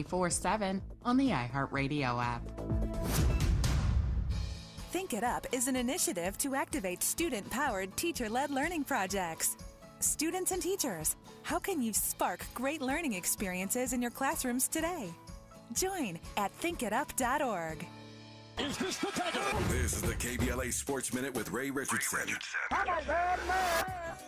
24/7 on the iHeartRadio app. Think It Up is an initiative to activate student-powered, teacher-led learning projects. Students and teachers, how can you spark great learning experiences in your classrooms today? Join at thinkitup.org. Is this the title? This is the KBLA Sports Minute with Ray Richardson.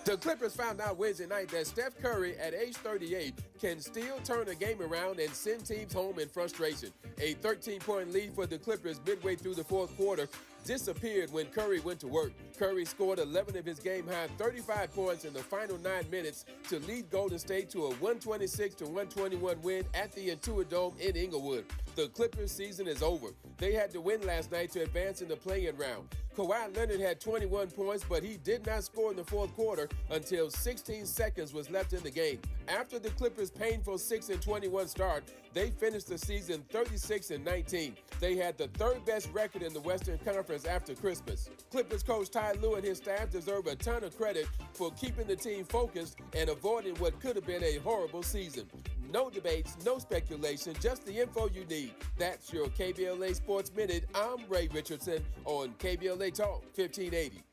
The Clippers found out Wednesday night that Steph Curry, at age 38, can still turn a game around and send teams home in frustration. A 13-point lead for the Clippers midway through the fourth quarter disappeared when Curry went to work. Curry scored 11 of his game-high 35 points in the final 9 minutes to lead Golden State to a 126-121 win at the Intuit Dome in Inglewood. The Clippers' season is over. They had to win last night to advance in the play-in round. Kawhi Leonard had 21 points, but he did not score in the fourth quarter until 16 seconds was left in the game. After the Clippers' painful 6-21 start, they finished the season 36-19. They had the third-best record in the Western Conference after Christmas. Clippers coach Ty Lue and his staff deserve a ton of credit for keeping the team focused and avoiding what could have been a horrible season. No debates, no speculation, just the info you need. That's your KBLA Sports Minute. I'm Ray Richardson on KBLA Talk 1580.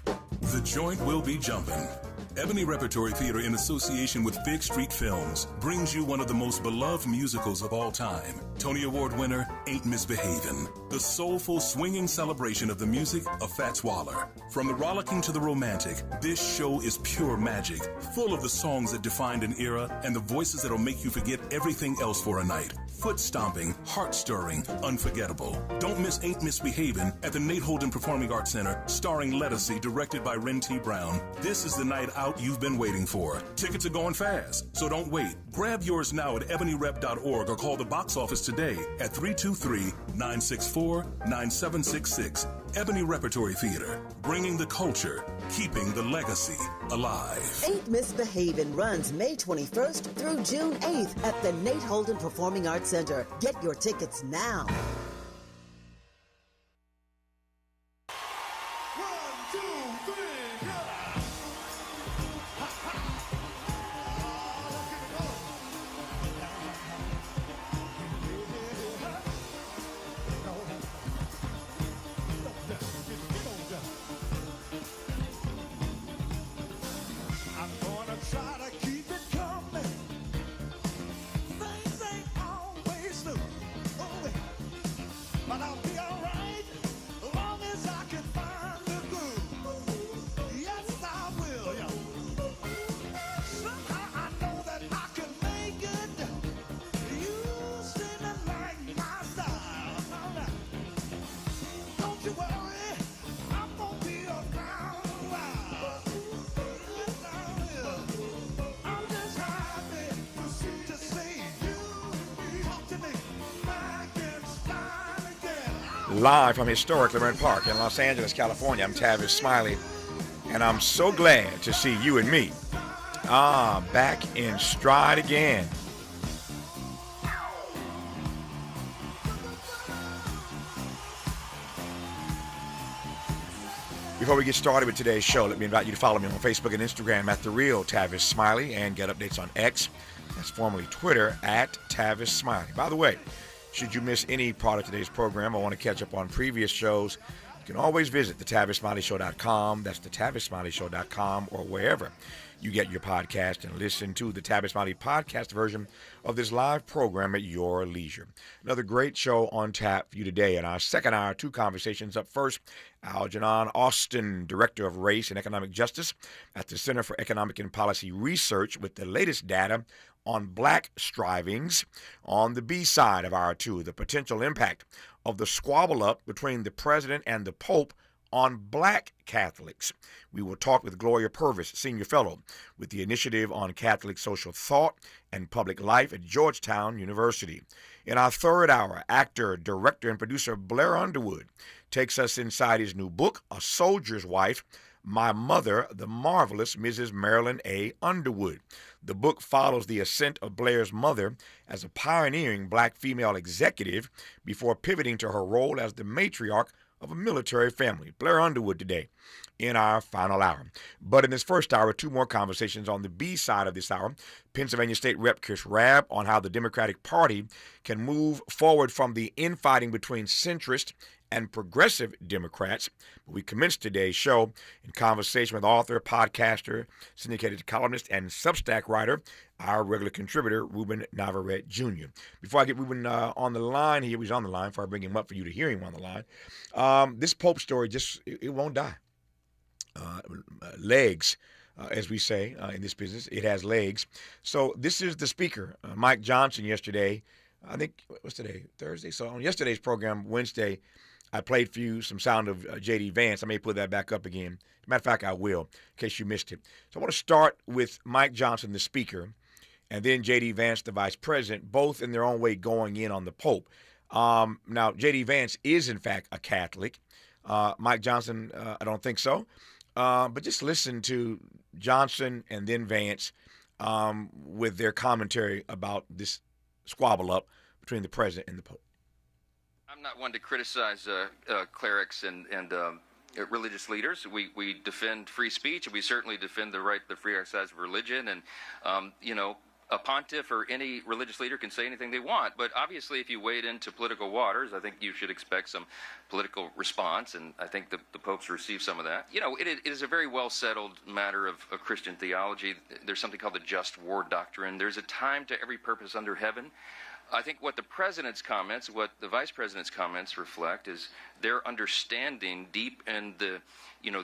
The joint will be jumping. Ebony Repertory Theater, in association with Fig Street Films, brings you one of the most beloved musicals of all time. Tony Award winner, Ain't Misbehavin'. The soulful, swinging celebration of the music of Fats Waller. From the rollicking to the romantic, this show is pure magic, full of the songs that defined an era and the voices that'll make you forget everything else for a night. Foot-stomping, heart-stirring, unforgettable. Don't miss Ain't Misbehavin' at the Nate Holden Performing Arts Center, starring Lettucey, directed by Ren T. Brown. This is the night out you've been waiting for. Tickets are going fast, so don't wait. Grab yours now at ebonyrep.org or call the box office today at 323-964-9766. Ebony Repertory Theater, bringing the culture, keeping the legacy alive. Ain't Misbehavin' runs May 21st through June 8th at the Nate Holden Performing Arts Center. Get your tickets now. Live from historic Laverne Park in Los Angeles, California, I'm Tavis Smiley, and I'm so glad to see you and me back in stride again. Before we get started with today's show, let me invite you to follow me on Facebook and Instagram at The Real Tavis Smiley, and get updates on X, that's formerly Twitter, at Tavis Smiley. By the way, should you miss any part of today's program or want to catch up on previous shows, you can always visit thetavissmileyshow.com. That's thetavissmileyshow.com, or wherever you get your podcast, and listen to the Tavis Smiley podcast version of this live program at your leisure. Another great show on tap for you today. In our second hour, two conversations. Up first, Algernon Austin, Director of Race and Economic Justice at the Center for Economic and Policy Research, with the latest data on black strivings. On the B side of our two, the potential impact of the squabble up between the president and the Pope on black Catholics. We will talk with Gloria Purvis, Senior Fellow with the Initiative on Catholic Social Thought and Public Life at Georgetown University. In our third hour, actor, director, and producer Blair Underwood takes us inside his new book, A Soldier's Wife, My Mother, the Marvelous Mrs. Marilyn A. Underwood. The book follows the ascent of Blair's mother as a pioneering black female executive before pivoting to her role as the matriarch of a military family. Blair Underwood today in our final hour. But in this first hour, two more conversations on the B side of this hour. Pennsylvania State Rep Chris Rab on how the Democratic Party can move forward from the infighting between centrist and progressive Democrats. We commenced today's show in conversation with author, podcaster, syndicated columnist, and Substack writer, our regular contributor, Ruben Navarrette Jr. Before I get Ruben on the line, he's on the line, before I bring him up for you to hear him on the line, this Pope story it won't die. Legs, as we say in this business, it has legs. So this is the speaker, Mike Johnson, yesterday. I think, what's today? Thursday? So on yesterday's program, Wednesday, I played for you some sound of J.D. Vance. I may put that back up again. As a matter of fact, I will, in case you missed it. So I want to start with Mike Johnson, the speaker, and then J.D. Vance, the vice president, both in their own way going in on the Pope. Now, J.D. Vance is, in fact, a Catholic. Mike Johnson, I don't think so. But just listen to Johnson and then Vance with their commentary about this squabble up between the president and the Pope. I'm not one to criticize clerics and religious leaders. We defend free speech, and we certainly defend the right to the free exercise of religion. And, a pontiff or any religious leader can say anything they want. But obviously, if you wade into political waters, I think you should expect some political response. And I think the Pope's received some of that. It is a very well-settled matter of Christian theology. There's something called the just war doctrine. There's a time to every purpose under heaven. I think what the president's comments, what the vice president's comments reflect is their understanding deep in the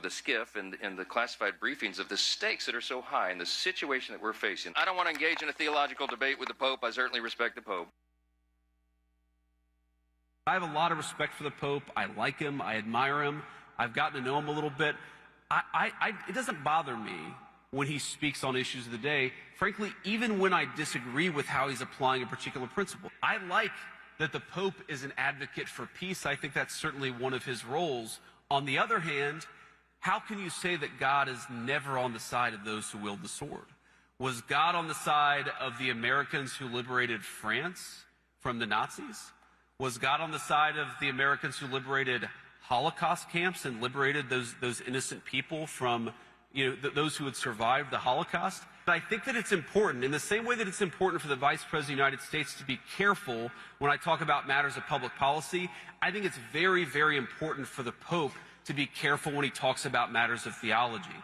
skiff and the classified briefings of the stakes that are so high and the situation that we're facing. I don't want to engage in a theological debate with the Pope. I certainly respect the Pope. I have a lot of respect for the Pope. I like him. I admire him. I've gotten to know him a little bit. It doesn't bother me when he speaks on issues of the day, frankly, even when I disagree with how he's applying a particular principle. I like that the Pope is an advocate for peace. I think that's certainly one of his roles. On the other hand, how can you say that God is never on the side of those who wield the sword? Was God on the side of the Americans who liberated France from the Nazis? Was God on the side of the Americans who liberated Holocaust camps and liberated those innocent people from those who had survived the Holocaust? I think that it's important, in the same way that it's important for the Vice President of the United States to be careful when I talk about matters of public policy. I think it's very, very important for the Pope to be careful when he talks about matters of theology.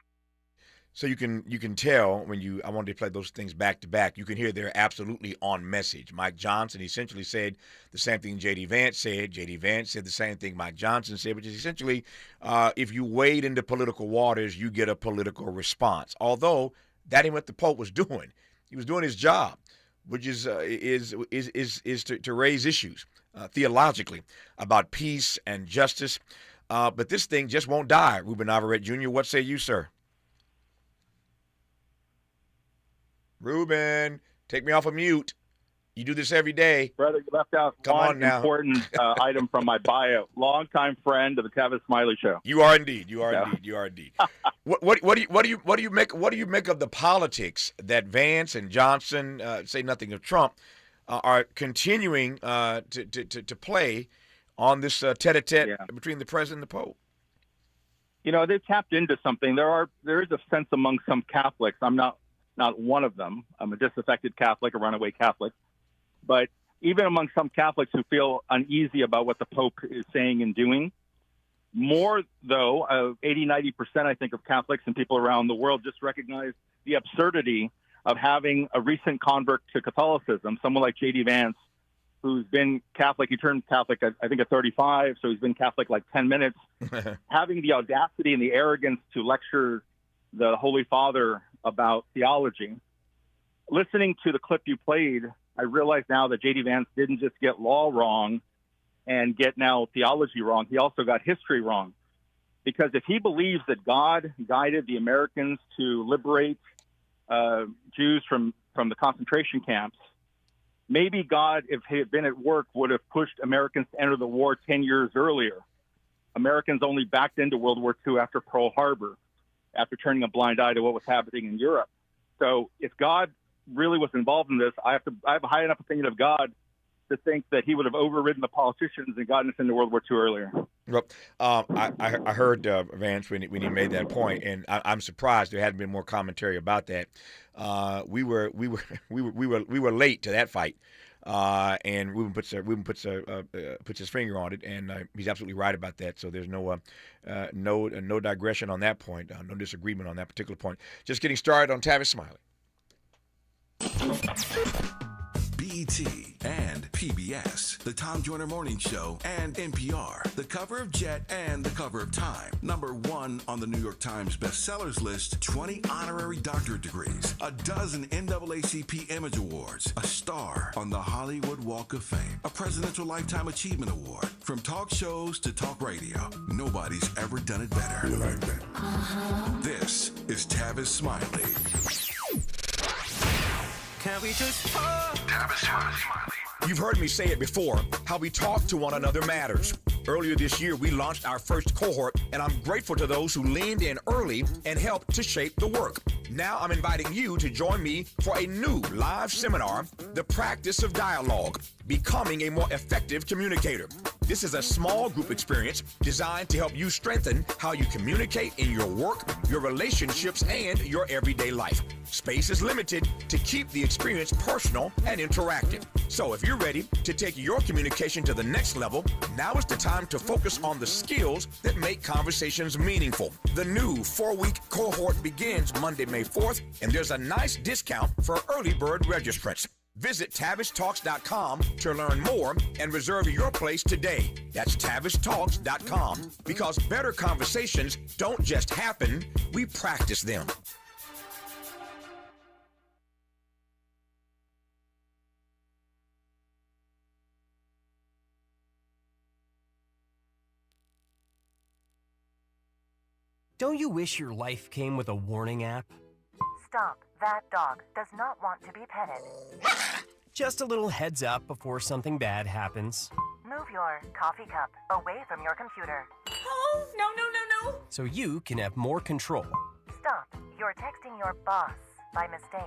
So you can tell when I wanted to play those things back to back, you can hear they're absolutely on message. Mike Johnson essentially said the same thing J.D. Vance said. J.D. Vance said the same thing Mike Johnson said, which is essentially if you wade into political waters, you get a political response. Although that ain't what the Pope was doing. He was doing his job, which is to raise issues theologically about peace and justice. But this thing just won't die. Ruben Navarrette Jr., what say you, sir? Ruben, take me off of mute. You do this every day. Brother, you left out one important item from my bio. Longtime friend of the Tavis Smiley show. You are indeed. You are indeed. What do you make of the politics that Vance and Johnson, say nothing of Trump, are continuing to play on this tete-a-tete between the president and the Pope? They've tapped into something. There is a sense among some Catholics. I'm not one of them. I'm a disaffected Catholic, a runaway Catholic. But even among some Catholics who feel uneasy about what the Pope is saying and doing, more, though, 80-90%, I think, of Catholics and people around the world just recognize the absurdity of having a recent convert to Catholicism, someone like J.D. Vance, who's been Catholic. He turned Catholic, I think, at 35, so he's been Catholic like 10 minutes, having the audacity and the arrogance to lecture the Holy Father about theology. Listening to the clip you played, I realize now that J.D. Vance didn't just get law wrong and get now theology wrong. He also got history wrong. Because if he believes that God guided the Americans to liberate Jews from the concentration camps, maybe God, if he had been at work, would have pushed Americans to enter the war 10 years earlier. Americans only backed into World War II after Pearl Harbor, after turning a blind eye to what was happening in Europe. So if God really was involved in this, I have a high enough opinion of God to think that he would have overridden the politicians and gotten us into World War II earlier. Well, I heard Vance when he made that point, and I'm surprised there hadn't been more commentary about that. We were late to that fight, and Ruben puts his finger on it, and he's absolutely right about that. So there's no digression on that point, no disagreement on that particular point. Just getting started on Tavis Smiley. BET and PBS, the Tom Joyner Morning Show, and NPR, the cover of Jet and the cover of Time. #1 on the New York Times bestsellers list, 20 honorary doctorate degrees, a dozen NAACP Image Awards, a star on the Hollywood Walk of Fame, a Presidential Lifetime Achievement Award. From talk shows to talk radio, nobody's ever done it better. You like that? This is Tavis Smiley. Can we just talk? Tavis Smiley. You've heard me say it before, how we talk to one another matters. Earlier this year, we launched our first cohort, and I'm grateful to those who leaned in early and helped to shape the work. Now I'm inviting you to join me for a new live seminar, The Practice of Dialogue, Becoming a More Effective Communicator. This is a small group experience designed to help you strengthen how you communicate in your work, your relationships, and your everyday life. Space is limited to keep the experience personal and interactive. So if you're ready to take your communication to the next level, now is the time to focus on the skills that make conversations meaningful. The new 4-week cohort begins Monday, May 4th, and there's a nice discount for early bird registrants. Visit TavisTalks.com to learn more and reserve your place today. That's TavisTalks.com, because better conversations don't just happen, we practice them. Don't you wish your life came with a warning app? Stop. That dog does not want to be petted. Just a little heads up before something bad happens. Move your coffee cup away from your computer. Oh, no. So you can have more control. Stop. You're texting your boss by mistake.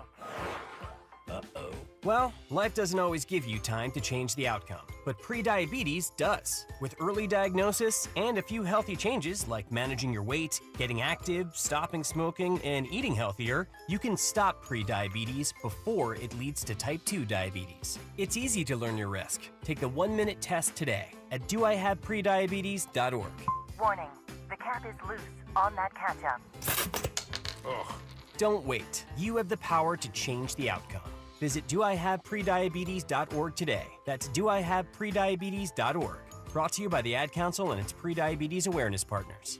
Uh-oh. Well, life doesn't always give you time to change the outcome, but prediabetes does. With early diagnosis and a few healthy changes like managing your weight, getting active, stopping smoking, and eating healthier, you can stop prediabetes before it leads to type 2 diabetes. It's easy to learn your risk. Take the 1-minute test today at doihaveprediabetes.org. Warning, the cap is loose on that ketchup. Ugh. Don't wait. You have the power to change the outcome. Visit doihaveprediabetes.org today. That's doihaveprediabetes.org. Brought to you by the Ad Council and its prediabetes awareness partners.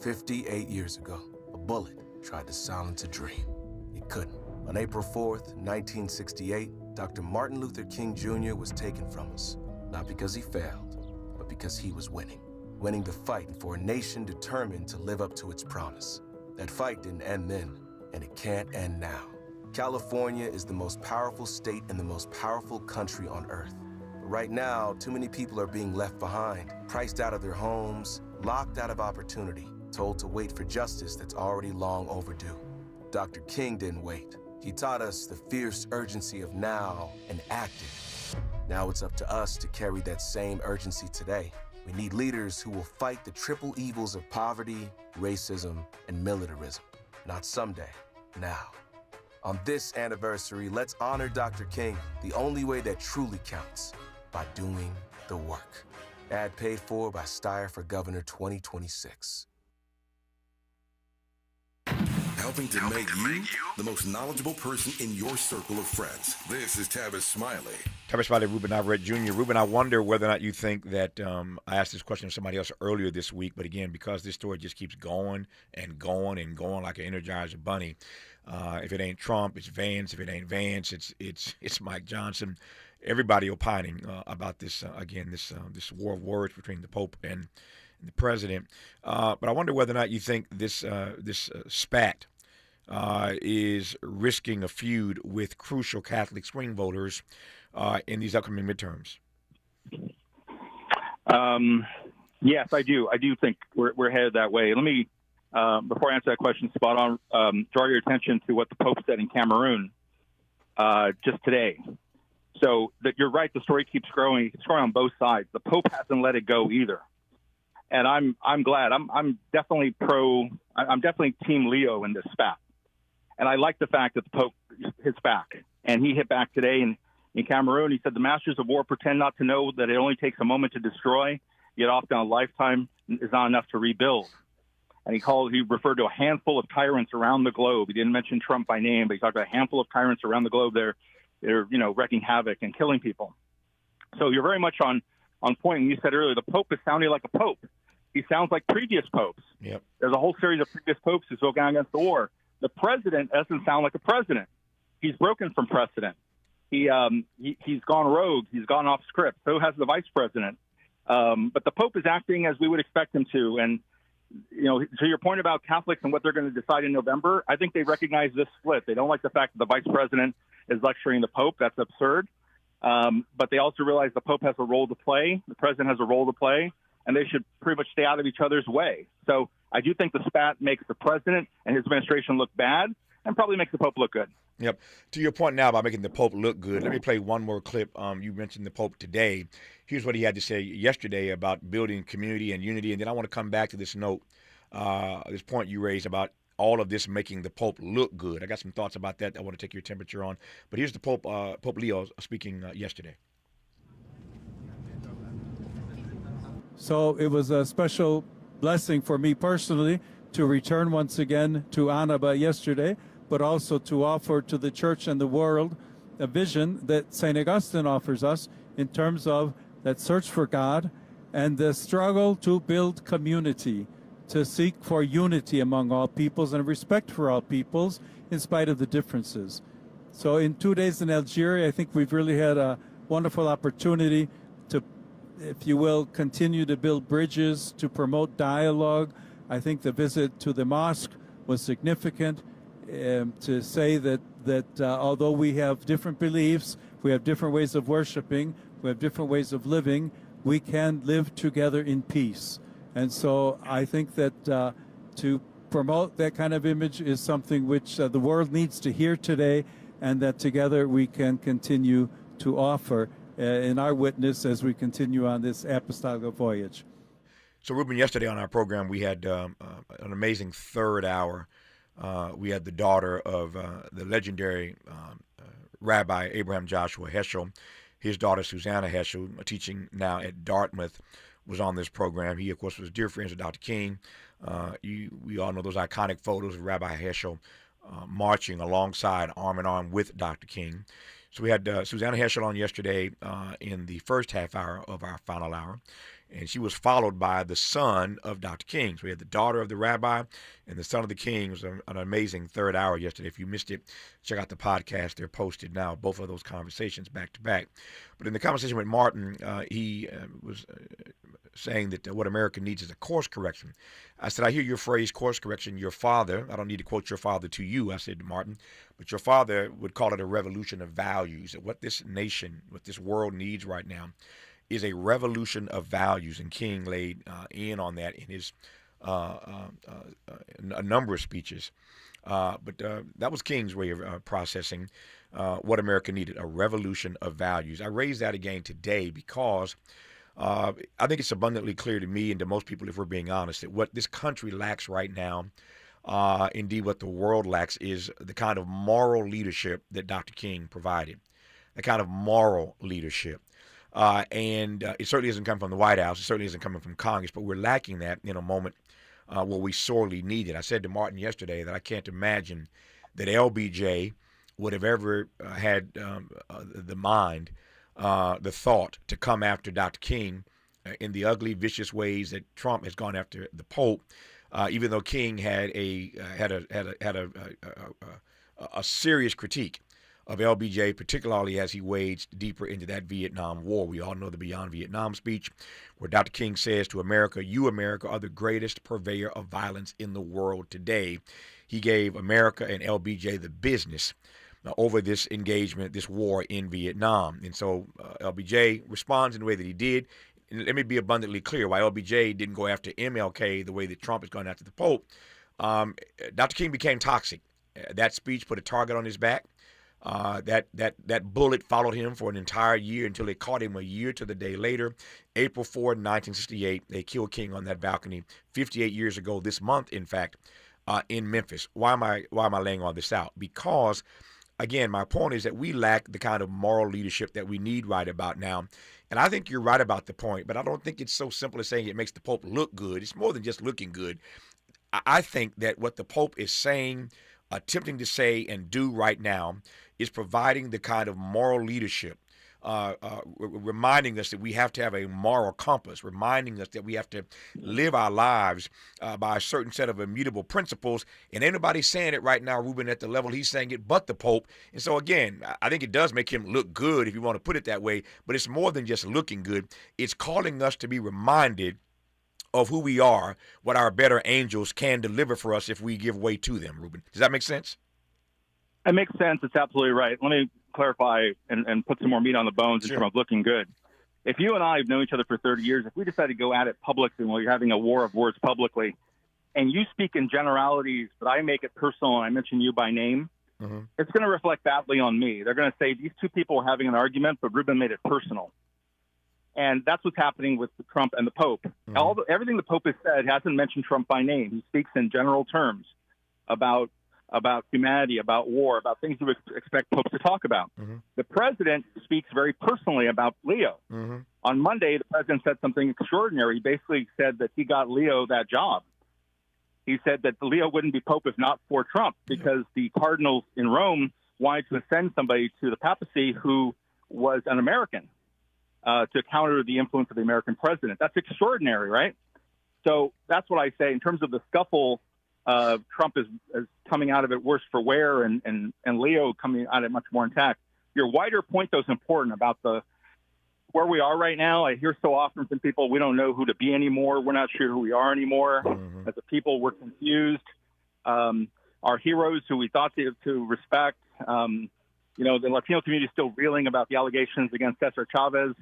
58 years ago, a bullet tried to silence a dream. It couldn't. On April 4th, 1968, Dr. Martin Luther King Jr. was taken from us. Not because he failed, but because he was winning. Winning the fight for a nation determined to live up to its promise. That fight didn't end then, and it can't end now. California is the most powerful state and the most powerful country on earth. But right now, too many people are being left behind, priced out of their homes, locked out of opportunity, told to wait for justice that's already long overdue. Dr. King didn't wait. He taught us the fierce urgency of now and acted. Now it's up to us to carry that same urgency today. We need leaders who will fight the triple evils of poverty, racism, and militarism. Not someday, now. On this anniversary, let's honor Dr. King the only way that truly counts, by doing the work. Ad paid for by Steyer for Governor 2026. Helping to make you the most knowledgeable person in your circle of friends. This is Tavis Smiley. Tavis Smiley, Ruben Navarrette Jr. Ruben, I wonder whether or not you think that I asked this question to somebody else earlier this week, but again, because this story just keeps going and going and going like an Energizer bunny. If it ain't Trump, it's Vance. If it ain't Vance, it's Mike Johnson. Everybody opining about this this war of words between the Pope and the president. But I wonder whether or not you think this spat is risking a feud with crucial Catholic swing voters in these upcoming midterms. Yes, I do. I do think we're headed that way. Let me, before I answer that question, spot on, draw your attention to what the Pope said in Cameroon just today. So that you're right, the story keeps growing. It's growing on both sides. The Pope hasn't let it go either. And I'm glad. I'm definitely I'm definitely Team Leo in this spat. And I like the fact that the Pope hits back. And he hit back today in Cameroon. He said the masters of war pretend not to know that it only takes a moment to destroy, yet often a lifetime is not enough to rebuild. And he referred to a handful of tyrants around the globe. He didn't mention Trump by name, but he talked about a handful of tyrants around the globe. They're wreaking havoc and killing people. So you're very much on point. And you said earlier, the Pope is sounding like a pope. He sounds like previous popes. Yep. There's a whole series of previous popes who spoke out against the war. The president doesn't sound like a president. He's broken from precedent. He's gone rogue. He's gone off script. So has the vice president. But the Pope is acting as we would expect him to. And, to your point about Catholics and what they're going to decide in November, I think they recognize this split. They don't like the fact that the vice president is lecturing the Pope. That's absurd. But they also realize the Pope has a role to play. The president has a role to play. And they should pretty much stay out of each other's way. So I do think the spat makes the president and his administration look bad and probably makes the Pope look good. Yep. To your point now about making the Pope look good, let me play one more clip. You mentioned the Pope today. Here's what he had to say yesterday about building community and unity. And then I want to come back to this note, this point you raised about all of this making the Pope look good. I got some thoughts about that I want to take your temperature on. But here's the Pope, Pope Leo speaking yesterday. So it was a special blessing for me personally to return once again to Annaba yesterday, but also to offer to the church and the world a vision that St. Augustine offers us in terms of that search for God and the struggle to build community, to seek for unity among all peoples and respect for all peoples in spite of the differences. So in 2 days in Algeria, I think we've really had a wonderful opportunity to, if you will, continue to build bridges, to promote dialogue. I think the visit to the mosque was significant to say that although we have different beliefs, we have different ways of worshiping, we have different ways of living, we can live together in peace. And so I think that to promote that kind of image is something which the world needs to hear today, and that together we can continue to offer in our witness as we continue on this apostolic voyage. So, Ruben, yesterday on our program, we had an amazing third hour. We had the daughter of the legendary Rabbi Abraham Joshua Heschel. His daughter, Susanna Heschel, teaching now at Dartmouth, was on this program. He, of course, was dear friends with Dr. King. We all know those iconic photos of Rabbi Heschel marching alongside, arm in arm with Dr. King. So we had Susanna Heschel on yesterday in the first half hour of our final hour, and she was followed by the son of Dr. King. So we had the daughter of the rabbi and the son of the king. It was an amazing third hour yesterday. If you missed it, check out the podcast. They're posted now, both of those conversations back to back. But in the conversation with Martin, he was saying that what America needs is a course correction. I said, I hear your phrase, course correction. Your father, I don't need to quote your father to you, I said to Martin, but your father would call it a revolution of values. That what this nation, what this world needs right now is a revolution of values. And King laid in on that in his a number of speeches. But that was King's way of processing what America needed, a revolution of values. I raised that again today because I think it's abundantly clear to me and to most people, if we're being honest, that what this country lacks right now, indeed what the world lacks, is the kind of moral leadership that Dr. King provided, the kind of moral leadership. And it certainly isn't coming from the White House. It certainly isn't coming from Congress, but we're lacking that in a moment where we sorely need it. I said to Martin yesterday that I can't imagine that LBJ would have ever had the mind, the thought to come after Dr. King in the ugly, vicious ways that Trump has gone after the Pope, even though King had a serious critique of LBJ, particularly as he waged deeper into that Vietnam War. We all know the Beyond Vietnam speech, where Dr. King says to America, you, America, are the greatest purveyor of violence in the world today. He gave America and LBJ the business over this engagement, this war in Vietnam. And so LBJ responds in the way that he did. And let me be abundantly clear why LBJ didn't go after MLK the way that Trump is going after the Pope. Dr. King became toxic. That speech put a target on his back. That bullet followed him for an entire year until they caught him a year to the day later. April 4, 1968, they killed King on that balcony 58 years ago this month, in fact, in Memphis. Why am I laying all this out? Because, again, my point is that we lack the kind of moral leadership that we need right about now. And I think you're right about the point, but I don't think it's so simple as saying it makes the Pope look good. It's more than just looking good. I think that what the Pope is saying, attempting to say and do right now is providing the kind of moral leadership, reminding us that we have to have a moral compass, reminding us that we have to live our lives by a certain set of immutable principles. And ain't nobody saying it right now, Ruben, at the level he's saying it, but the Pope. And so, again, I think it does make him look good, if you want to put it that way, but it's more than just looking good. It's calling us to be reminded of who we are, what our better angels can deliver for us if we give way to them, Ruben. Does that make sense? It makes sense. It's absolutely right. Let me clarify and put some more meat on the bones in terms of looking good. If you and I have known each other for 30 years, if we decide to go at it publicly while you're having a war of words publicly, and you speak in generalities, but I make it personal and I mention you by name, it's going to reflect badly on me. They're going to say these two people are having an argument, but Ruben made it personal. And that's what's happening with Trump and the Pope. Everything the Pope has said hasn't mentioned Trump by name. He speaks in general terms about humanity, about war, about things you would expect popes to talk about. The president speaks very personally about Leo. On Monday, the president said something extraordinary. He basically said that he got Leo that job. He said that Leo wouldn't be pope if not for Trump, because the cardinals in Rome wanted to ascend somebody to the papacy who was an American to counter the influence of the American president. That's extraordinary, right? So that's what I say in terms of the scuffle. Trump is coming out of it worse for wear, and Leo coming out of it much more intact. Your wider point, though, is important about where we are right now. I hear so often from people, we don't know who to be anymore. We're not sure who we are anymore. As a people, we're confused. Our heroes who we thought to respect, the Latino community is still reeling about the allegations against Cesar Chavez.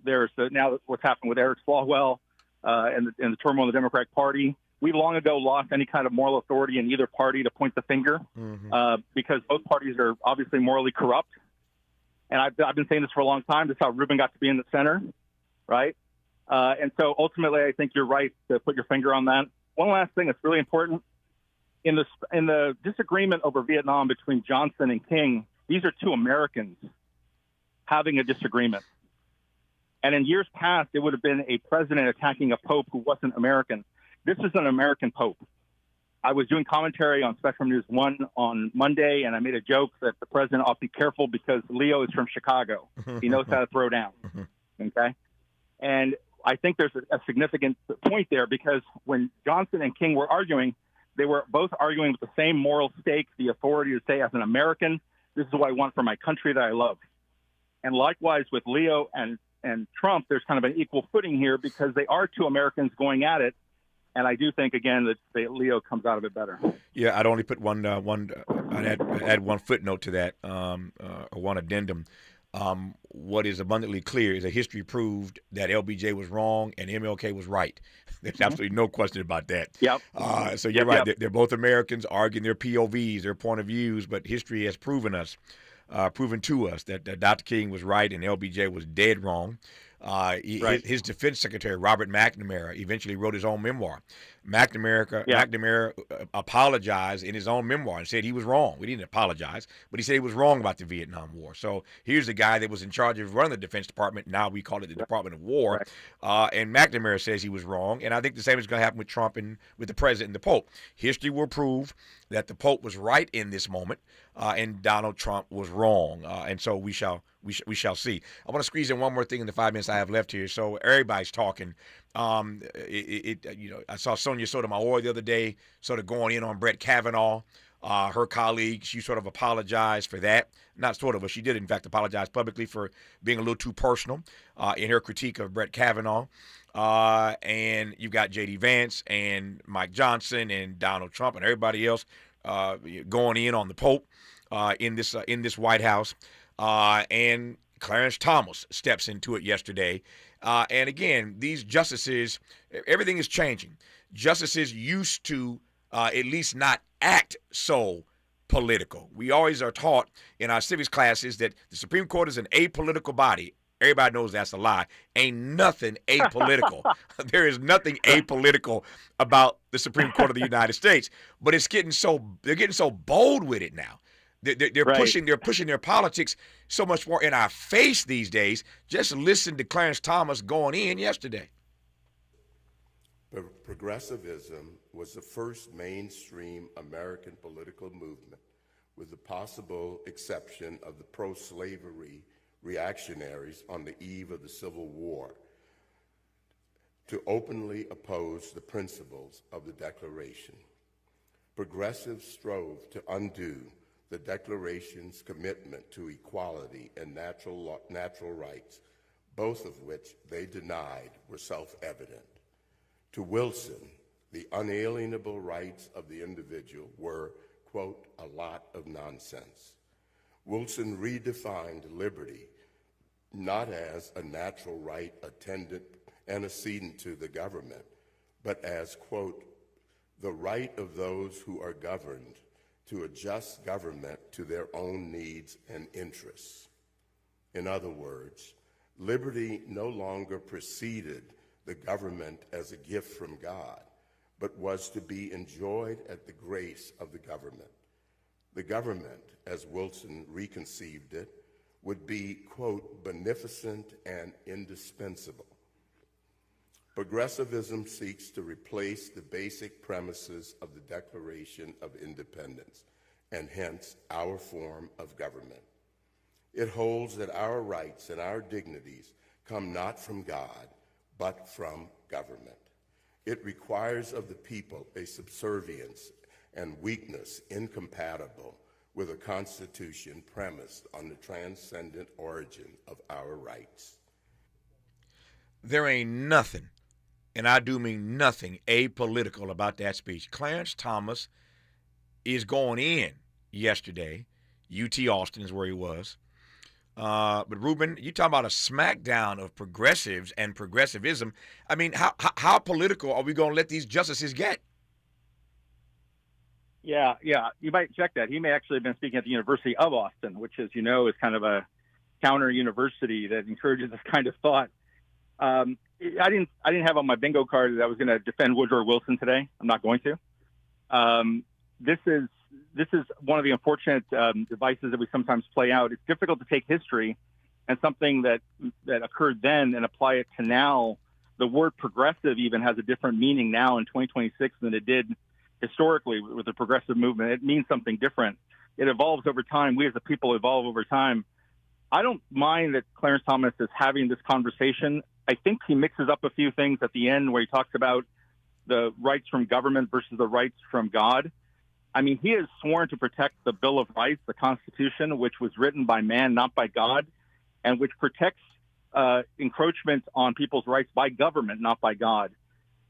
There's now what's happened with Eric Swalwell and the turmoil in the Democratic Party. We long ago lost any kind of moral authority in either party to point the finger because both parties are obviously morally corrupt. And I've been saying this for a long time. That's how Ruben got to be in the center, right? And so ultimately, I think you're right to put your finger on that. One last thing that's really important. In the disagreement over Vietnam between Johnson and King, these are two Americans having a disagreement. And in years past, it would have been a president attacking a pope who wasn't American. This is an American pope. I was doing commentary on Spectrum News 1 on Monday, and I made a joke that the president ought to be careful because Leo is from Chicago. He knows how to throw down. Okay? And I think there's a significant point there, because when Johnson and King were arguing, they were both arguing with the same moral stake, the authority to say, as an American, this is what I want for my country that I love. And likewise with Leo and Trump, there's kind of an equal footing here because they are two Americans going at it. And I do think, again, that Leo comes out of it better. Yeah, I'd only put I'd add one footnote to that, or one addendum. What is abundantly clear is that history proved that LBJ was wrong and MLK was right. There's absolutely no question about that. Yep. So you're right. They're both Americans arguing their POVs, their point of views, but history has proven to us that Dr. King was right and LBJ was dead wrong. His defense secretary, Robert McNamara, eventually wrote his own memoir. McNamara apologized in his own memoir and said he was wrong. We didn't apologize, but he said he was wrong about the Vietnam War. So here's the guy that was in charge of running the Defense Department. Now we call it the Department of War. And McNamara says he was wrong. And I think the same is going to happen with Trump and with the president and the Pope. History will prove that the Pope was right in this moment, and Donald Trump was wrong. And so we shall see. I want to squeeze in one more thing in the 5 minutes I have left here. So everybody's talking. I saw Sonia Sotomayor the other day sort of going in on Brett Kavanaugh, her colleague. She sort of apologized for that. Not sort of, but she did, in fact, apologize publicly for being a little too personal in her critique of Brett Kavanaugh. And you've got J.D. Vance and Mike Johnson and Donald Trump and everybody else going in on the Pope in this White House. And Clarence Thomas steps into it yesterday. And again, these justices, everything is changing. Justices used to at least not act so apolitical. We always are taught in our civics classes that the Supreme Court is an apolitical body. Everybody knows that's a lie. Ain't nothing apolitical. There is nothing apolitical about the Supreme Court of the United States. But they're getting so bold with it now. They're pushing their politics so much more in our face these days. Just listen to Clarence Thomas going in yesterday. Progressivism was the first mainstream American political movement, with the possible exception of the pro-slavery reactionaries on the eve of the Civil War, to openly oppose the principles of the Declaration. Progressives strove to undo the Declaration's commitment to equality and natural rights, both of which they denied were self-evident. To Wilson, the unalienable rights of the individual were, quote, a lot of nonsense. Wilson redefined liberty not as a natural right attendant antecedent to the government, but as, quote, the right of those who are governed to adjust government to their own needs and interests. In other words, liberty no longer preceded the government as a gift from God, but was to be enjoyed at the grace of the government. The government, as Wilson reconceived it, would be, quote, beneficent and indispensable. Progressivism seeks to replace the basic premises of the Declaration of Independence, and hence our form of government. It holds that our rights and our dignities come not from God, but from government. It requires of the people a subservience and weakness incompatible with a constitution premised on the transcendent origin of our rights. There ain't nothing, and I do mean nothing, apolitical about that speech. Clarence Thomas is going in yesterday. UT Austin is where he was. But Ruben, you talking about a smackdown of progressives and progressivism. I mean, how political are we going to let these justices get? Yeah. You might check that. He may actually have been speaking at the University of Austin, which, as you know, is kind of a counter university that encourages this kind of thought. I didn't have on my bingo card that I was going to defend Woodrow Wilson today. I'm not going to. This is one of the unfortunate devices that we sometimes play out. It's difficult to take history and something that occurred then and apply it to now. The word progressive even has a different meaning now in 2026 than it did historically with the progressive movement. It means something different. It evolves over time. We as a people evolve over time. I don't mind that Clarence Thomas is having this conversation. I think he mixes up a few things at the end where he talks about the rights from government versus the rights from God. I mean, he has sworn to protect the Bill of Rights, the Constitution, which was written by man, not by God, and which protects encroachment on people's rights by government, not by God.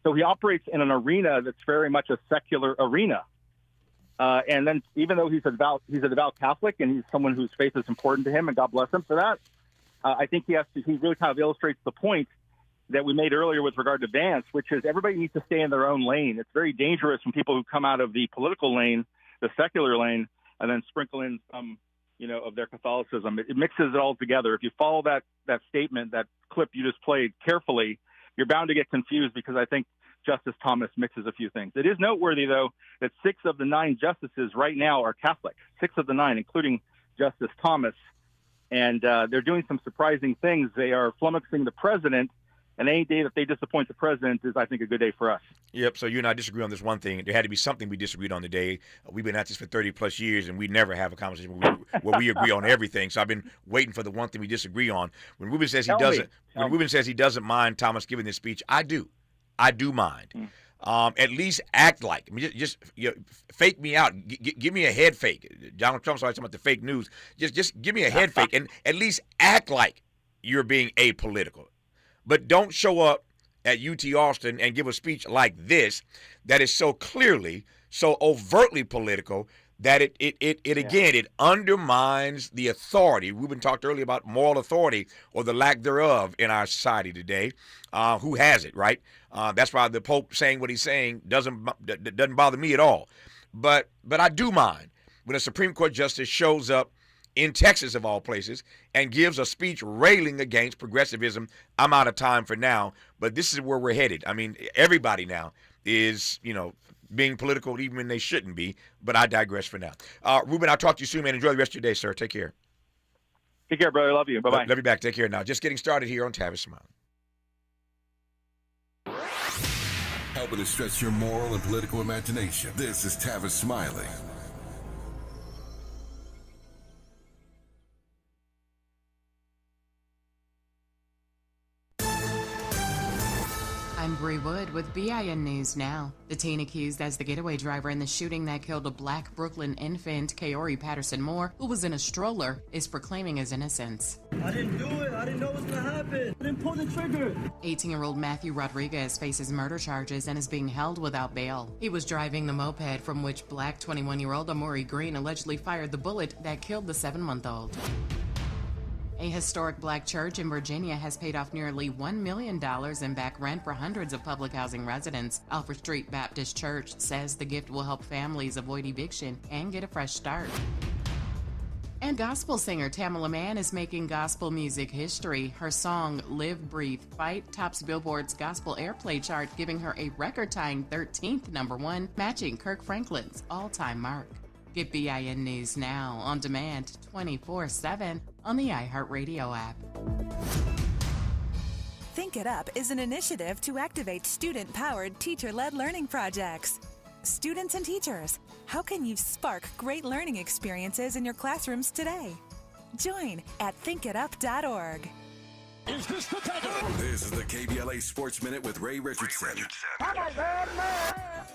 So he operates in an arena that's very much a secular arena. And then even though he's a devout Catholic and he's someone whose faith is important to him, and God bless him for that, I think he really kind of illustrates the point that we made earlier with regard to Vance, which is everybody needs to stay in their own lane. It's very dangerous when people who come out of the political lane, the secular lane, and then sprinkle in some, of their Catholicism. It mixes it all together. If you follow that statement, that clip you just played carefully, you're bound to get confused because I think Justice Thomas mixes a few things. It is noteworthy, though, that 6 of the 9 justices right now are Catholic, 6 of the 9, including Justice Thomas. And they're doing some surprising things. They are flummoxing the president. And any day that they disappoint the president is, I think, a good day for us. Yep. So you and I disagree on this one thing. There had to be something we disagreed on today. We've been at this for 30-plus years, and we never have a conversation where we agree on everything. So I've been waiting for the one thing we disagree on. When Ruben says he doesn't mind Thomas giving this speech, I do. I do mind. At least act like. I mean, just fake me out. Give me a head fake. Donald Trump's always talking about the fake news. Just give me a head fake and at least act like you're being apolitical. But don't show up at UT Austin and give a speech like this that is so clearly, so overtly political that it undermines the authority. Ruben talked earlier about moral authority or the lack thereof in our society today. Who has it, right? That's why the Pope saying what he's saying doesn't bother me at all. But I do mind when a Supreme Court justice shows up in Texas, of all places, and gives a speech railing against progressivism. I'm out of time for now, but this is where we're headed. I mean, everybody now is, being political even when they shouldn't be, but I digress for now. Ruben, I'll talk to you soon, man. Enjoy the rest of your day, sir. Take care. Take care, brother. Love you. Bye-bye. Love you back. Take care now. Just getting started here on Tavis Smiley. Helping to stretch your moral and political imagination. This is Tavis Smiley. I'm Bree Wood with BIN News Now. The teen accused as the getaway driver in the shooting that killed a black Brooklyn infant, Kaori Patterson Moore, who was in a stroller, is proclaiming his innocence. I didn't do it. I didn't know what was going to happen. I didn't pull the trigger. 18-year-old Matthew Rodriguez faces murder charges and is being held without bail. He was driving the moped from which black 21-year-old Amori Green allegedly fired the bullet that killed the 7-month-old. A historic black church in Virginia has paid off nearly $1 million in back rent for hundreds of public housing residents. Alfred Street Baptist Church says the gift will help families avoid eviction and get a fresh start. And gospel singer Tamala Mann is making gospel music history. Her song, Live, Breathe, Fight, tops Billboard's gospel airplay chart, giving her a record-tying 13th number one, matching Kirk Franklin's all-time mark. Get BIN News Now on demand 24/7 on the iHeartRadio app. Think It Up is an initiative to activate student-powered, teacher-led learning projects. Students and teachers, how can you spark great learning experiences in your classrooms today? Join at thinkitup.org. Is this the title? This is the KBLA Sports Minute with Ray Richardson.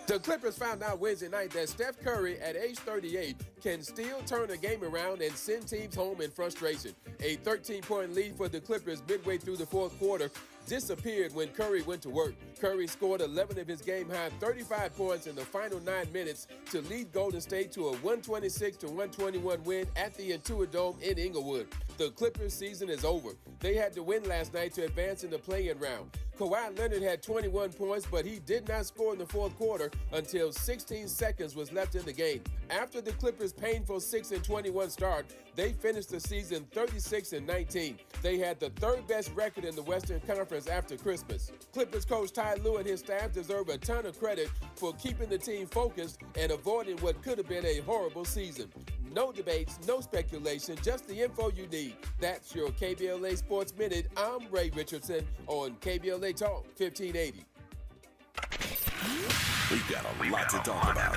The Clippers found out Wednesday night that Steph Curry, at age 38, can still turn a game around and send teams home in frustration. A 13-point lead for the Clippers midway through the fourth quarter disappeared when Curry went to work. Curry scored 11 of his game-high 35 points in the final 9 minutes to lead Golden State to a 126-121 win at the Intuit Dome in Inglewood. The Clippers' season is over. They had to win last night to advance in the play-in round. Kawhi Leonard had 21 points, but he did not score in the fourth quarter until 16 seconds was left in the game. After the Clippers' painful 6-21 start, they finished the season 36-19. They had the third best record in the Western Conference after Christmas. Clippers coach Ty Lue and his staff deserve a ton of credit for keeping the team focused and avoiding what could have been a horrible season. No debates, no speculation, just the info you need. That's your KBLA Sports Minute. I'm Ray Richardson on KBLA Talk 1580. We've got a lot to talk about.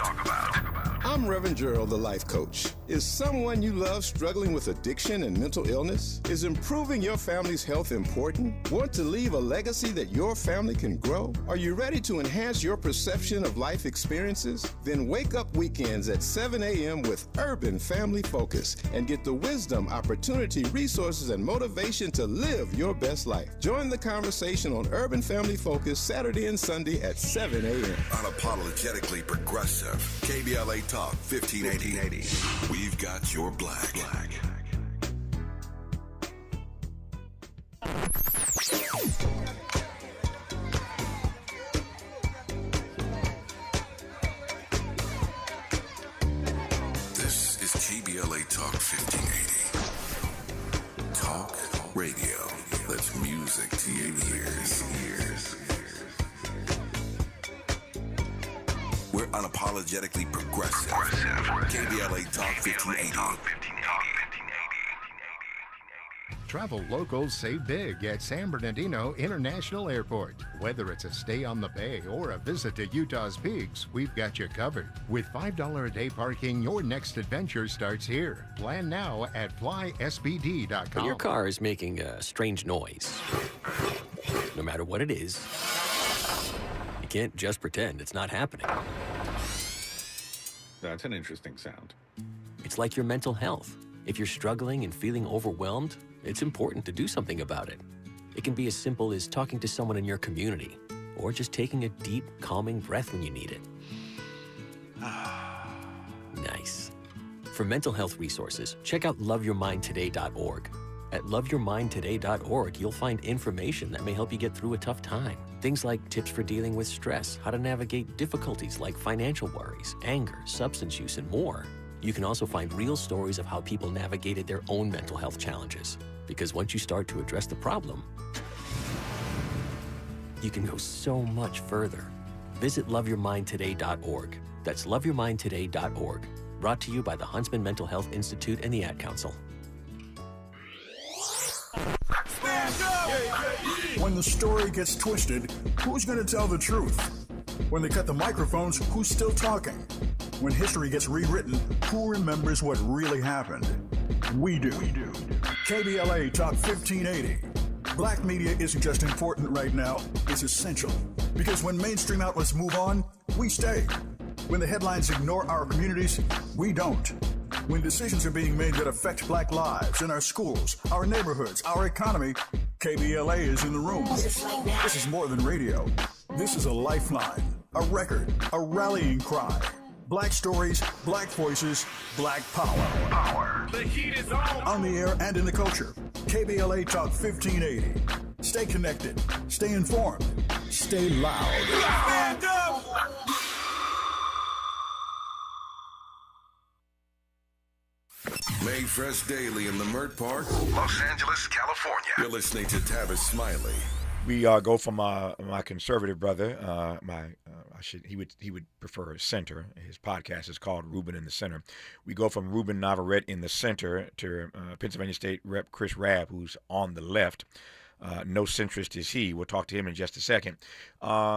I'm Reverend Gerald, the life coach. Is someone you love struggling with addiction and mental illness? Is improving your family's health important? Want to leave a legacy that your family can grow? Are you ready to enhance your perception of life experiences? Then wake up weekends at 7 a.m. with Urban Family Focus and get the wisdom, opportunity, resources, and motivation to live your best life. Join the conversation on Urban Family Focus Saturday and Sunday at 7 a.m. Unapologetically progressive. KBLA Talk 1580. We've got your black. This is KBLA Talk 1580. Talk radio. That's music to your ears. We're unapologetically progressive. KBLA Talk 1580. Travel locals save big at San Bernardino International Airport. Whether it's a stay on the bay or a visit to Utah's peaks, we've got you covered. With $5 a day parking, your next adventure starts here. Plan now at flysbd.com. When your car is making a strange noise, no matter what it is, you can't just pretend it's not happening. That's an interesting sound. It's like your mental health. If you're struggling and feeling overwhelmed, it's important to do something about it. It can be as simple as talking to someone in your community, or just taking a deep, calming breath when you need it. Nice. For mental health resources, check out loveyourmindtoday.org. At loveyourmindtoday.org, you'll find information that may help you get through a tough time. Things like tips for dealing with stress, how to navigate difficulties like financial worries, anger, substance use, and more. You can also find real stories of how people navigated their own mental health challenges. Because once you start to address the problem, you can go so much further. Visit loveyourmindtoday.org. That's loveyourmindtoday.org. Brought to you by the Huntsman Mental Health Institute and the Ad Council. When the story gets twisted, who's going to tell the truth? When they cut the microphones, who's still talking? When history gets rewritten, who remembers what really happened? We do. KBLA Talk 1580. Black media isn't just important right now, it's essential. Because when mainstream outlets move on, we stay. When the headlines ignore our communities, we don't. When decisions are being made that affect Black lives in our schools, our neighborhoods, our economy, KBLA is in the room. This is more than radio. This is a lifeline, a record, a rallying cry. Black stories, Black voices, Black power. The heat is on the air and in the culture. KBLA Talk 1580. Stay connected, stay informed, stay loud. Stand up! Made fresh daily in Leimert Park, Los Angeles, California. You're listening to Tavis Smiley. We go from my conservative brother. He would prefer center. His podcast is called Ruben in the Center. We go from Ruben Navarrette in the center to Pennsylvania State Rep Chris Rab, who's on the left. No centrist is he. We'll talk to him in just a second.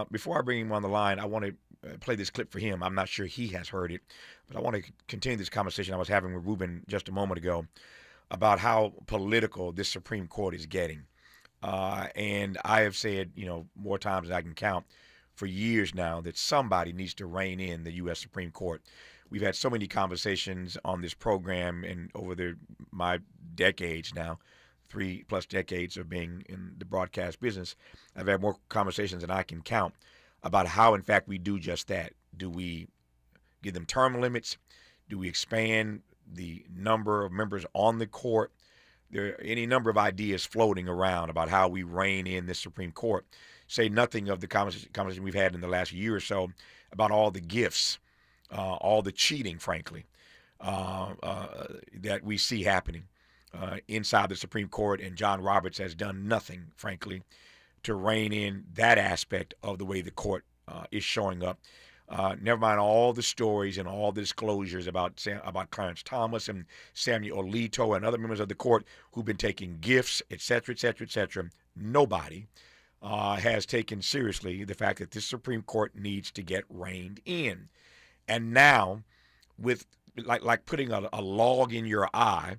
Before I bring him on the line, I want to play this clip for him. I'm not sure he has heard it, but I want to continue this conversation I was having with Ruben just a moment ago about how political this Supreme Court is getting. And I have said, more times than I can count for years now that somebody needs to rein in the U.S. Supreme Court. We've had so many conversations on this program and over my decades now, 3+ decades of being in the broadcast business. I've had more conversations than I can count about how, in fact, we do just that. Do we give them term limits? Do we expand the number of members on the court? There are any number of ideas floating around about how we rein in this Supreme Court. Say nothing of the conversation we've had in the last year or so about all the gifts, all the cheating, frankly, that we see happening inside the Supreme Court. And John Roberts has done nothing, frankly, to rein in that aspect of the way the court is showing up. Never mind all the stories and all the disclosures about Clarence Thomas and Samuel Alito and other members of the court who've been taking gifts, et cetera, et cetera, et cetera. Nobody has taken seriously the fact that this Supreme Court needs to get reined in. And now, with like putting a log in your eye,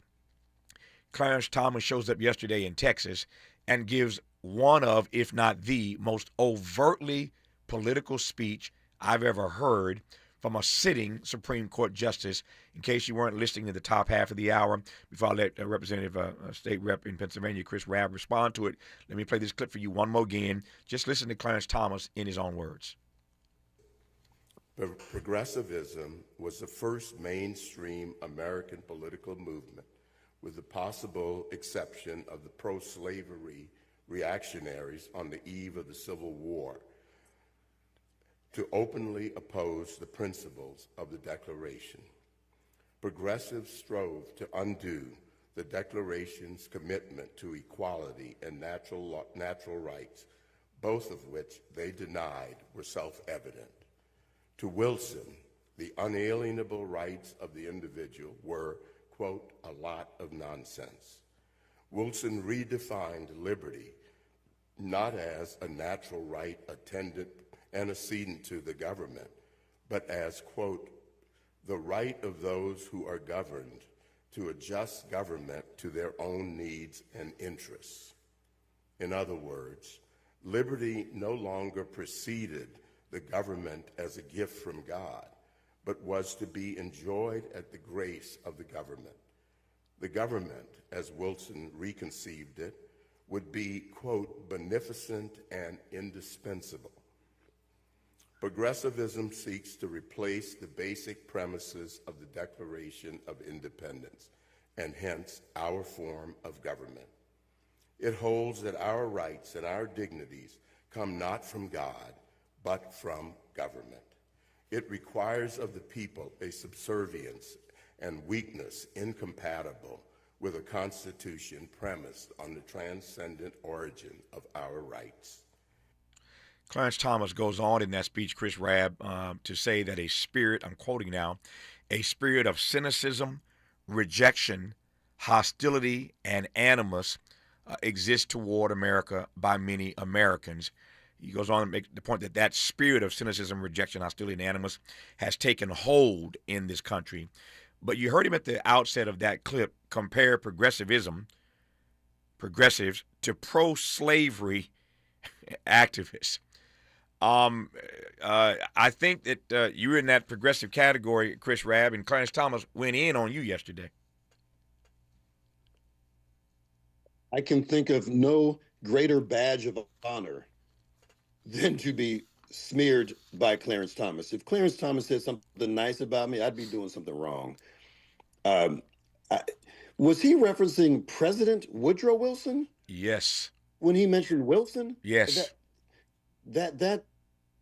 Clarence Thomas shows up yesterday in Texas and gives one of, if not the most overtly political speech I've ever heard from a sitting Supreme Court justice. In case you weren't listening to the top half of the hour, before I let Representative State Rep in Pennsylvania, Chris Rab, respond to it, let me play this clip for you one more again. Just listen to Clarence Thomas in his own words. Progressivism was the first mainstream American political movement, with the possible exception of the pro-slavery reactionaries on the eve of the Civil War, to openly oppose the principles of the Declaration. Progressives strove to undo the Declaration's commitment to equality and natural rights, both of which they denied were self-evident. To Wilson, the unalienable rights of the individual were, quote, a lot of nonsense. Wilson redefined liberty not as a natural right attendant antecedent to the government, but as, quote, the right of those who are governed to adjust government to their own needs and interests. In other words, liberty no longer preceded the government as a gift from God, but was to be enjoyed at the grace of the government. The government, as Wilson reconceived it, would be, quote, beneficent and indispensable. Progressivism seeks to replace the basic premises of the Declaration of Independence, and hence our form of government. It holds that our rights and our dignities come not from God, but from government. It requires of the people a subservience and weakness incompatible with a Constitution premised on the transcendent origin of our rights. Clarence Thomas goes on in that speech, Chris Rab, to say that a spirit, I'm quoting now, a spirit of cynicism, rejection, hostility, and animus exists toward America by many Americans. He goes on to make the point that that spirit of cynicism, rejection, hostility, and animus has taken hold in this country. But you heard him at the outset of that clip compare progressives to pro-slavery activists. I think that you were in that progressive category, Chris Rab, and Clarence Thomas went in on you yesterday. I can think of no greater badge of honor than to be smeared by Clarence Thomas. If Clarence Thomas said something nice about me, I'd be doing something wrong. Was he referencing President Woodrow Wilson? Yes. When he mentioned Wilson? Yes. That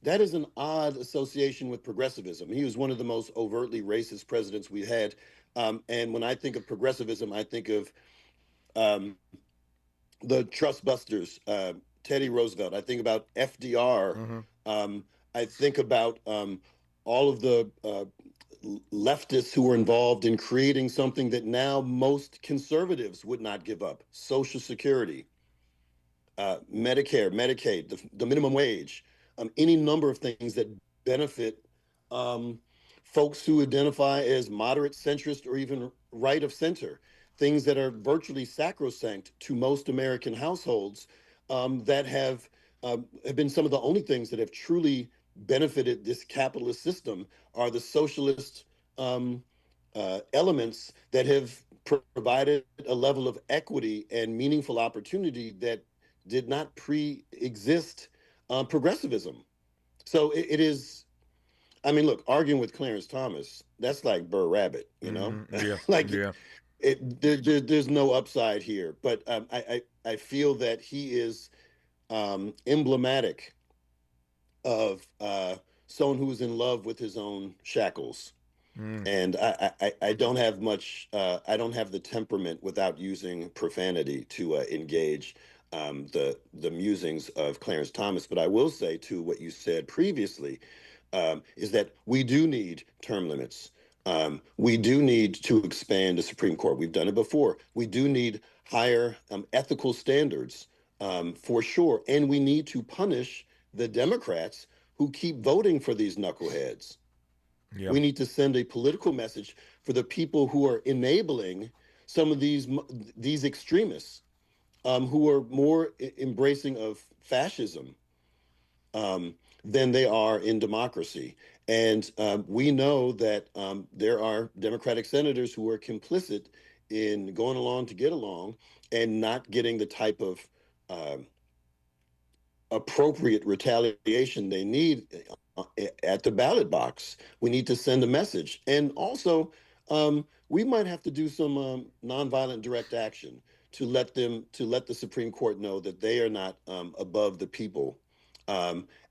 is an odd association with progressivism. He was one of the most overtly racist presidents we had. And when I think of progressivism, I think of the Trust Busters, Teddy Roosevelt. I think about FDR. Mm-hmm. I think about all of the leftists who were involved in creating something that now most conservatives would not give up: Social Security, Medicare, Medicaid, the minimum wage, any number of things that benefit folks who identify as moderate, centrist, or even right of center. Things that are virtually sacrosanct to most American households, that have been some of the only things that have truly benefited this capitalist system are the socialist elements that have provided a level of equity and meaningful opportunity that did not pre-exist progressivism. So it is, I mean, look, arguing with Clarence Thomas, that's like Burr Rabbit, you know? Mm-hmm. Yeah. There's no upside here, but I feel that he is emblematic of someone who is in love with his own shackles. And I don't have much, I don't have the temperament without using profanity to engage the musings of Clarence Thomas. But I will say, to what you said previously, is that we do need term limits. We do need to expand the Supreme Court. We've done it before. We do need higher ethical standards, for sure. And we need to punish the Democrats who keep voting for these knuckleheads. Yep. We need to send a political message for the people who are enabling some of these extremists, who are more embracing of fascism than they are in democracy. And we know that there are Democratic senators who are complicit in going along to get along and not getting the type of appropriate retaliation they need at the ballot box. We need to send a message. And also, we might have to do some nonviolent direct action to let the Supreme Court know that they are not above the people.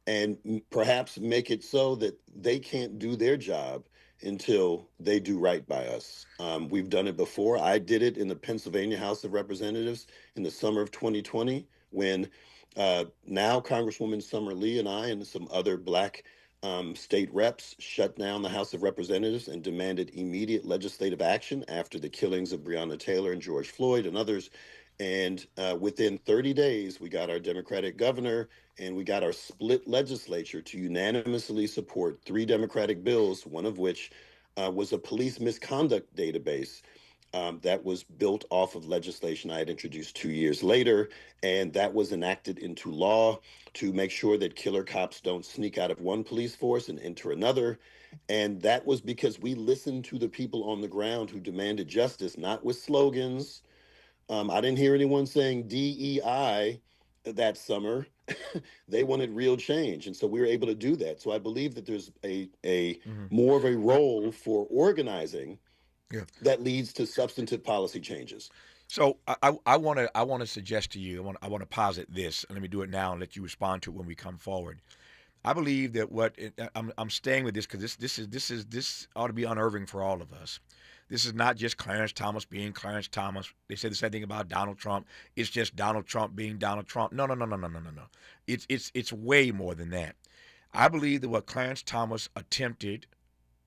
And perhaps make it so that they can't do their job until they do right by us. We've done it before. I did it in the Pennsylvania House of Representatives in the summer of 2020, when now Congresswoman Summer Lee and I and some other Black state reps shut down the House of Representatives and demanded immediate legislative action after the killings of Breonna Taylor and George Floyd and others. And within 30 days, we got our Democratic governor and we got our split legislature to unanimously support 3 Democratic bills, one of which was a police misconduct database that was built off of legislation I had introduced 2 years later. And that was enacted into law to make sure that killer cops don't sneak out of one police force and enter another. And that was because we listened to the people on the ground who demanded justice, not with slogans. I didn't hear anyone saying DEI that summer. They wanted real change. And so we were able to do that. So I believe that there's a more of a role for organizing that leads to substantive policy changes. So I want to suggest to you, I want to posit this, and let me do it now and let you respond to it when we come forward. I believe that I'm staying with this because this ought to be unnerving for all of us. This is not just Clarence Thomas being Clarence Thomas. They say the same thing about Donald Trump. It's just Donald Trump being Donald Trump. No. It's way more than that. I believe that what Clarence Thomas attempted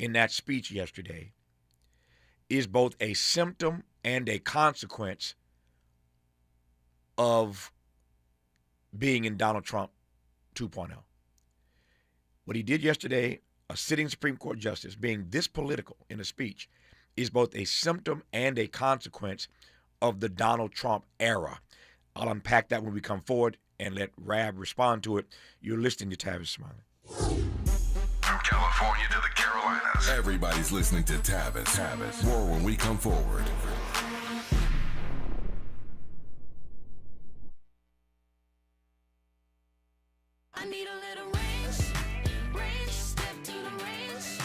in that speech yesterday is both a symptom and a consequence of being in Donald Trump 2.0. What he did yesterday, a sitting Supreme Court justice being this political in a speech, is both a symptom and a consequence of the Donald Trump era. I'll unpack that when we come forward and let Rabb respond to it. You're listening to Tavis Smiley. From California to the Carolinas, everybody's listening to Tavis. More when we come forward. I need a little ranch, step to the ranch.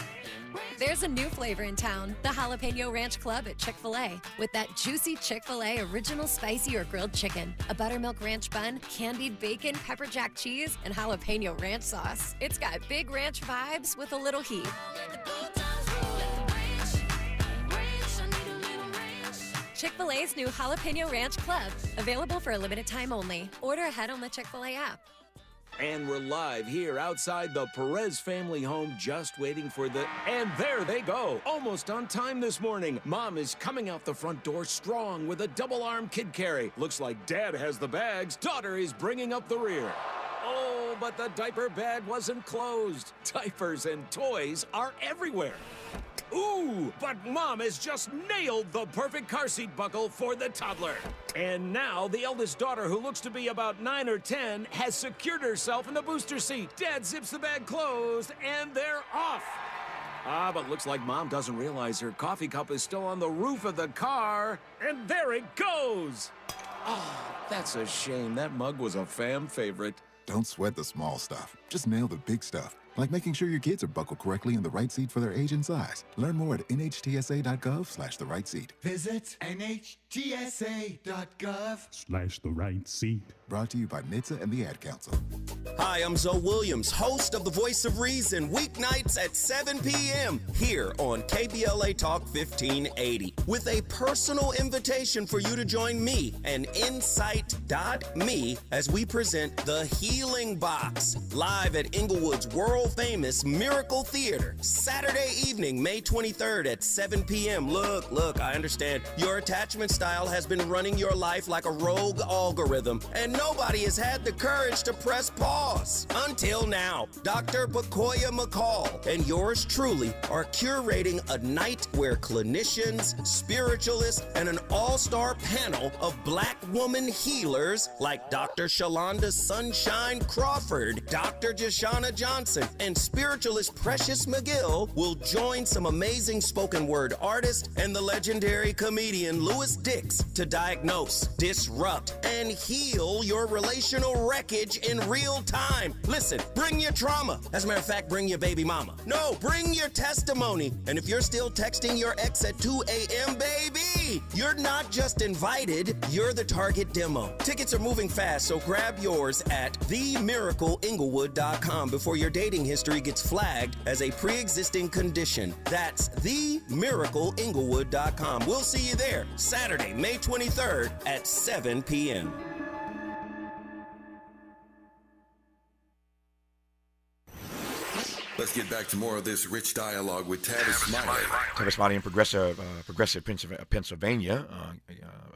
There's a new flavor in town, the Jalapeno Ranch Club at Chick-fil-A. With that juicy Chick-fil-A original spicy or grilled chicken, a buttermilk ranch bun, candied bacon, pepper jack cheese, and jalapeno ranch sauce. It's got big ranch vibes with a little heat. Chick-fil-A's new Jalapeno Ranch Club, available for a limited time only. Order ahead on the Chick-fil-A app. And we're live here outside the Perez family home, just waiting for the... And there they go, almost on time this morning. Mom is coming out the front door strong with a double-arm kid carry. Looks like Dad has the bags. Daughter is bringing up the rear. Oh, but the diaper bag wasn't closed. Diapers and toys are everywhere. Ooh, but Mom has just nailed the perfect car seat buckle for the toddler. And now the eldest daughter, who looks to be about 9 or 10, has secured herself in the booster seat. Dad zips the bag closed, and they're off. But looks like Mom doesn't realize her coffee cup is still on the roof of the car. And there it goes. Oh, that's a shame. That mug was a fan favorite. Don't sweat the small stuff. Just nail the big stuff. Like making sure your kids are buckled correctly in the right seat for their age and size. Learn more at nhtsa.gov/the right seat. Visit nhtsa.gov/the right seat. Brought to you by NHTSA and the Ad Council. Hi, I'm Zoe Williams, host of The Voice of Reason, weeknights at 7 p.m. here on KBLA Talk 1580, with a personal invitation for you to join me and Insight.me as we present The Healing Box, live at Inglewood's world-famous Miracle Theater, Saturday evening, May 23rd at 7 p.m. Look, I understand your attachment style has been running your life like a rogue algorithm, and nobody has had the courage to press pause. Until now, Dr. Bakoya McCall and yours truly are curating a night where clinicians, spiritualists, and an all-star panel of Black woman healers like Dr. Shalonda Sunshine Crawford, Dr. Jashana Johnson, and spiritualist Precious McGill will join some amazing spoken word artists and the legendary comedian Louis Dix to diagnose, disrupt, and heal your relational wreckage in real time. Listen, bring your trauma. As a matter of fact, bring your baby mama. No, bring your testimony. And if you're still texting your ex at 2 a.m., baby, you're not just invited, you're the target demo. Tickets are moving fast, so grab yours at themiracleinglewood.com before your dating history gets flagged as a pre-existing condition. That's themiracleinglewood.com. We'll see you there Saturday, May 23rd at 7 p.m. Let's get back to more of this rich dialogue with Tavis Smiley. Tavis Smiley in Progressive Pennsylvania,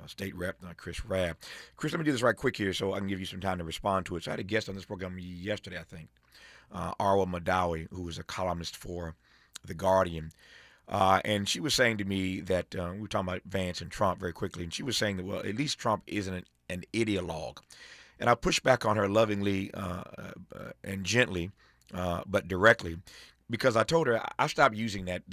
State Rep Chris Rab. Chris, let me do this right quick here so I can give you some time to respond to it. So I had a guest on this program yesterday, I think, Arwa Madawi, who was a columnist for The Guardian. And she was saying to me that we were talking about Vance and Trump very quickly, and she was saying that, well, at least Trump isn't an ideologue. And I pushed back on her lovingly and gently, but directly, because I told her I stopped using that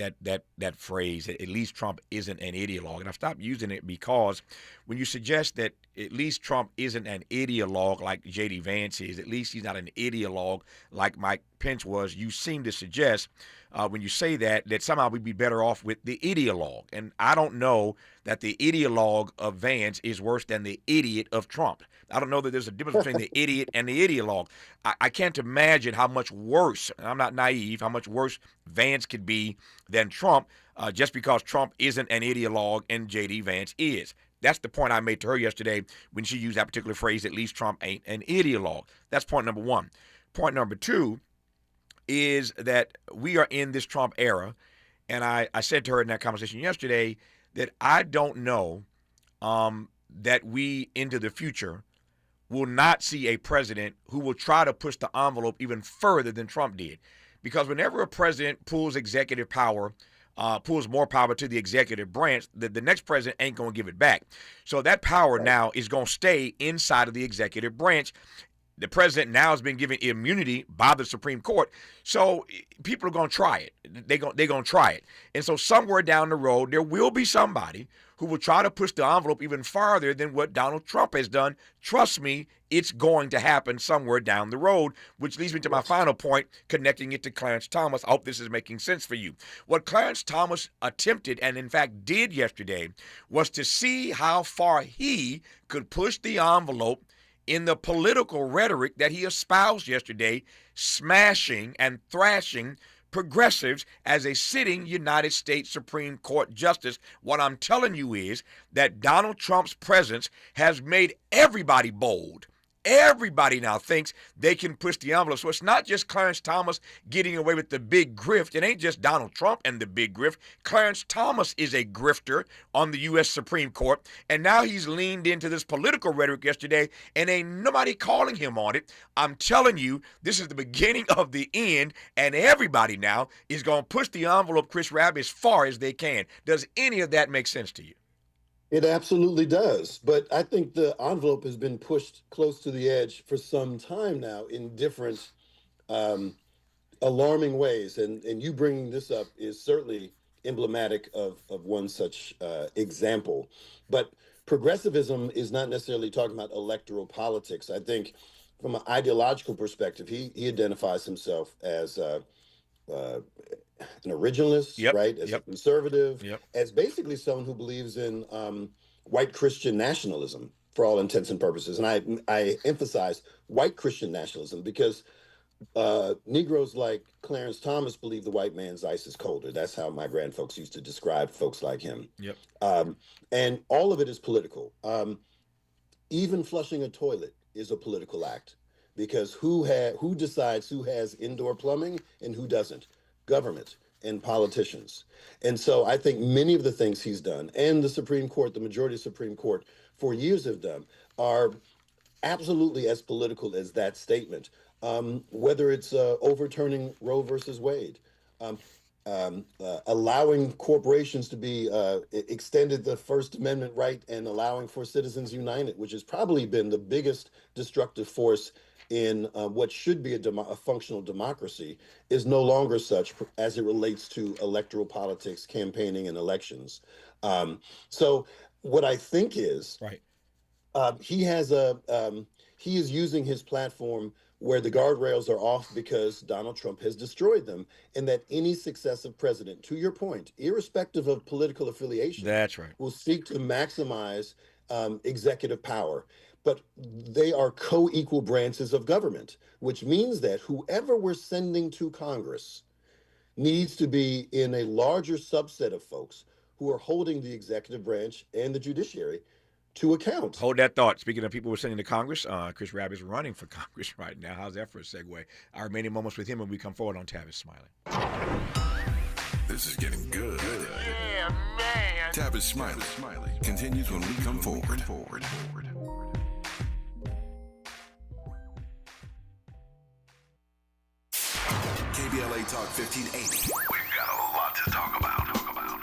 phrase, at least Trump isn't an ideologue. And I stopped using it because when you suggest that at least Trump isn't an ideologue like J.D. Vance is, at least he's not an ideologue like Mike Pence was, you seem to suggest when you say that somehow we'd be better off with the ideologue. And I don't know that the ideologue of Vance is worse than the idiot of Trump. I don't know that there's a difference between the idiot and the ideologue. I can't imagine how much worse, and I'm not naive, how much worse Vance could be than Trump just because Trump isn't an ideologue and J.D. Vance is. That's the point I made to her yesterday when she used that particular phrase, at least Trump ain't an ideologue. That's point number one. Point number two is that we are in this Trump era, and I said to her in that conversation yesterday that I don't know that we into the future will not see a president who will try to push the envelope even further than Trump did. Because whenever a president pulls executive power, pulls more power to the executive branch, the next president ain't going to give it back. So that power now is going to stay inside of the executive branch. The president now has been given immunity by the Supreme Court. So people are going to try it. They're going to try it. And so somewhere down the road, there will be somebody who will try to push the envelope even farther than what Donald Trump has done. Trust me, it's going to happen somewhere down the road, which leads me to my final point, connecting it to Clarence Thomas. I hope this is making sense for you. What Clarence Thomas attempted, and in fact did yesterday, was to see how far he could push the envelope in the political rhetoric that he espoused yesterday, smashing and thrashing progressives as a sitting United States Supreme Court justice. What I'm telling you is that Donald Trump's presence has made everybody bold. Everybody now thinks they can push the envelope. So it's not just Clarence Thomas getting away with the big grift. It ain't just Donald Trump and the big grift. Clarence Thomas is a grifter on the U.S. Supreme Court, and now he's leaned into this political rhetoric yesterday, and ain't nobody calling him on it. I'm telling you, this is the beginning of the end, and everybody now is going to push the envelope, Chris Rab, as far as they can. Does any of that make sense to you? It absolutely does. But I think the envelope has been pushed close to the edge for some time now in different alarming ways. And you bringing this up is certainly emblematic of one such example. But progressivism is not necessarily talking about electoral politics. I think from an ideological perspective, he identifies himself as an originalist, right? As a conservative, as basically someone who believes in white Christian nationalism for all intents and purposes. And I emphasize white Christian nationalism because Negroes like Clarence Thomas believe the white man's ice is colder. That's how my grandfolks used to describe folks like him. And all of it is political. Even flushing a toilet is a political act because who decides who has indoor plumbing and who doesn't? Government and politicians. And so I think many of the things he's done and the Supreme Court, the majority of the Supreme Court for years have done are absolutely as political as that statement. Whether it's overturning Roe versus Wade, allowing corporations to be extended the First Amendment right and allowing for Citizens United, which has probably been the biggest destructive force in what should be a functional democracy, is no longer such as it relates to electoral politics, campaigning, and elections. So what I think is he is using his platform where the guardrails are off because Donald Trump has destroyed them, and that any successive president, to your point, irrespective of political affiliation, will seek to maximize executive power. But they are co-equal branches of government, which means that whoever we're sending to Congress needs to be in a larger subset of folks who are holding the executive branch and the judiciary to account. Hold that thought. Speaking of people we're sending to Congress, Chris Rab is running for Congress right now. How's that for a segue? Our remaining moments with him when we come forward on Tavis Smiley. This is getting good. Yeah, man. Tavis Smiley continues when we come forward. KBLA Talk 1580. We've got a lot to talk about.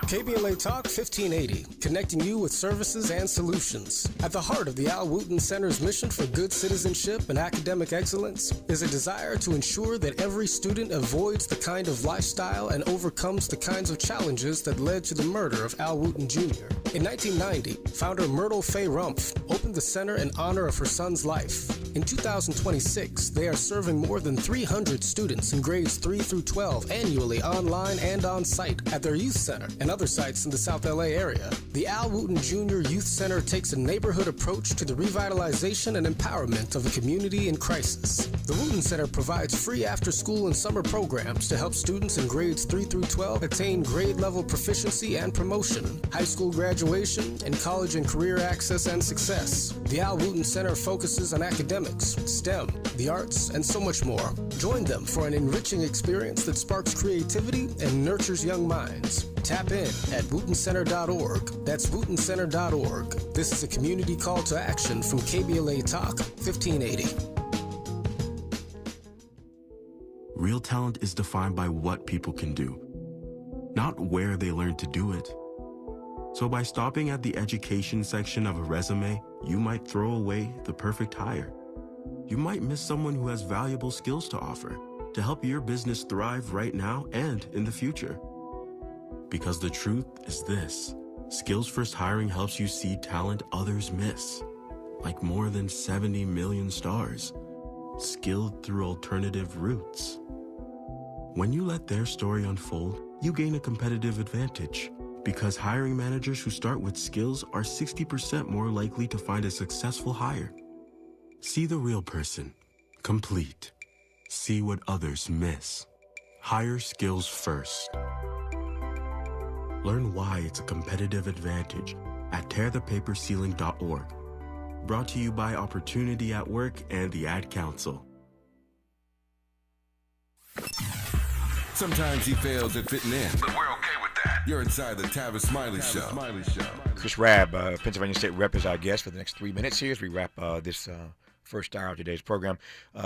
KBLA Talk 1580, connecting you with services and solutions. At the heart of the Al Wooten Center's mission for good citizenship and academic excellence is a desire to ensure that every student avoids the kind of lifestyle and overcomes the kinds of challenges that led to the murder of Al Wooten Jr. In 1990, founder Myrtle Fay Rumpf opened the center in honor of her son's life. In 2026, they are serving more than 300 students in grades 3 through 12 annually online and on site at their youth center and other sites in the South LA area. The Al Wooten Jr. Youth Center takes a neighborhood approach to the revitalization and empowerment of a community in crisis. The Wooten Center provides free after-school and summer programs to help students in grades 3 through 12 attain grade-level proficiency and promotion, high school graduation, and college and career access and success. The Al Wooten Center focuses on academics, STEM, the arts, and so much more. Join them for an enriching experience that sparks creativity and nurtures young minds. Tap in at wootencenter.org. That's wootencenter.org. This is a community call to action from KBLA Talk 1580. Real talent is defined by what people can do, not where they learn to do it. So by stopping at the education section of a resume, you might throw away the perfect hire. You might miss someone who has valuable skills to offer to help your business thrive right now and in the future. Because the truth is this: Skills First Hiring helps you see talent others miss, like more than 70 million stars, skilled through alternative routes. When you let their story unfold, you gain a competitive advantage, because hiring managers who start with skills are 60% more likely to find a successful hire. See the real person, complete. See what others miss. Hire skills first. Learn why it's a competitive advantage at tearthepaperceiling.org. Brought to you by Opportunity at Work and the Ad Council. Sometimes he fails at fitting in, but we're okay with that. You're inside the Tavis Smiley Show. Chris Rab, Pennsylvania State Rep, is our guest for the next 3 minutes here as we wrap this first hour of today's program.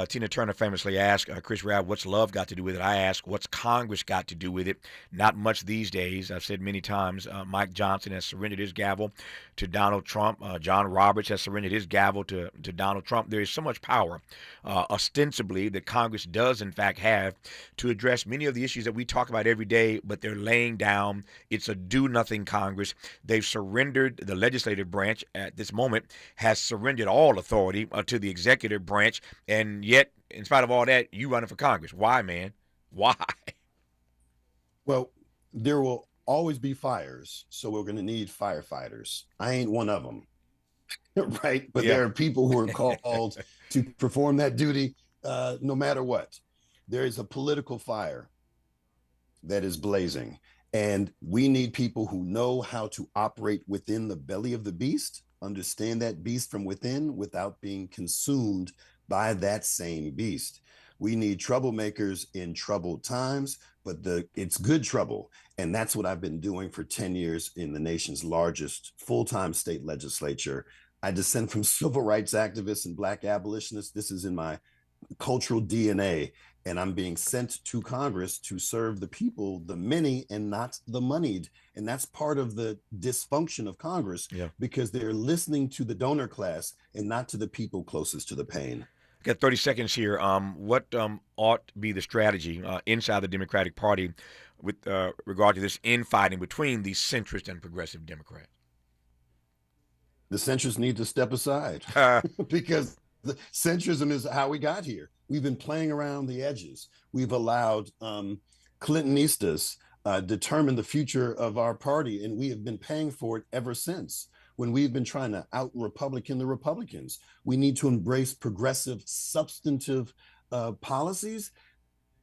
Tina Turner famously asked Chris Rab, what's love got to do with it? I ask, what's Congress got to do with it? Not much these days. I've said many times, Mike Johnson has surrendered his gavel to Donald Trump. John Roberts has surrendered his gavel to Donald Trump. There is so much power, ostensibly, that Congress does, in fact, have to address many of the issues that we talk about every day, but they're laying down. It's a do-nothing Congress. They've surrendered, the legislative branch at this moment has surrendered all authority to the executive branch, and yet, in spite of all that, you running for Congress. Why, man? Why? Well, there will always be fires, so we're going to need firefighters. I ain't one of them, right? But there are people who are called to perform that duty no matter what. There is a political fire that is blazing, and we need people who know how to operate within the belly of the beast, understand that beast from within without being consumed by that same beast. We need troublemakers in troubled times, but it's good trouble. And that's what I've been doing for 10 years in the nation's largest full-time state legislature. I descend from civil rights activists and Black abolitionists. This is in my cultural DNA. And I'm being sent to Congress to serve the people, the many, and not the moneyed. And that's part of the dysfunction of Congress, because they're listening to the donor class and not to the people closest to the pain. Got 30 seconds here. What ought to be the strategy inside the Democratic Party with regard to this infighting between the centrist and progressive Democrats? The centrists need to step aside because the centrism is how we got here. We've been playing around the edges. We've allowed Clintonistas determine the future of our party, and we have been paying for it ever since. When we've been trying to out-Republican the Republicans, we need to embrace progressive, substantive policies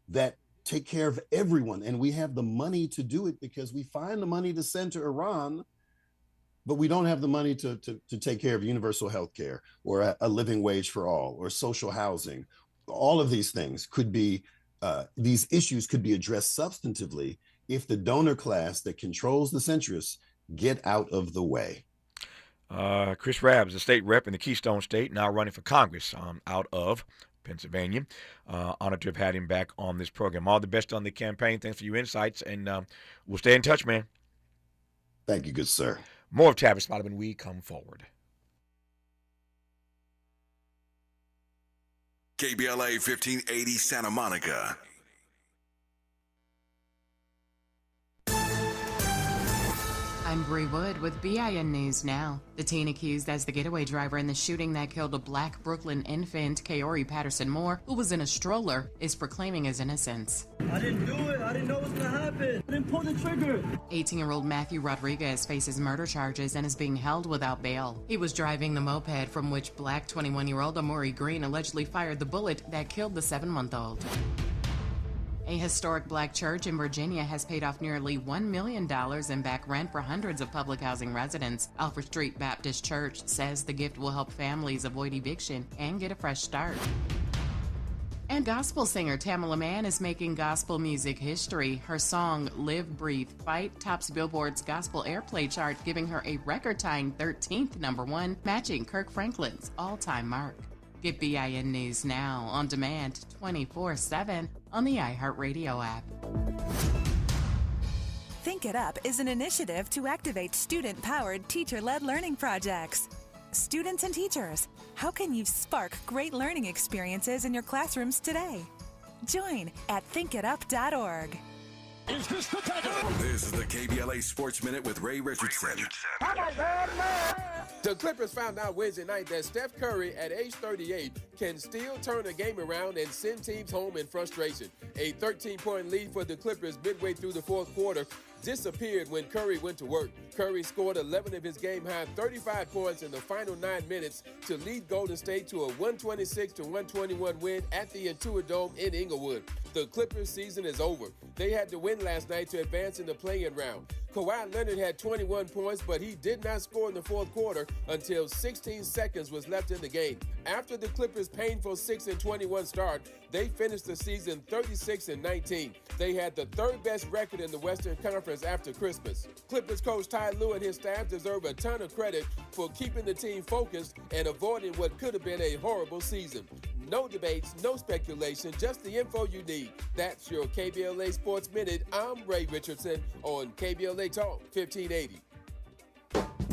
that take care of everyone. And we have the money to do it because we find the money to send to Iran, but we don't have the money to take care of universal health care or a living wage for all or social housing. All of these things could be, these issues could be addressed substantively if the donor class that controls the centrists get out of the way. Chris Rab is a state rep in the Keystone State, now running for Congress out of Pennsylvania. Honored to have had him back on this program. All the best on the campaign. Thanks for your insights, and we'll stay in touch, man. Thank you, good sir. More of Tavis Smiley when we come forward. KBLA 1580 Santa Monica. I I'm Bree Wood with BIN News Now. The teen accused as the getaway driver in the shooting that killed a black Brooklyn infant, Kaori Patterson Moore, who was in a stroller, is proclaiming his innocence. I didn't do it. I didn't know what was going to happen. I didn't pull the trigger. 18-year-old Matthew Rodriguez faces murder charges and is being held without bail. He was driving the moped from which black 21-year-old Amori Green allegedly fired the bullet that killed the 7-month-old. A historic black church in Virginia has paid off nearly $1 million in back rent for hundreds of public housing residents. Alfred Street Baptist Church says the gift will help families avoid eviction and get a fresh start. And gospel singer Tamala Mann is making gospel music history. Her song, Live, Breathe, Fight, tops Billboard's gospel airplay chart, giving her a record-tying 13th #1, matching Kirk Franklin's all-time mark. Get BIN News Now on demand 24/7 on the iHeartRadio app. Think It Up is an initiative to activate student-powered, teacher-led learning projects. Students and teachers, how can you spark great learning experiences in your classrooms today? Join at thinkitup.org. Is this the time? This is the KBLA Sports Minute with Ray Richardson. The Clippers found out Wednesday night that Steph Curry, at age 38, can still turn a game around and send teams home in frustration. A 13-point lead for the Clippers midway through the fourth quarter disappeared when Curry went to work. Curry scored 11 of his game-high 35 points in the final 9 minutes to lead Golden State to a 126-121 win at the Intuit Dome in Inglewood. The Clippers' season is over. They had to win last night to advance in the play-in round. Kawhi Leonard had 21 points, but he did not score in the fourth quarter until 16 seconds was left in the game. After the Clippers' painful 6-21 start, they finished the season 36-19. They had the third best record in the Western Conference after Christmas. Clippers coach Ty Lue and his staff deserve a ton of credit for keeping the team focused and avoiding what could have been a horrible season. No debates, no speculation, just the info you need. That's your KBLA Sports Minute. I'm Ray Richardson on KBLA Talk 1580.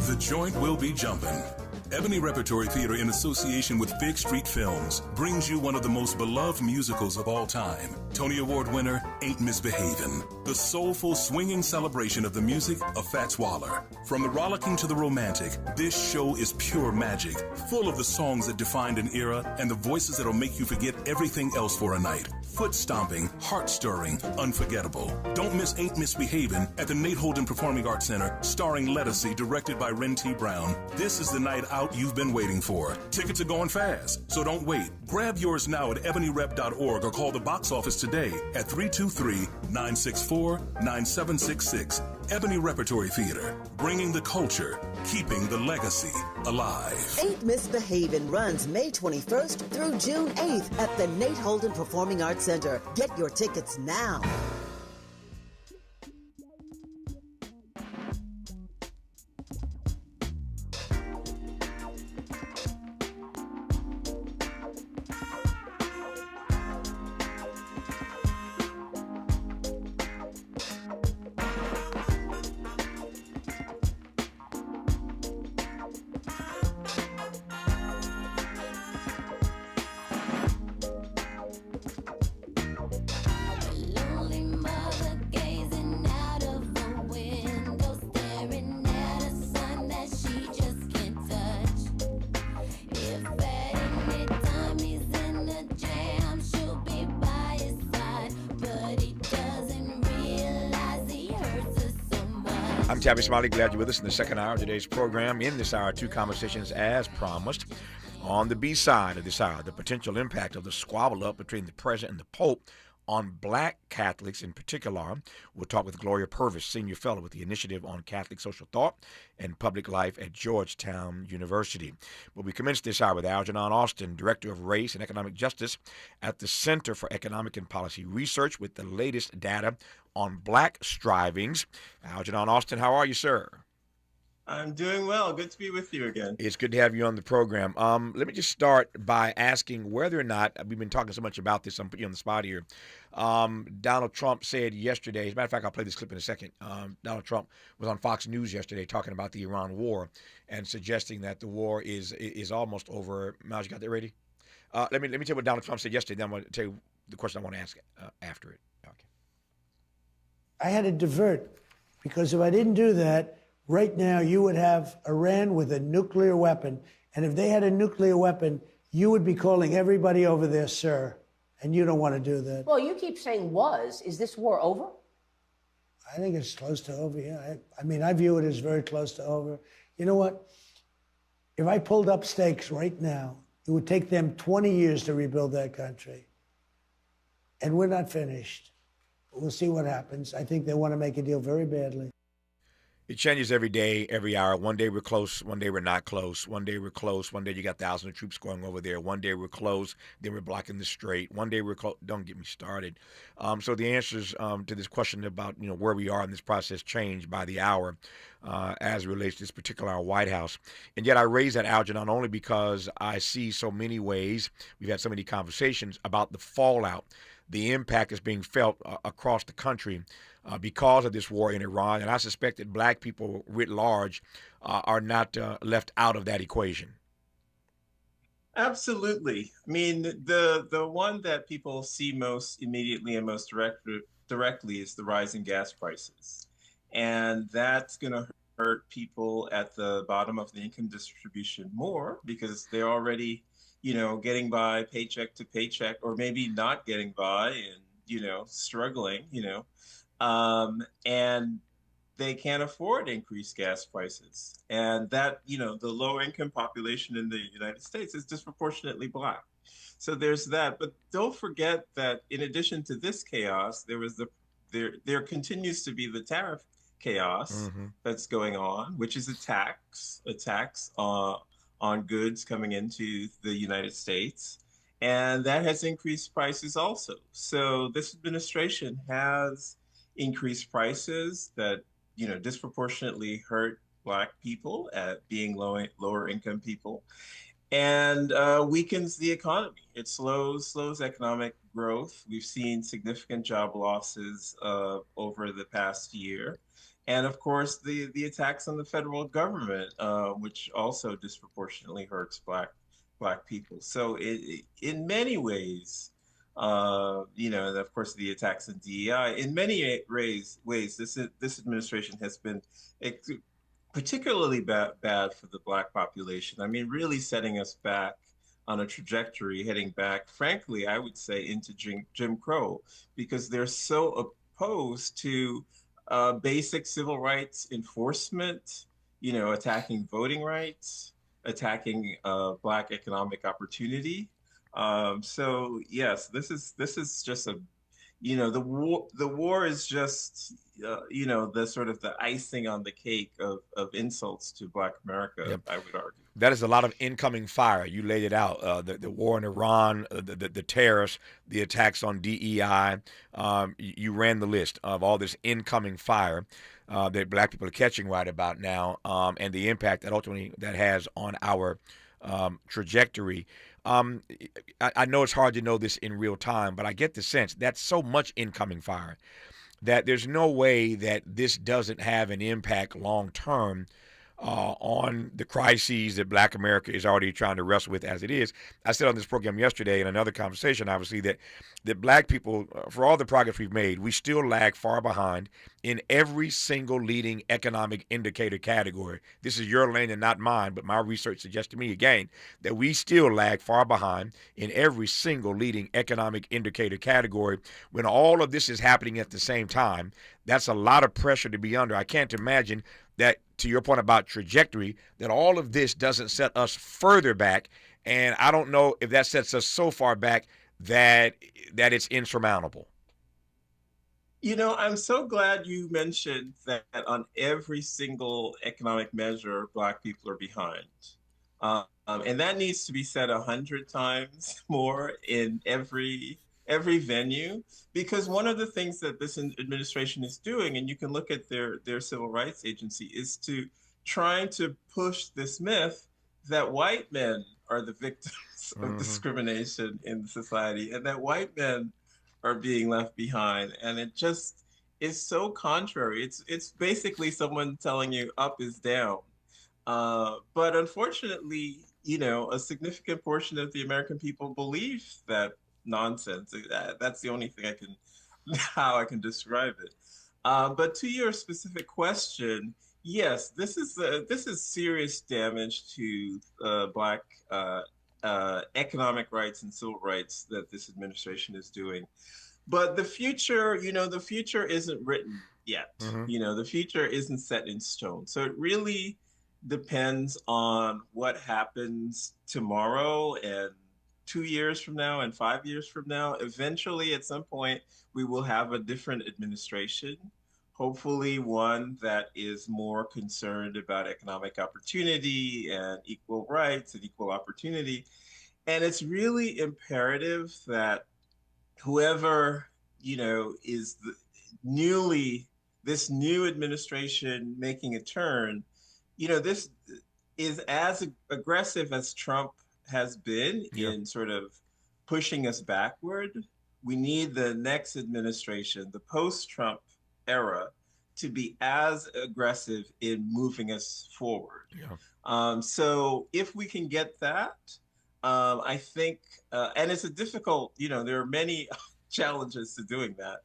The joint will be jumping. Ebony Repertory Theater, in association with Big Street Films, brings you one of the most beloved musicals of all time. Tony Award winner, Ain't Misbehavin'. The soulful, swinging celebration of the music of Fats Waller. From the rollicking to the romantic, this show is pure magic, full of the songs that defined an era and the voices that'll make you forget everything else for a night. Foot-stomping, heart-stirring, unforgettable. Don't miss Ain't Misbehavin' at the Nate Holden Performing Arts Center, starring Lettucey, directed by Ren T. Brown. This is the night out you've been waiting for. Tickets are going fast, so don't wait. Grab yours now at ebonyrep.org or call the box office today at 323-964-9766. Ebony Repertory Theater, bringing the culture, keeping the legacy alive. Ain't Misbehavin' runs May 21st through June 8th at the Nate Holden Performing Arts Center. Get your tickets now. I'm Tavis, Smiley. Glad you're with us in the second hour of today's program. In this hour, 2 conversations as promised. On the B side of this hour, the potential impact of the squabble up between the president and the Pope on black Catholics in particular. We'll talk with Gloria Purvis, Senior Fellow with the Initiative on Catholic Social Thought and Public Life at Georgetown University. But we commence this hour with Algernon Austin, Director of Race and Economic Justice at the Center for Economic and Policy Research, with the latest data on black strivings. Algernon Austin, how are you, sir? I'm doing well. Good to be with you again. It's good to have you on the program. Let me just start by asking whether or not, we've been talking so much about this, I'm putting you on the spot here. Donald Trump said yesterday, as a matter of fact, I'll play this clip in a second. Donald Trump was on Fox News yesterday talking about the Iran war and suggesting that the war is almost over. Miles, you got that ready? Let me tell you what Donald Trump said yesterday, then I'm going to tell you the question I want to ask after it. Okay. I had to divert, because if I didn't do that, right now you would have Iran with a nuclear weapon. And if they had a nuclear weapon, you would be calling everybody over there, sir. And you don't want to do that. Well, you keep saying was. Is this war over? I think it's close to over, yeah. I mean, I view it as very close to over. You know what? If I pulled up stakes right now, it would take them 20 years to rebuild that country. And we're not finished. We'll see what happens. I think they want to make a deal very badly. It changes every day, every hour. One day we're close, one day we're not close. One day we're close, one day you got thousands of troops going over there. One day we're close, then we're blocking the strait. One day we're close. Don't get me started. So the answers to this question about where we are in this process change by the hour as it relates to this particular White House. And yet I raise that, Algernon, not only because I see so many ways, we've had so many conversations about the fallout, the impact is being felt across the country because of this war in Iran. And I suspect that black people writ large are not left out of that equation. Absolutely. I mean, the one that people see most immediately and most directly is the rise in gas prices. And that's going to hurt people at the bottom of the income distribution more because they're already getting by paycheck to paycheck, or maybe not getting by and, struggling, and they can't afford increased gas prices. And that, the low income population in the United States is disproportionately Black. So there's that. But don't forget that in addition to this chaos, there continues to be the tariff chaos that's going on, which is attacks on goods coming into the United States. And that has increased prices also. So this administration has increased prices that, disproportionately hurt Black people at being lower income people, and weakens the economy. It slows economic growth. We've seen significant job losses over the past year. And of course, the attacks on the federal government, which also disproportionately hurts Black people. So in many ways, and of course, the attacks on DEI, in many ways, this administration has been particularly bad for the Black population. I mean, really setting us back on a trajectory, heading back, frankly, I would say, into Jim Crow, because they're so opposed to basic civil rights enforcement, attacking voting rights, attacking Black economic opportunity. So yes, this is just the war is just the sort of the icing on the cake of insults to Black America. Yep. I would argue that is a lot of incoming fire. You laid it out. The war in Iran, the tariffs, the attacks on DEI. You ran the list of all this incoming fire that Black people are catching right about now, and the impact that ultimately that has on our trajectory. I know it's hard to know this in real time, but I get the sense that's so much incoming fire that there's no way that this doesn't have an impact long term on the crises that Black America is already trying to wrestle with as it is. I said on this program yesterday in another conversation, obviously, that Black people, for all the progress we've made, we still lag far behind in every single leading economic indicator category. This is your lane and not mine, but my research suggests to me, again, that we still lag far behind in every single leading economic indicator category. When all of this is happening at the same time, that's a lot of pressure to be under. I can't imagine that, to your point about trajectory, that all of this doesn't set us further back. And I don't know if that sets us so far back that it's insurmountable. I'm so glad you mentioned that on every single economic measure, Black people are behind. And that needs to be said 100 times more in every venue, because one of the things that this administration is doing, and you can look at their civil rights agency, is to trying to push this myth that white men are the victims of discrimination in society, and that white men are being left behind. And it just is so contrary. It's basically someone telling you up is down. But unfortunately, a significant portion of the American people believe that nonsense. That's the only thing how I can describe it. But to your specific question, Yes, this is serious damage to Black economic rights and civil rights that this administration is doing. But the future isn't written yet. Mm-hmm. The future isn't set in stone. So it really depends on what happens tomorrow and 2 years from now and 5 years from now. Eventually, at some point, we will have a different administration, hopefully one that is more concerned about economic opportunity and equal rights and equal opportunity. And it's really imperative that whoever, is this new administration making a turn, this is as aggressive as Trump has been in sort of pushing us backward. We need the next administration, the post-Trump era, to be as aggressive in moving us forward. So if we can get that, I think, and it's a difficult, there are many challenges to doing that.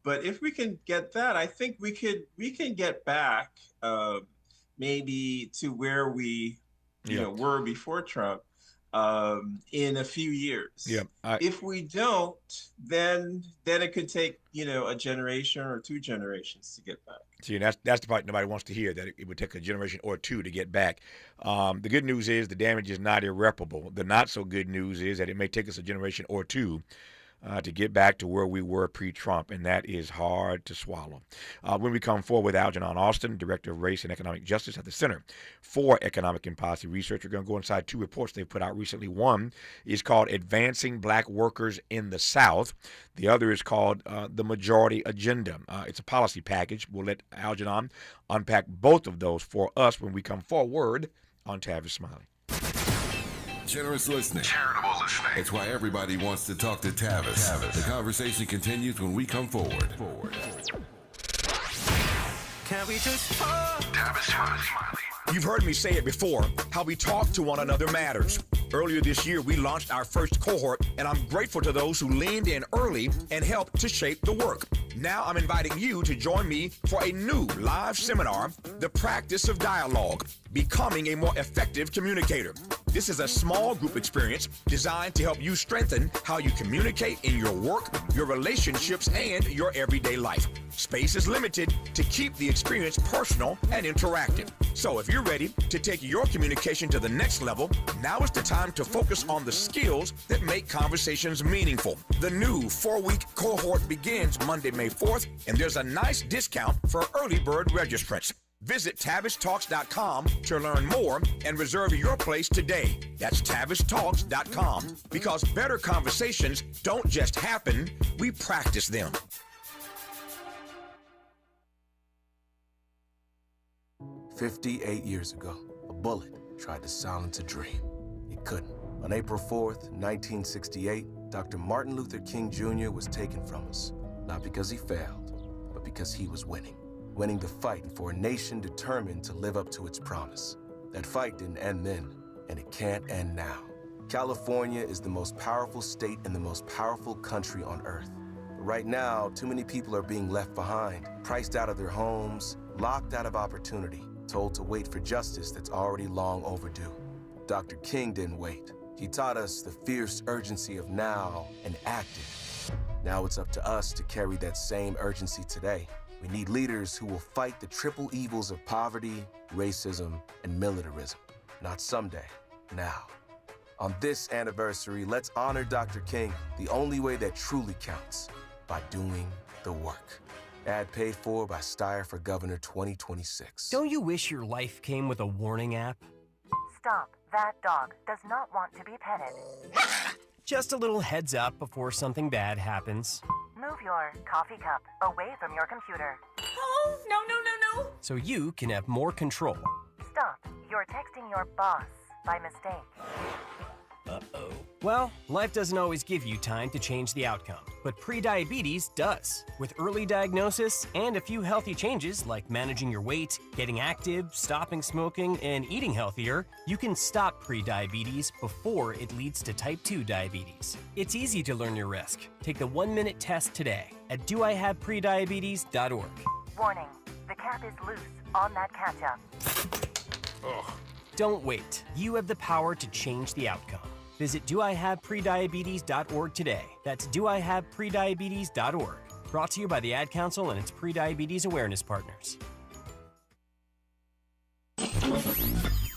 But if we can get that, I think we can get back maybe to where we were before Trump in a few years. If we don't, then it could take a generation or 2 generations to get back. See, that's the part nobody wants to hear, that it would take a generation or 2 to get back. The good news is the damage is not irreparable. The not so good news is that it may take us a generation or 2 to get back to where we were pre-Trump, and that is hard to swallow. When we come forward with Algernon Austin, Director of Race and Economic Justice at the Center for Economic and Policy Research, we're going to go inside 2 reports they put out recently. One is called Advancing Black Workers in the South. The other is called The Majority Agenda. It's a policy package. We'll let Algernon unpack both of those for us when we come forward on Tavis Smiley. Generous listening. Charitable listening. It's why everybody wants to talk to Tavis. The conversation continues when we come forward. Can we just talk? Tavis Smiley. You've heard me say it before, how we talk to one another matters. Earlier this year, we launched our first cohort, and I'm grateful to those who leaned in early and helped to shape the work. Now I'm inviting you to join me for a new live seminar, The Practice of Dialogue, Becoming a More Effective Communicator. This is a small group experience designed to help you strengthen how you communicate in your work, your relationships, and your everyday life. Space is limited to keep the experience personal and interactive. So if you're ready to take your communication to the next level, now is the time to focus on the skills that make conversations meaningful. The new 4-week cohort begins Monday, May 4th, and there's a nice discount for early bird registrants. Visit TavisTalks.com to learn more and reserve your place today. That's TavisTalks.com, because better conversations don't just happen, we practice them. "58 years ago, a bullet tried to silence a dream. It couldn't. On April 4th, 1968, Dr. Martin Luther King Jr. was taken from us, not because he failed, but because he was winning the fight for a nation determined to live up to its promise. That fight didn't end then, and it can't end now. California is the most powerful state and the most powerful country on earth. But right now, too many people are being left behind, priced out of their homes, locked out of opportunity, told to wait for justice that's already long overdue. Dr. King didn't wait. He taught us the fierce urgency of now and acted. Now it's up to us to carry that same urgency today. We need leaders who will fight the triple evils of poverty, racism, and militarism. Not someday, now. On this anniversary, let's honor Dr. King the only way that truly counts, by doing the work. Ad paid for by Steyer for Governor 2026. Don't you wish your life came with a warning app? Stop. That dog does not want to be petted. Just a little heads up before something bad happens. Move your coffee cup away from your computer. Oh, no. So you can have more control. Stop. You're texting your boss by mistake. Uh-oh. Well, life doesn't always give you time to change the outcome, but prediabetes does. With early diagnosis and a few healthy changes like managing your weight, getting active, stopping smoking, and eating healthier, you can stop prediabetes before it leads to type 2 diabetes. It's easy to learn your risk. Take the 1-minute test today at doihaveprediabetes.org. Warning. The cap is loose on that catch-up. Don't wait. You have the power to change the outcome. Visit doihaveprediabetes.org today. That's doihaveprediabetes.org. Brought to you by the Ad Council and its pre-diabetes awareness partners.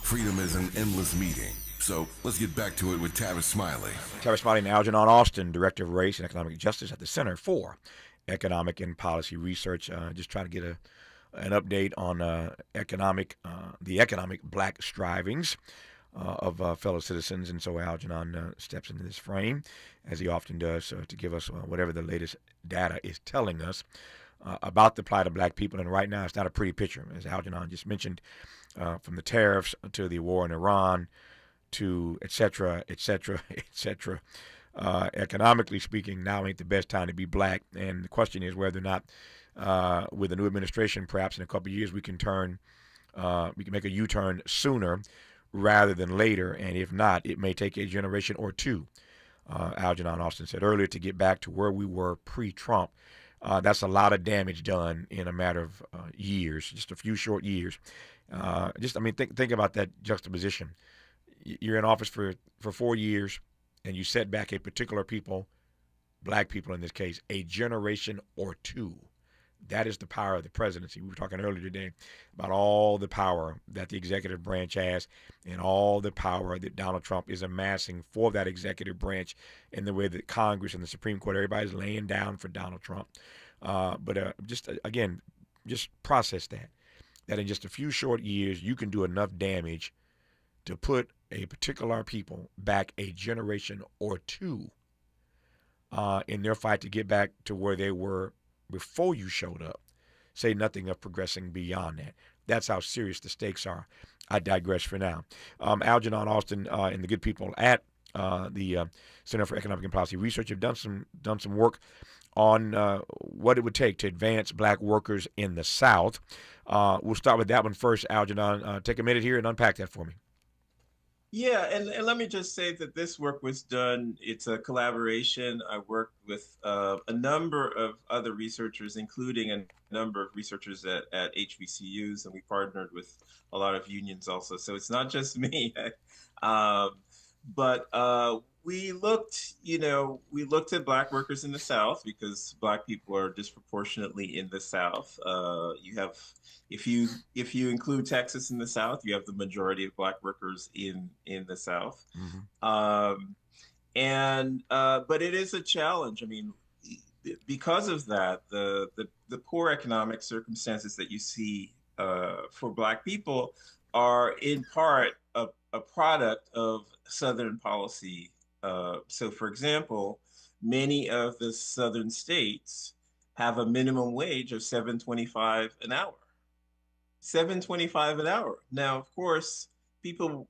Freedom is an endless meeting. So let's get back to it with Tavis Smiley. Tavis Smiley and Algernon Austin, Director of Race and Economic Justice at the Center for Economic and Policy Research. Just trying to get an update on the economic black strivings of fellow citizens. And so Algernon steps into this frame, as he often does, to give us whatever the latest data is telling us about the plight of black people. And right now, it's not a pretty picture, as Algernon just mentioned, from the tariffs to the war in Iran to et cetera, et cetera, et cetera. Economically speaking, now ain't the best time to be black. And the question is whether or not with a new administration, perhaps in a couple of years, we can make a U-turn sooner rather than later. And if not, it may take a generation or two, Algernon Austin said earlier, to get back to where we were pre-Trump. That's a lot of damage done in a matter of years, just a few short years. Think about that juxtaposition. You're in office for 4 years, and you set back a particular people, black people in this case, a generation or two. That is the power of the presidency. We were talking earlier today about all the power that the executive branch has and all the power that Donald Trump is amassing for that executive branch in the way that Congress and the Supreme Court, everybody's laying down for Donald Trump. Just process that in just a few short years, you can do enough damage to put a particular people back a generation or two in their fight to get back to where they were before you showed up. Say nothing of progressing beyond that. That's how serious the stakes are. I digress for now. Algernon Austin and the good people at the Center for Economic and Policy Research have done some work on what it would take to advance black workers in the South. We'll start with that one first. Algernon, take a minute here and unpack that for me. Yeah, and let me just say that this work was done, it's a collaboration. I worked with a number of other researchers, including a number of researchers at HBCUs, and we partnered with a lot of unions also. So it's not just me. But we looked at black workers in the South because black people are disproportionately in the South. If you include Texas in the South, you have the majority of black workers in the South. Mm-hmm. But it is a challenge. I mean, because of that, the poor economic circumstances that you see for black people are in part a product of Southern policy. So, for example, many of the Southern states have a minimum wage of $7.25 an hour. $7.25 an hour. Now, of course, people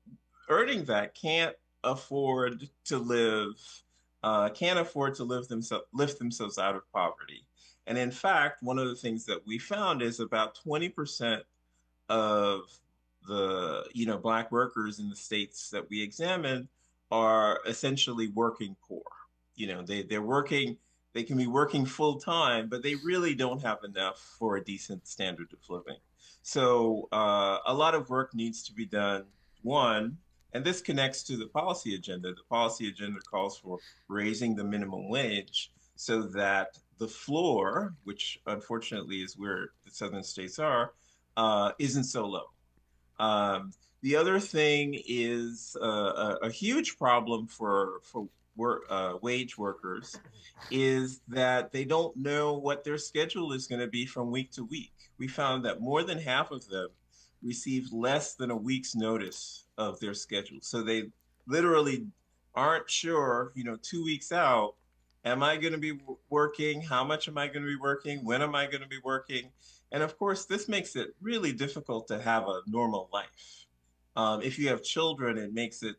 earning that can't afford to lift themselves out of poverty. And in fact, one of the things that we found is about 20% of the black workers in the states that we examined are essentially working poor. They're working. They can be working full time, but they really don't have enough for a decent standard of living. So a lot of work needs to be done. One, and this connects to the policy agenda. The policy agenda calls for raising the minimum wage so that the floor, which unfortunately is where the Southern states are, isn't so low. The other thing is a huge problem for wage workers is that they don't know what their schedule is going to be from week to week. We found that more than half of them received less than a week's notice of their schedule. So they literally aren't sure, 2 weeks out, am I going to be working? How much am I going to be working? When am I going to be working? And of course, this makes it really difficult to have a normal life. If you have children, it makes it,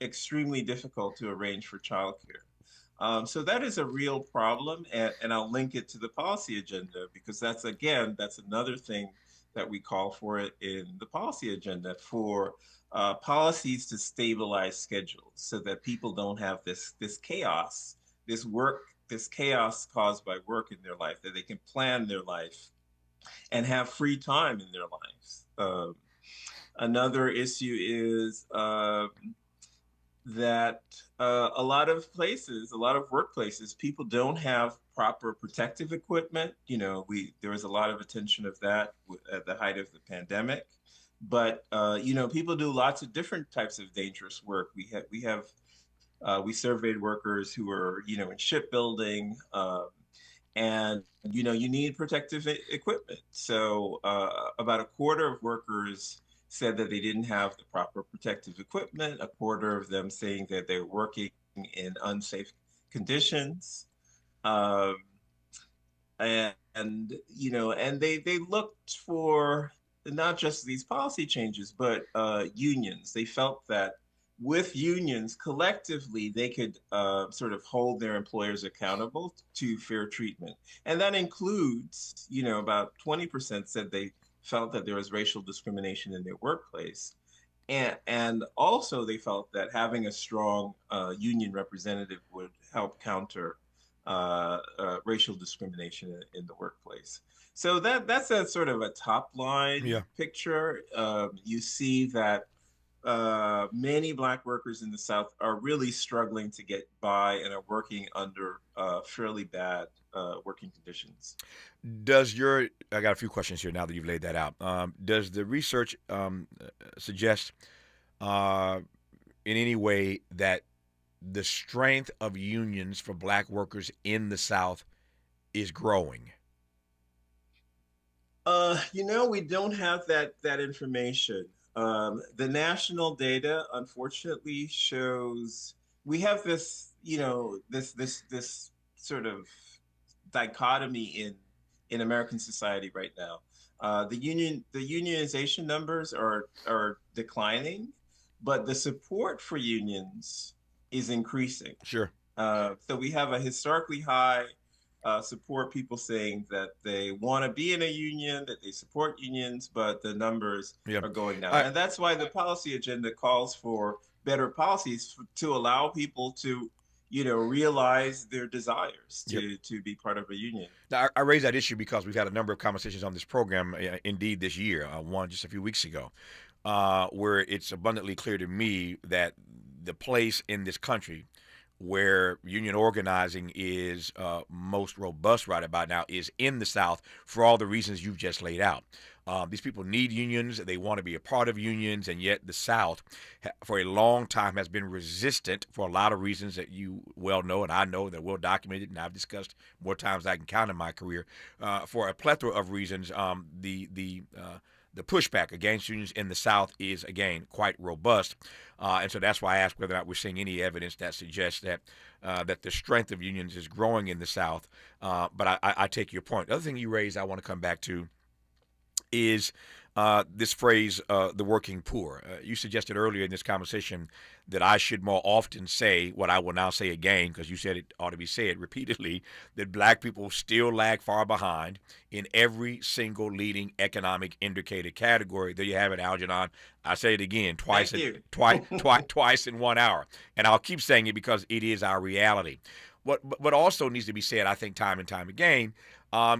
extremely difficult to arrange for childcare. So that is a real problem, and I'll link it to the policy agenda because that's another thing that we call for it in the policy agenda for policies to stabilize schedules so that people don't have this chaos, this chaos caused by work in their life, that they can plan their life and have free time in their lives. Another issue is that a lot of workplaces, people don't have proper protective equipment. There was a lot of attention of that at the height of the pandemic. But people do lots of different types of dangerous work. We surveyed workers who are in shipbuilding, and you need protective equipment. So about a quarter of workers said that they didn't have the proper protective equipment. A quarter of them saying that they're working in unsafe conditions, and they looked for not just these policy changes, but unions. They felt that with unions collectively, they could sort of hold their employers accountable to fair treatment. And that includes, about 20% said they felt that there was racial discrimination in their workplace. And also they felt that having a strong union representative would help counter racial discrimination in the workplace. So that's a sort of a top line picture. You see that many Black workers in the South are really struggling to get by and are working under fairly bad working conditions. I got a few questions here now that you've laid that out. Does the research suggest in any way that the strength of unions for Black workers in the South is growing? We don't have that information. The national data, unfortunately, shows we have this, this sort of dichotomy in American society right now. The unionization numbers are declining, but the support for unions is increasing. Sure. So we have a historically high support, people saying that they want to be in a union, that they support unions, but the numbers are going down. And that's why the policy agenda calls for better policies to allow people to, realize their desires to be part of a union. Now, I raise that issue because we've had a number of conversations on this program, indeed this year, one just a few weeks ago, where it's abundantly clear to me that the place in this country where union organizing is most robust right about now is in the South for all the reasons you've just laid out. These people need unions. They want to be a part of unions, and yet the South for a long time has been resistant for a lot of reasons that you well know, and I know, that well documented, and I've discussed more times than I can count in my career. For a plethora of reasons, the pushback against unions in the South is, again, quite robust. And so that's why I asked whether or not we're seeing any evidence that suggests that the strength of unions is growing in the South. But I take your point. The other thing you raised I want to come back to is this phrase, the working poor. You suggested earlier in this conversation that I should more often say what I will now say again, because you said it ought to be said repeatedly, that Black people still lag far behind in every single leading economic indicator category. There you have it, Algernon. I say it again twice in 1 hour. And I'll keep saying it because it is our reality. What also needs to be said, I think, time and time again,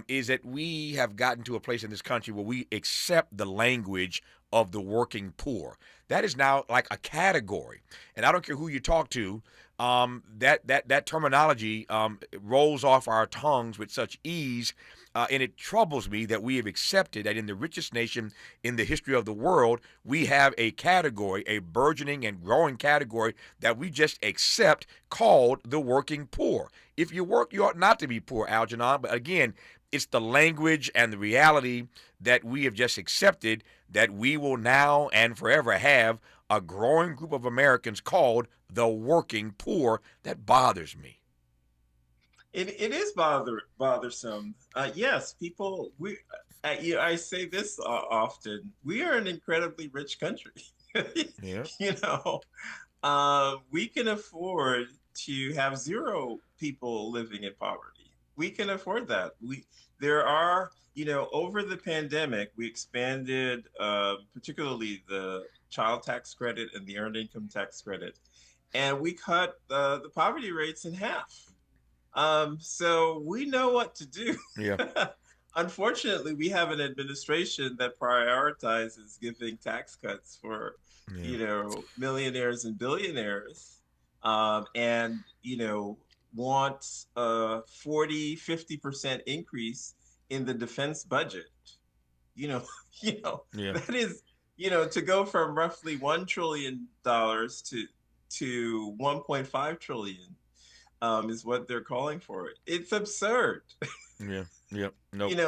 is that we have gotten to a place in this country where we accept the language of the working poor. That is now like a category. And I don't care who you talk to, that terminology rolls off our tongues with such ease, and it troubles me that we have accepted that in the richest nation in the history of the world, we have a category, a burgeoning and growing category that we just accept called the working poor. If you work, you ought not to be poor, Algernon. But again, it's the language and the reality that we have just accepted that we will now and forever have a growing group of Americans called the working poor. That bothers me. It is bothersome. Yes, people. I say this often. We are an incredibly rich country. Yeah. We can afford to have zero people living in poverty. We can afford that. There are, over the pandemic, we expanded particularly the child tax credit and the earned income tax credit, and we cut the poverty rates in half. So we know what to do. Yeah. unfortunately, we have an administration that prioritizes giving tax cuts for, millionaires and billionaires, and, wants a 40-50% increase in the defense budget. That is, to go from roughly $1 trillion to 1.5 trillion is what they're calling for. It's absurd. No.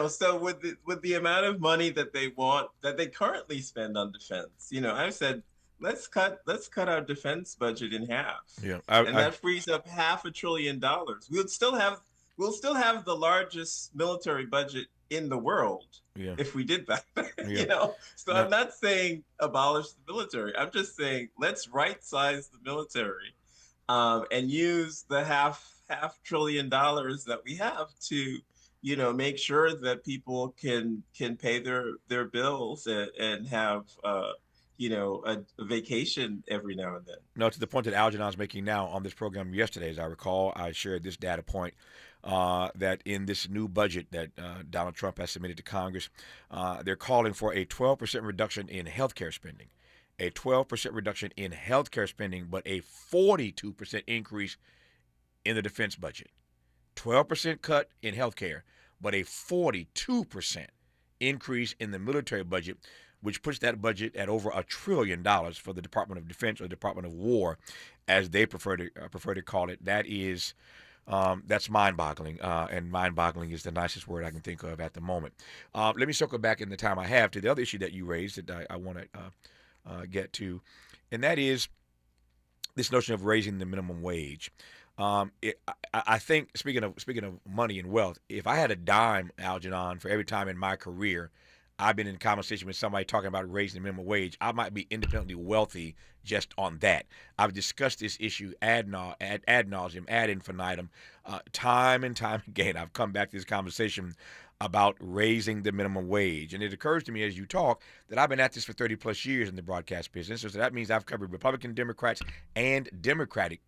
So with the amount of money that they currently spend on defense, I've said let's cut our defense budget in half. And that frees up $500 billion. We'll still have the largest military budget in the world if we did that. So I'm not saying abolish the military. I'm just saying let's right size the military and use the half $500 billion that we have to make sure that people can pay their bills and have a vacation every now and then. No, to the point that Algernon's making now on this program yesterday, as I recall, I shared this data point that in this new budget that Donald Trump has submitted to Congress, they're calling for a 12% reduction in healthcare spending. A 12% reduction in healthcare spending, but a 42% increase in the defense budget. 12% cut in healthcare, but a 42% increase in the military budget, which puts that budget at over $1 trillion for the Department of Defense, or Department of War, as they prefer to call it. That is, that's mind-boggling, and mind-boggling is the nicest word I can think of at the moment. Let me circle back in the time I have to the other issue that you raised that I want to get to, and that is this notion of raising the minimum wage. I think, speaking of money and wealth, if I had a dime, Algernon, for every time in my career I've been in conversation with somebody talking about raising the minimum wage, I might be independently wealthy just on that. I've discussed this issue ad nauseum, ad infinitum, time and time again. I've come back to this conversation about raising the minimum wage. And it occurs to me as you talk that I've been at this for 30 plus years in the broadcast business. So that means I've covered Republican Democrats and Democratic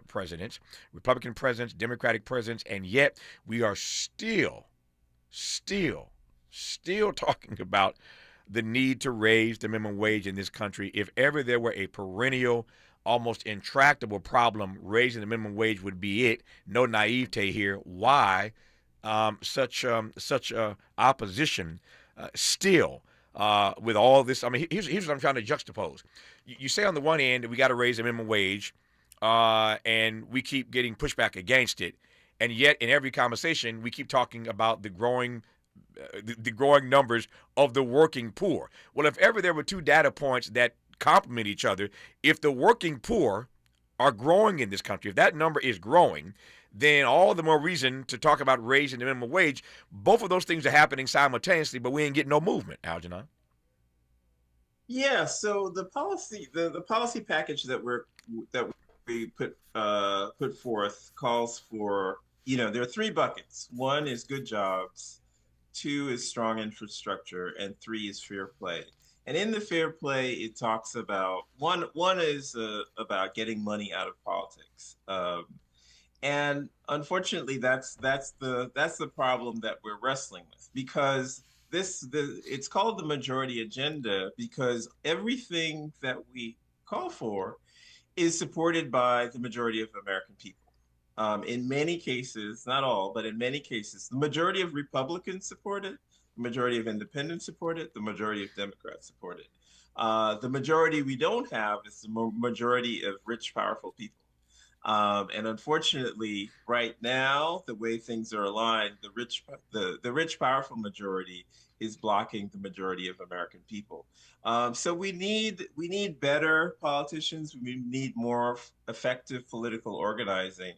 presidents, Republican presidents, Democratic presidents, and yet we are still talking about the need to raise the minimum wage in this country. If ever there were a perennial, almost intractable problem, raising the minimum wage would be it. No naivete here. Why such opposition still with all this? I mean, here's what I'm trying to juxtapose. You say on the one hand that we got to raise the minimum wage, and we keep getting pushback against it, and yet in every conversation we keep talking about the growing numbers of the working poor. Well, if ever there were two data points that complement each other, if the working poor are growing in this country, if that number is growing, then all the more reason to talk about raising the minimum wage. Both of those things are happening simultaneously, but we ain't getting no movement, Algernon. Yeah, so the policy package that we put forth calls for, there are three buckets. One is good jobs, two is strong infrastructure, and three is fair play. And in the fair play, it talks about one is about getting money out of politics. And unfortunately, that's the problem that we're wrestling with, because it's called the majority agenda because everything that we call for is supported by the majority of American people. In many cases, not all, but in many cases, the majority of Republicans support it, the majority of independents support it, the majority of Democrats support it. The majority we don't have is the majority of rich, powerful people. And unfortunately, right now, the way things are aligned, the rich, powerful majority is blocking the majority of American people. So we need better politicians. We need more effective political organizing,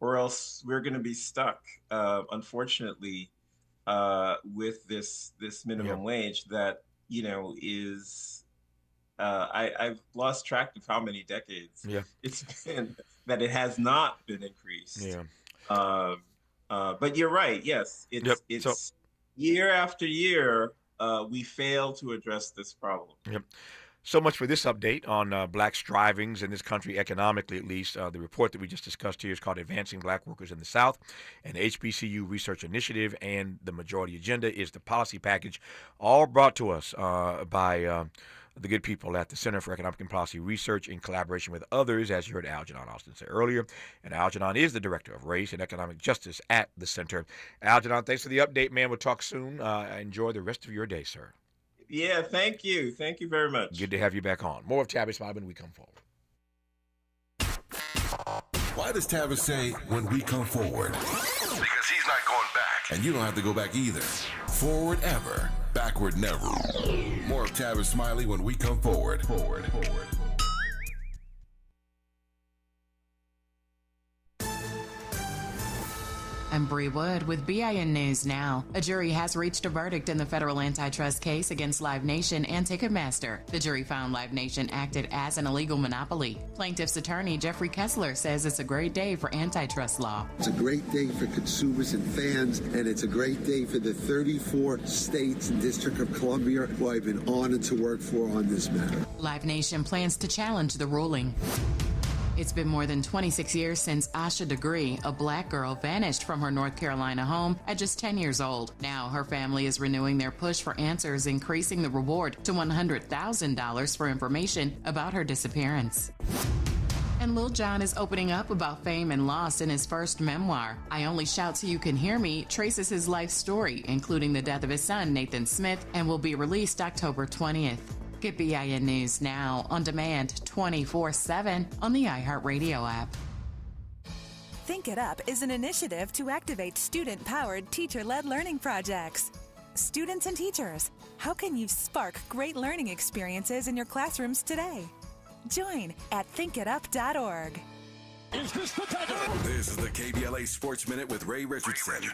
or else we're going to be stuck, unfortunately, with this minimum wage that is. I've lost track of how many decades it's been that it has not been increased. But you're right. Yes, it's year after year we fail to address this problem. So much for this update on black strivings in this country, economically at least. The report that we just discussed here is called Advancing Black Workers in the South, an HBCU Research Initiative, and the Majority Agenda is the policy package, all brought to us by the good people at the Center for Economic and Policy Research in collaboration with others, as you heard Algernon Austin say earlier. And Algernon is the Director of Race and Economic Justice at the Center. Algernon, thanks for the update, man. We'll talk soon. Enjoy the rest of your day, sir. Yeah, thank you. Thank you very much. Good to have you back on. More of Tavis when we come forward. Why does Tavis say when we come forward? Because he's not going back. And you don't have to go back either. Forward ever, backward never. More of Tavis Smiley when we come forward. I'm Bree Wood with BIN News Now. A jury has reached a verdict in the federal antitrust case against Live Nation and Ticketmaster. The jury found Live Nation acted as an illegal monopoly. Plaintiff's attorney Jeffrey Kessler says it's a great day for antitrust law. It's a great day for consumers and fans, and it's a great day for the 34 states and District of Columbia who I've been honored to work for on this matter. Live Nation plans to challenge the ruling. It's been more than 26 years since Asha Degree, a black girl, vanished from her North Carolina home at just 10 years old. Now her family is renewing their push for answers, increasing the reward to $100,000 for information about her disappearance. And Lil Jon is opening up about fame and loss in his first memoir. I Only Shout So You Can Hear Me traces his life story, including the death of his son, Nathan Smith, and will be released October 20th. Get BIN News Now on demand 24/7 on the iHeartRadio app. Think It Up is an initiative to activate student-powered, teacher-led learning projects. Students and teachers, how can you spark great learning experiences in your classrooms today? Join at thinkitup.org. Is this the time? This is the KBLA Sports Minute with Ray Richardson.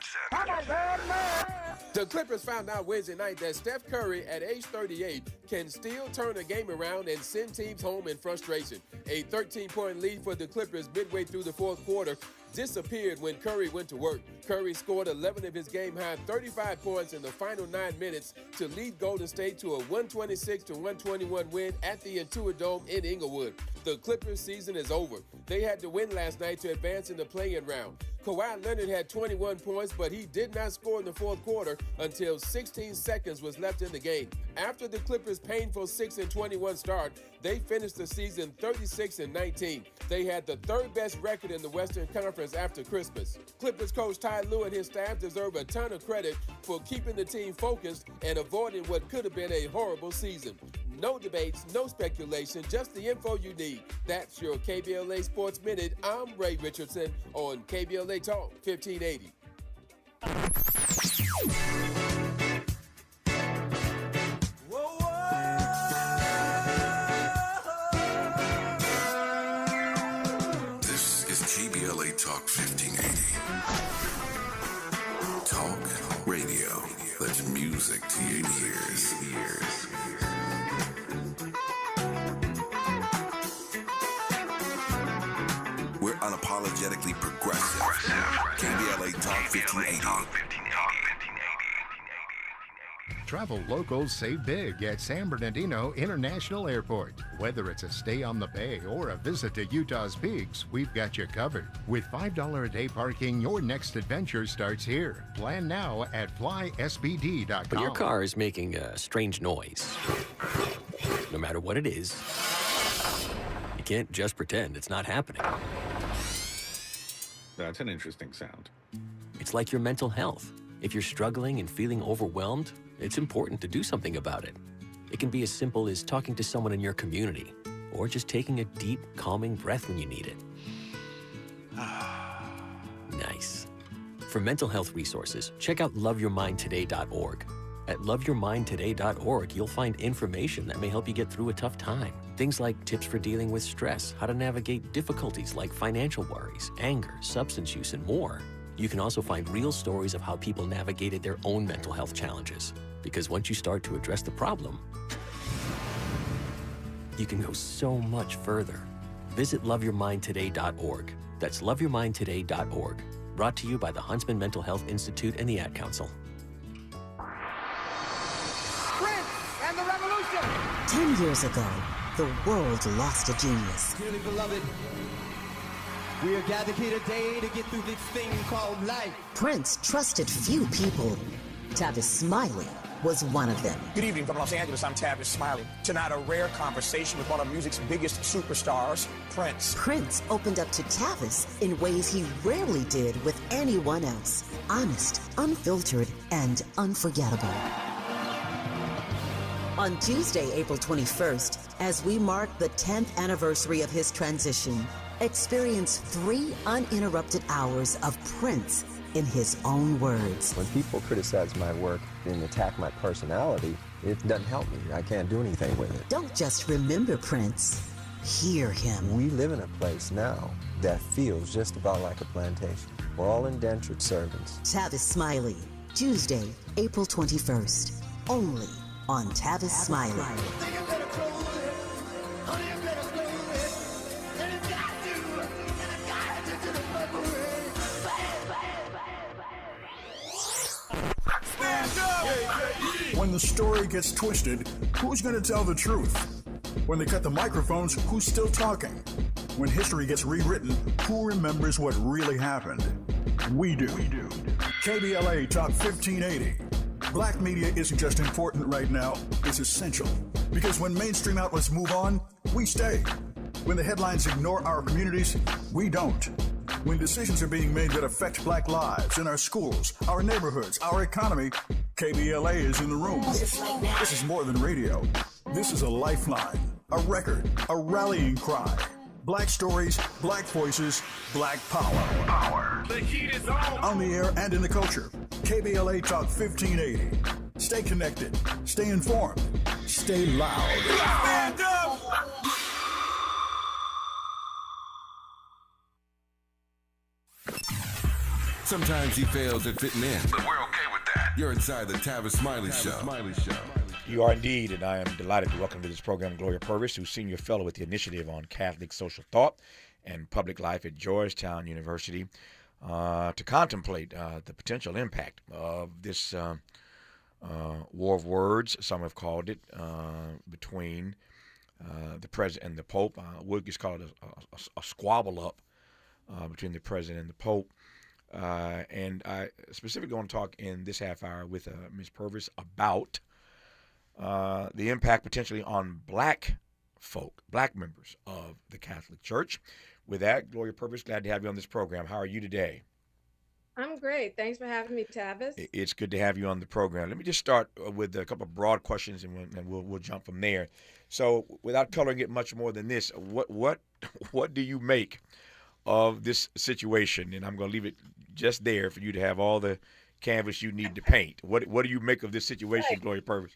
The Clippers found out Wednesday night that Steph Curry, at age 38, can still turn a game around and send teams home in frustration. A 13-point lead for the Clippers midway through the fourth quarter disappeared when Curry went to work. Curry scored 11 of his game-high 35 points in the final 9 minutes to lead Golden State to a 126-121 win at the Intuit Dome in Inglewood. The Clippers' season is over. They had to win last night to advance in the play-in round. Kawhi Leonard had 21 points, but he did not score in the fourth quarter until 16 seconds was left in the game. After the Clippers' painful 6-21 start, they finished the season 36-19. They had the third best record in the Western Conference after Christmas. Clippers coach Ty Lue and his staff deserve a ton of credit for keeping the team focused and avoiding what could have been a horrible season. No debates, no speculation, just the info you need. That's your KBLA Sports Minute. I'm Ray Richardson on KBLA Talk 1580. This is KBLA Talk 1580. Talk radio. That's music to your ears. We're unapologetically progressive. KBLA Talk 1580. Travel locals save big at San Bernardino International Airport. Whether it's a stay on the bay or a visit to Utah's peaks, we've got you covered. With $5 a day parking, your next adventure starts here. Plan now at flysbd.com. When your car is making a strange noise, no matter what it is, you can't just pretend it's not happening. That's an interesting sound. It's like your mental health. If you're struggling and feeling overwhelmed, it's important to do something about it. It can be as simple as talking to someone in your community, or just taking a deep, calming breath when you need it. Nice. For mental health resources, check out loveyourmindtoday.org. At loveyourmindtoday.org, you'll find information that may help you get through a tough time. Things like tips for dealing with stress, how to navigate difficulties like financial worries, anger, substance use, and more. You can also find real stories of how people navigated their own mental health challenges. Because once you start to address the problem, you can go so much further. Visit loveyourmindtoday.org. That's loveyourmindtoday.org. Brought to you by the Huntsman Mental Health Institute and the Ad Council. 10 years ago, the world lost a genius. Dearly beloved, we are gathered here today to get through this thing called life. Prince trusted few people. Tavis Smiley was one of them. Good evening from Los Angeles. I'm Tavis Smiley. Tonight, a rare conversation with one of music's biggest superstars, Prince. Prince opened up to Tavis in ways he rarely did with anyone else. Honest, unfiltered, and unforgettable. On Tuesday, April 21st, as we mark the 10th anniversary of his transition, experience 3 uninterrupted hours of Prince in his own words. When people criticize my work and attack my personality, it doesn't help me. I can't do anything with it. Don't just remember Prince, hear him. We live in a place now that feels just about like a plantation. We're all indentured servants. Tavis Smiley, Tuesday, April 21st, only on Tavis Smiley. When the story gets twisted, who's going to tell the truth? When they cut the microphones, who's still talking? When history gets rewritten, who remembers what really happened? We do. KBLA Talk 1580. Black media isn't just important right now, it's essential. Because when mainstream outlets move on, we stay. When the headlines ignore our communities, we don't. When decisions are being made that affect black lives in our schools, our neighborhoods, our economy, KBLA is in the room. This is more than radio. This is a lifeline, a record, a rallying cry. Black stories, black voices, black power. The heat is on the air and in the culture. KBLA Talk 1580. Stay connected. Stay informed. Stay loud. Stand up! Sometimes he fails at fitting in. But we're okay with that. You're inside the Tavis Smiley Show. You are indeed, and I am delighted to welcome to this program Gloria Purvis, who's Senior Fellow with the Initiative on Catholic Social Thought and Public Life at Georgetown University, to contemplate the potential impact of this war of words, some have called it, between the President and the Pope. Wood gets called a squabble up between the President and the Pope. And I specifically want to talk in this half hour with Ms. Purvis about the impact potentially on black folk, black members of the Catholic Church. With that, Gloria Purvis, glad to have you on this program. How are you today? I'm great. Thanks for having me, Tavis. It's good to have you on the program. Let me just start with a couple of broad questions, and we'll jump from there. So, without coloring it much more than this, what do you make of this situation? And I'm going to leave it just there for you to have all the canvas you need to paint. What do you make of this situation, right, Gloria Purvis?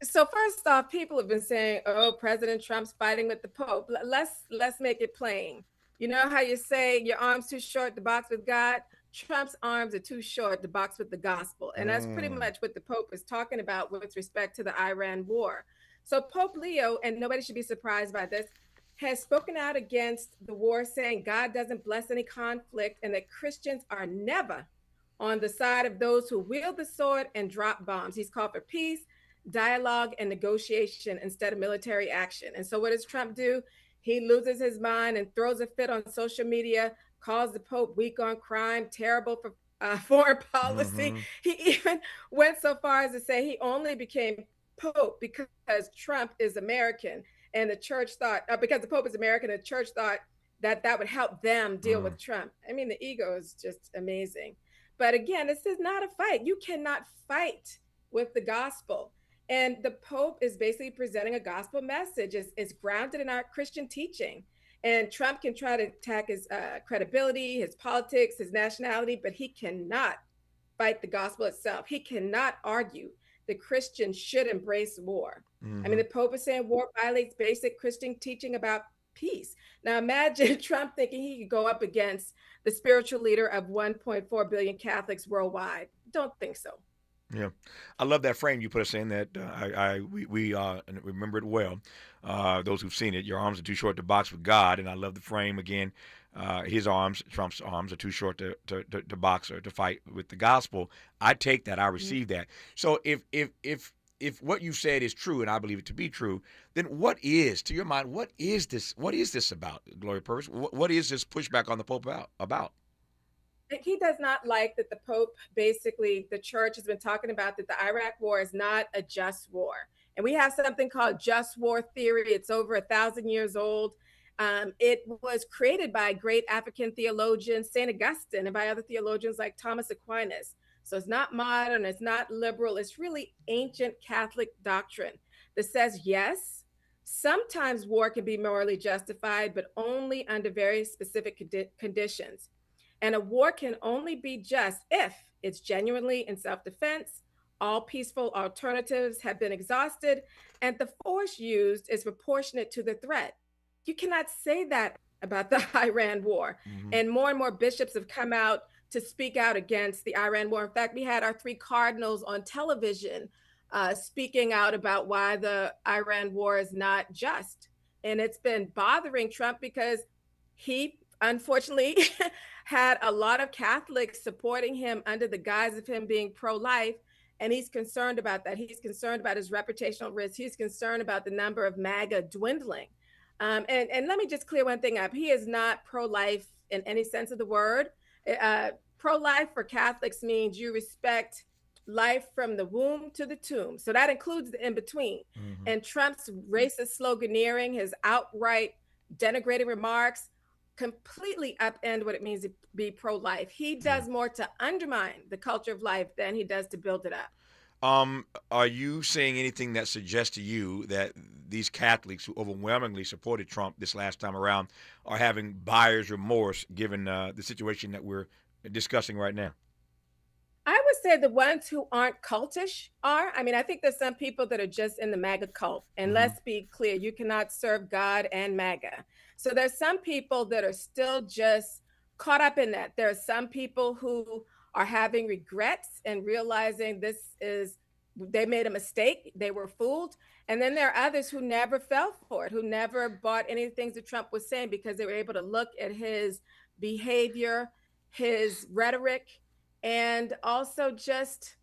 So first off, people have been saying, "Oh, President Trump's fighting with the Pope." Let's make it plain. You know how you say your arm's too short to box with God? Trump's arms are too short to box with the gospel, and that's pretty much what the Pope is talking about with respect to the Iran war. So Pope Leo, and nobody should be surprised by this, has spoken out against the war, saying God doesn't bless any conflict and that Christians are never on the side of those who wield the sword and drop bombs. He's called for peace, dialogue, and negotiation instead of military action. And so what does Trump do? He loses his mind and throws a fit on social media, calls the Pope weak on crime, terrible for foreign policy. He even went so far as to say he only became Pope because Trump is American. And the church thought, because the Pope is American, the church thought that that would help them deal with Trump. I mean, the ego is just amazing. But again, this is not a fight. You cannot fight with the gospel. And the Pope is basically presenting a gospel message. It's grounded in our Christian teaching. And Trump can try to attack his credibility, his politics, his nationality, but he cannot fight the gospel itself. He cannot argue that Christians should embrace war. I mean, the Pope is saying war violates basic Christian teaching about peace. Now imagine Trump thinking he could go up against the spiritual leader of 1.4 billion Catholics worldwide. Don't think so. Yeah, I love that frame you put us in. That we remember it well. Those who've seen it, your arms are too short to box with God, and I love the frame again. His arms, Trump's arms, are too short to box or to fight with the gospel. I take that. I receive that. So if if what you said is true, and I believe it to be true, then what is, to your mind, what is this about, Gloria Purvis? What is this pushback on the Pope about? He does not like that the Pope, basically, the church has been talking about that the Iraq war is not a just war. And we have something called just war theory. It's over 1,000 years old. It was created by great African theologians, St. Augustine, and by other theologians like Thomas Aquinas. So it's not modern, it's not liberal, it's really ancient Catholic doctrine that says, yes, sometimes war can be morally justified, but only under very specific conditions. And a war can only be just if it's genuinely in self-defense, all peaceful alternatives have been exhausted, and the force used is proportionate to the threat. You cannot say that about the Iran war. Mm-hmm. And more bishops have come out to speak out against the Iran war. In fact, we had our 3 cardinals on television speaking out about why the Iran war is not just. And it's been bothering Trump because he, unfortunately, had a lot of Catholics supporting him under the guise of him being pro-life. And he's concerned about that. He's concerned about his reputational risk. He's concerned about the number of MAGA dwindling. And let me just clear one thing up. He is not pro-life in any sense of the word. Pro-life for Catholics means you respect life from the womb to the tomb. So that includes the in-between. Mm-hmm. And Trump's racist sloganeering, his outright denigrating remarks, completely upend what it means to be pro-life. He does more to undermine the culture of life than he does to build it up. Are you saying anything that suggests to you that these Catholics who overwhelmingly supported Trump this last time around are having buyer's remorse given the situation that we're discussing right now? I would say the ones who aren't cultish are. I mean, I think there's some people that are just in the MAGA cult. And let's be clear, you cannot serve God and MAGA. So there's some people that are still just caught up in that. There are some people who are having regrets and realizing they made a mistake, they were fooled. And then there are others who never fell for it, who never bought any of the things that Trump was saying because they were able to look at his behavior, his rhetoric, and also just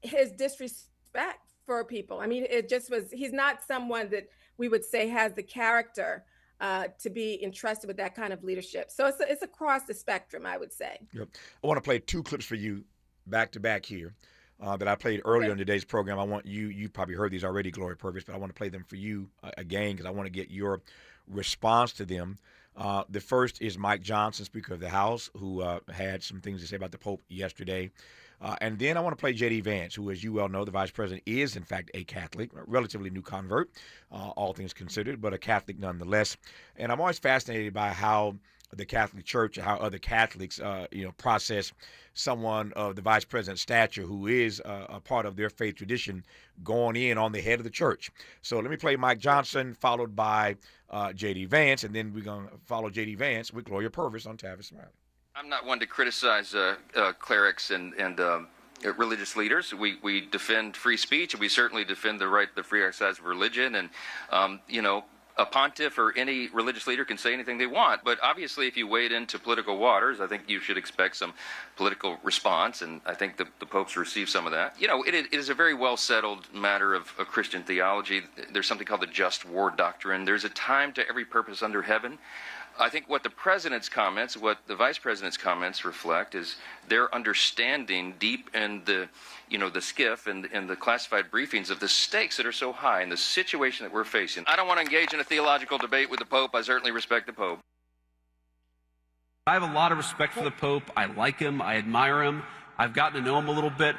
his disrespect for people. I mean, he's not someone that we would say has the character to be entrusted with that kind of leadership. So it's across the spectrum, I would say. Yep. I want to play 2 clips for you back to back here that I played earlier in today's program. I want you probably heard these already, Gloria Purvis, but I want to play them for you again because I want to get your response to them. The first is Mike Johnson, Speaker of the House, who had some things to say about the Pope yesterday. And then I want to play J.D. Vance, who, as you well know, the Vice President is, in fact, a Catholic, a relatively new convert, all things considered, but a Catholic nonetheless. And I'm always fascinated by how the Catholic Church, how other Catholics, process someone of the Vice President's stature who is a part of their faith tradition going in on the head of the church. So let me play Mike Johnson, followed by J.D. Vance, and then we're going to follow J.D. Vance with Gloria Purvis on Tavis Smiley. I'm not one to criticize clerics and religious leaders. We defend free speech, and we certainly defend the right to the free exercise of religion. And, a pontiff or any religious leader can say anything they want. But obviously, if you wade into political waters, I think you should expect some political response. And I think the Pope's received some of that. It is a very well-settled matter of Christian theology. There's something called the just war doctrine. There's a time to every purpose under heaven. I think what the president's comments, what the vice president's comments reflect is their understanding deep in the skiff and the classified briefings of the stakes that are so high in the situation that we're facing. I don't want to engage in a theological debate with the Pope. I certainly respect the Pope. I have a lot of respect for the Pope. I like him. I admire him. I've gotten to know him a little bit.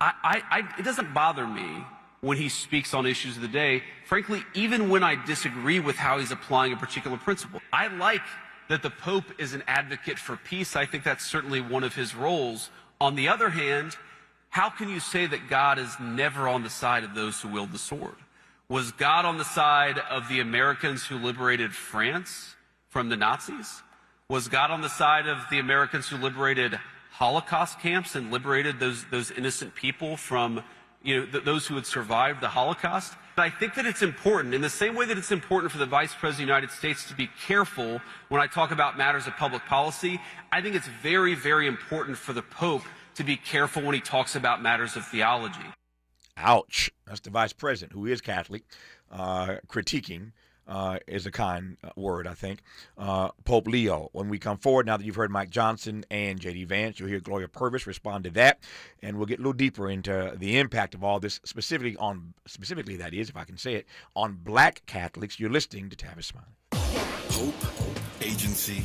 It doesn't bother me when he speaks on issues of the day, frankly, even when I disagree with how he's applying a particular principle. I like that the Pope is an advocate for peace. I think that's certainly one of his roles. On the other hand, how can you say that God is never on the side of those who wield the sword? Was God on the side of the Americans who liberated France from the Nazis? Was God on the side of the Americans who liberated Holocaust camps and liberated those innocent people from those who had survived the Holocaust? I think that it's important, in the same way that it's important for the Vice President of the United States to be careful when I talk about matters of public policy, I think it's very, very important for the Pope to be careful when he talks about matters of theology. Ouch. That's the vice president, who is Catholic, critiquing. Is a kind word, I think. Pope Leo. When we come forward, now that you've heard Mike Johnson and J.D. Vance, you'll hear Gloria Purvis respond to that, and we'll get a little deeper into the impact of all this, specifically, that is, if I can say it, on black Catholics. You're listening to Tavis Smiley. Hope, agency,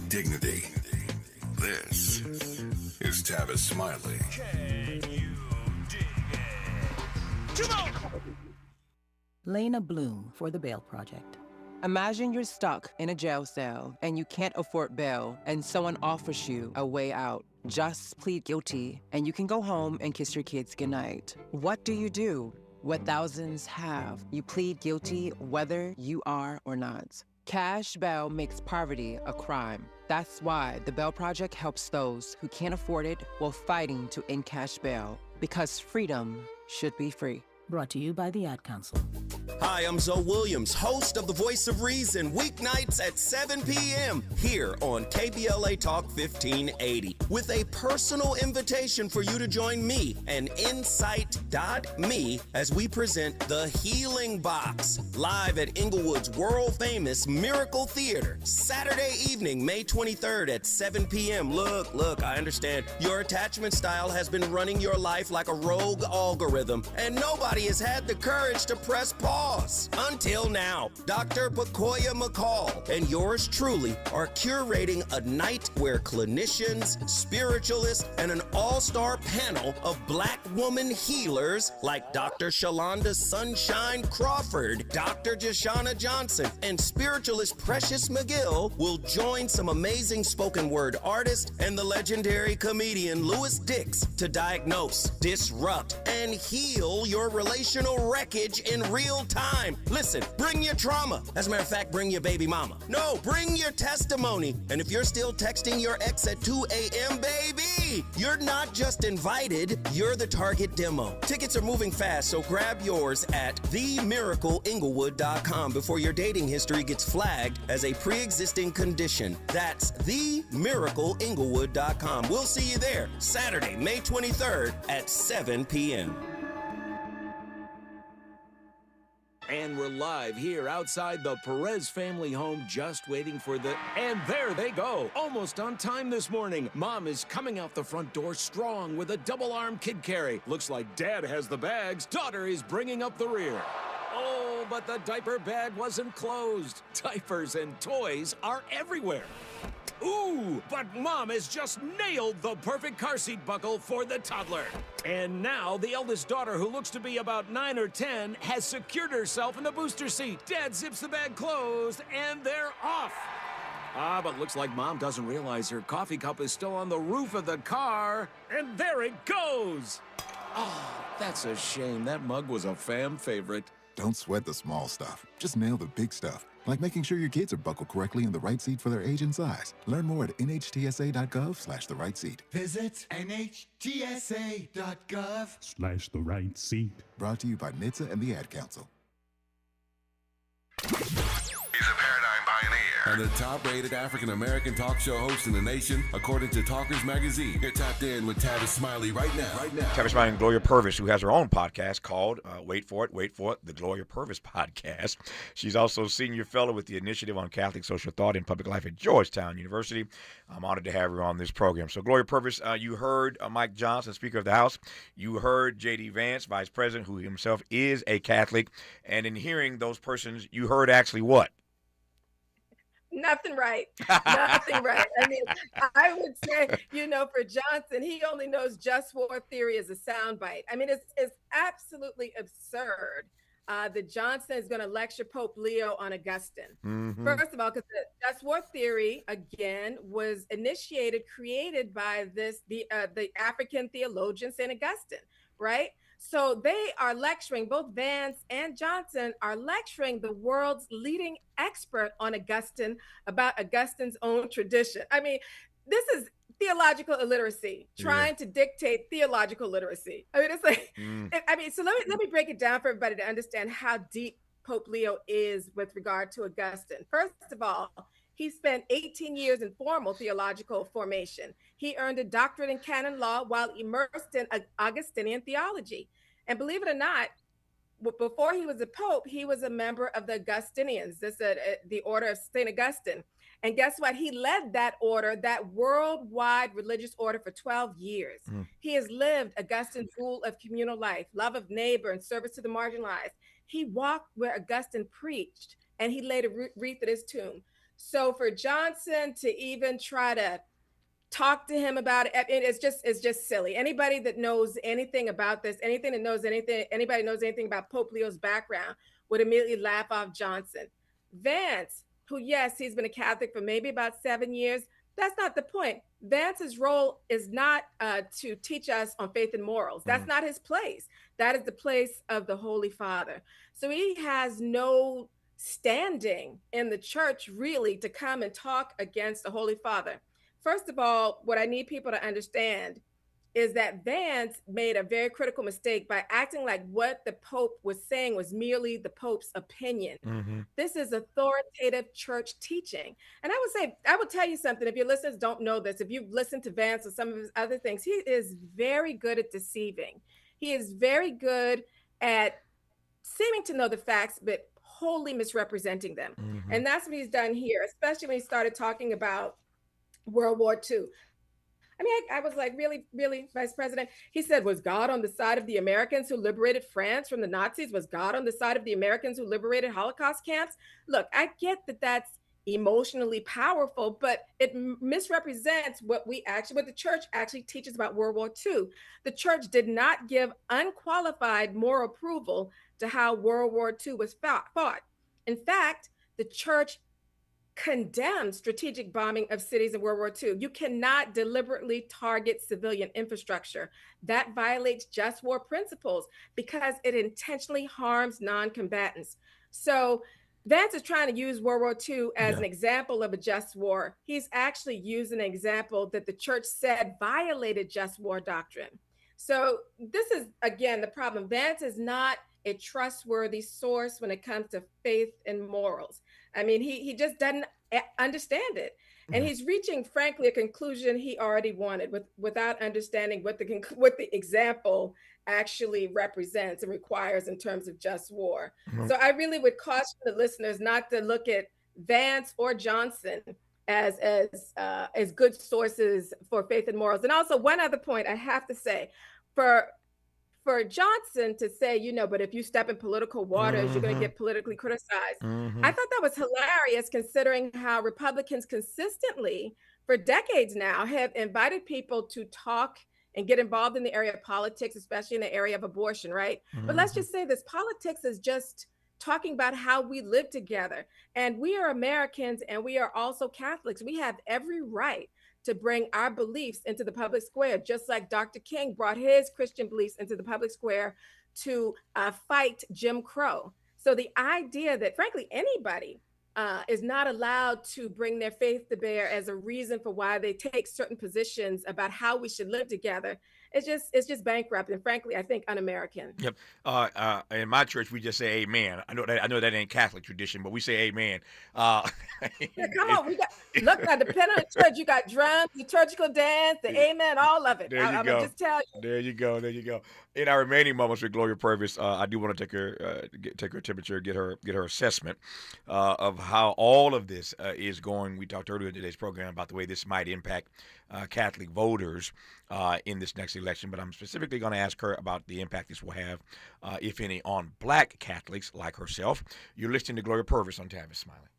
dignity. This is Tavis Smiley. Can you dig it? Come on! Lena Bloom for the Bail Project. Imagine you're stuck in a jail cell and you can't afford bail and someone offers you a way out. Just plead guilty and you can go home and kiss your kids goodnight. What do? What thousands have. You plead guilty whether you are or not. Cash bail makes poverty a crime. That's why the Bail Project helps those who can't afford it while fighting to end cash bail. Because freedom should be free. Brought to you by the Ad Council. Hi, I'm Zoe Williams, host of The Voice of Reason, weeknights at 7 p.m. here on KBLA Talk 1580, with a personal invitation for you to join me and Insight.me as we present The Healing Box, live at Inglewood's world-famous Miracle Theater, Saturday evening, May 23rd at 7 p.m. Look, I understand your attachment style has been running your life like a rogue algorithm, and nobody has had the courage to press pause. Until now, Dr. Pakoya McCall and yours truly are curating a night where clinicians, spiritualists, and an all-star panel of black woman healers like Dr. Shalonda Sunshine Crawford, Dr. Jashana Johnson, and spiritualist Precious McGill will join some amazing spoken word artists and the legendary comedian Louis Dix to diagnose, disrupt, and heal your relational wreckage in real time. Listen, bring your trauma. As a matter of fact, bring your baby mama. No, bring your testimony. And if you're still texting your ex at 2 a.m., baby, you're not just invited, you're the target demo. Tickets are moving fast, so grab yours at themiracleinglewood.com before your dating history gets flagged as a pre-existing condition. That's themiracleinglewood.com. We'll see you there Saturday, May 23rd at 7 p.m. And we're live here outside the Perez family home, just waiting for and there they go. Almost on time this morning. Mom is coming out the front door strong with a double-arm kid carry. Looks like Dad has the bags. Daughter is bringing up the rear. Oh, but the diaper bag wasn't closed. Diapers and toys are everywhere. Ooh, but Mom has just nailed the perfect car seat buckle for the toddler. And now the eldest daughter, who looks to be about 9 or 10, has secured herself in the booster seat. Dad zips the bag closed, and they're off. But looks like Mom doesn't realize her coffee cup is still on the roof of the car. And there it goes. Oh, that's a shame. That mug was a fam favorite. Don't sweat the small stuff. Just nail the big stuff. Like making sure your kids are buckled correctly in the right seat for their age and size. Learn more at nhtsa.gov/the right seat. Visit nhtsa.gov/the right seat. Brought to you by NHTSA and the Ad Council. He's a paradigm pioneer and the top-rated African-American talk show host in the nation, according to Talkers Magazine. You're tapped in with Tavis Smiley right now. Tavis Smiley and Gloria Purvis, who has her own podcast called, wait for it, the Gloria Purvis Podcast. She's also senior fellow with the Initiative on Catholic Social Thought and Public Life at Georgetown University. I'm honored to have her on this program. So, Gloria Purvis, you heard Mike Johnson, Speaker of the House. You heard J.D. Vance, Vice President, who himself is a Catholic. And in hearing those persons, you heard actually what? Nothing right. Nothing right. I mean, I would say, for Johnson, he only knows just war theory as a soundbite. I mean, it's absolutely absurd that Johnson is going to lecture Pope Leo on Augustine. Mm-hmm. First of all, because the just war theory, again, was created by the African theologian St. Augustine, right? So they are lecturing, both Vance and Johnson are lecturing the world's leading expert on Augustine about Augustine's own tradition. I mean, this is theological illiteracy, trying to dictate theological literacy. I mean, it's like, so let me break it down for everybody to understand how deep Pope Leo is with regard to Augustine. First of all, he spent 18 years in formal theological formation. He earned a doctorate in canon law while immersed in Augustinian theology. And believe it or not, before he was a pope, he was a member of the Augustinians, the order of St. Augustine. And guess what? He led that order, that worldwide religious order, for 12 years. He has lived Augustine's rule of communal life, love of neighbor, and service to the marginalized. He walked where Augustine preached, and he laid a wreath at his tomb. So for Johnson to even try to talk to him about it, it's just silly. Anybody that knows anything about this, anybody knows anything about Pope Leo's background would immediately laugh off Johnson. Vance, who, yes, he's been a Catholic for maybe about 7 years. That's not the point. Vance's role is not to teach us on faith and morals. That's not his place. That is the place of the Holy Father. So he has no standing in the church really to come and talk against the Holy Father. First of all, what I need people to understand is that Vance made a very critical mistake by acting like what the Pope was saying was merely the Pope's opinion. This is authoritative church teaching. And I would tell you something, if your listeners don't know this, if you've listened to Vance or some of his other things, he is very good at deceiving. He is very good at seeming to know the facts, but wholly misrepresenting them. And that's what he's done here, especially when he started talking about World War II. I mean, I was like, really, Vice President? He said, was God on the side of the Americans who liberated France from the Nazis? Was God on the side of the Americans who liberated Holocaust camps? Look, I get that that's emotionally powerful, but it misrepresents what the church actually teaches about World War II. The church did not give unqualified moral approval to how World War II was fought. In fact, the church condemned strategic bombing of cities in World War II. You cannot deliberately target civilian infrastructure. That violates just war principles because it intentionally harms non-combatants. So Vance is trying to use World War II as an example of a just war. He's actually used an example that the church said violated just war doctrine. So this is, again, the problem. Vance is not a trustworthy source when it comes to faith and morals. I mean, he just doesn't understand it. And he's reaching, frankly, a conclusion he already wanted without understanding what the example actually represents and requires in terms of just war. So I really would caution the listeners not to look at Vance or Johnson as good sources for faith and morals. And also one other point I have to say, for Johnson to say, but if you step in political waters, you're going to get politically criticized. I thought that was hilarious, considering how Republicans consistently, for decades now, have invited people to talk and get involved in the area of politics, especially in the area of abortion, right? But let's just say this, politics is just talking about how we live together. And we are Americans, and we are also Catholics. We have every right to bring our beliefs into the public square, just like Dr. King brought his Christian beliefs into the public square to fight Jim Crow. So the idea that, frankly, anybody is not allowed to bring their faith to bear as a reason for why they take certain positions about how we should live together, it's just bankrupt and, frankly, I think un-American. Yep. In my church, we just say amen. I know that ain't Catholic tradition, but we say amen. Yeah, come on. Look, now, depending on the church, you got drums, liturgical dance, the amen, all of it. I'm going to just tell you. There you go. In our remaining moments with Gloria Purvis, I do want to take her temperature, get her assessment of how all of this is going. We talked earlier in today's program about the way this might impact Catholic voters in this next election, but I'm specifically going to ask her about the impact this will have, if any, on Black Catholics like herself. You're listening to Gloria Purvis on Tavis Smiley.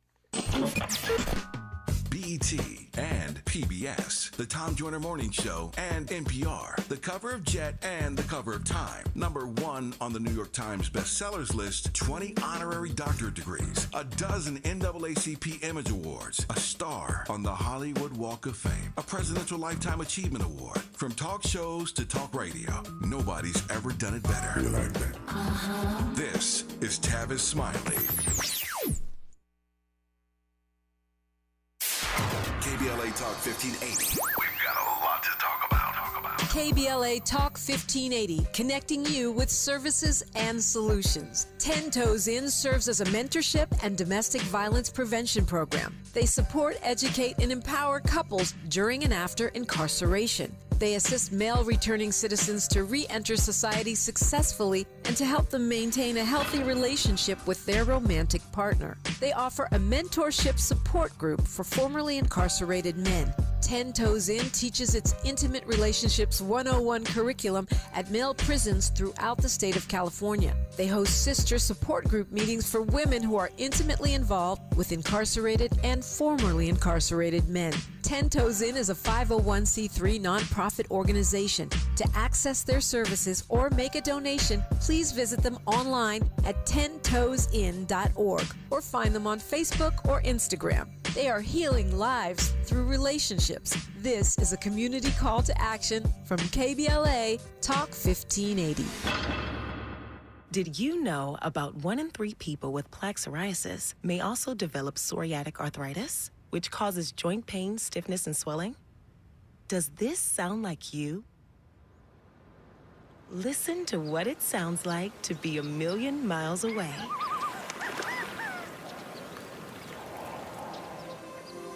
BET and PBS, the Tom Joyner Morning Show, and NPR, the cover of Jet and the cover of Time. #1 on the New York Times bestsellers list, 20 honorary doctorate degrees, a dozen NAACP Image Awards, a star on the Hollywood Walk of Fame, a Presidential Lifetime Achievement Award. From talk shows to talk radio, nobody's ever done it better. You like that? This is Tavis Smiley. KBLA Talk 1580. We've got a lot to talk about. KBLA Talk 1580, connecting you with services and solutions. 10 Toes In serves as a mentorship and domestic violence prevention program. They support, educate, and empower couples during and after incarceration. They assist male returning citizens to re-enter society successfully and to help them maintain a healthy relationship with their romantic partner. They offer a mentorship support group for formerly incarcerated men. 10 Toes In teaches its Intimate Relationships 101 curriculum at male prisons throughout the state of California. They host sister support group meetings for women who are intimately involved with incarcerated and formerly incarcerated men. 10 Toes In is a 501c3 nonprofit organization. To access their services or make a donation, please visit them online at 10toesin.org or find them on Facebook or Instagram. They are healing lives through relationships. This is a community call to action from KBLA Talk 1580. Did you know about 1 in 3 people with plaque psoriasis may also develop psoriatic arthritis, which causes joint pain, stiffness, and swelling? Does this sound like you? Listen to what it sounds like to be a million miles away.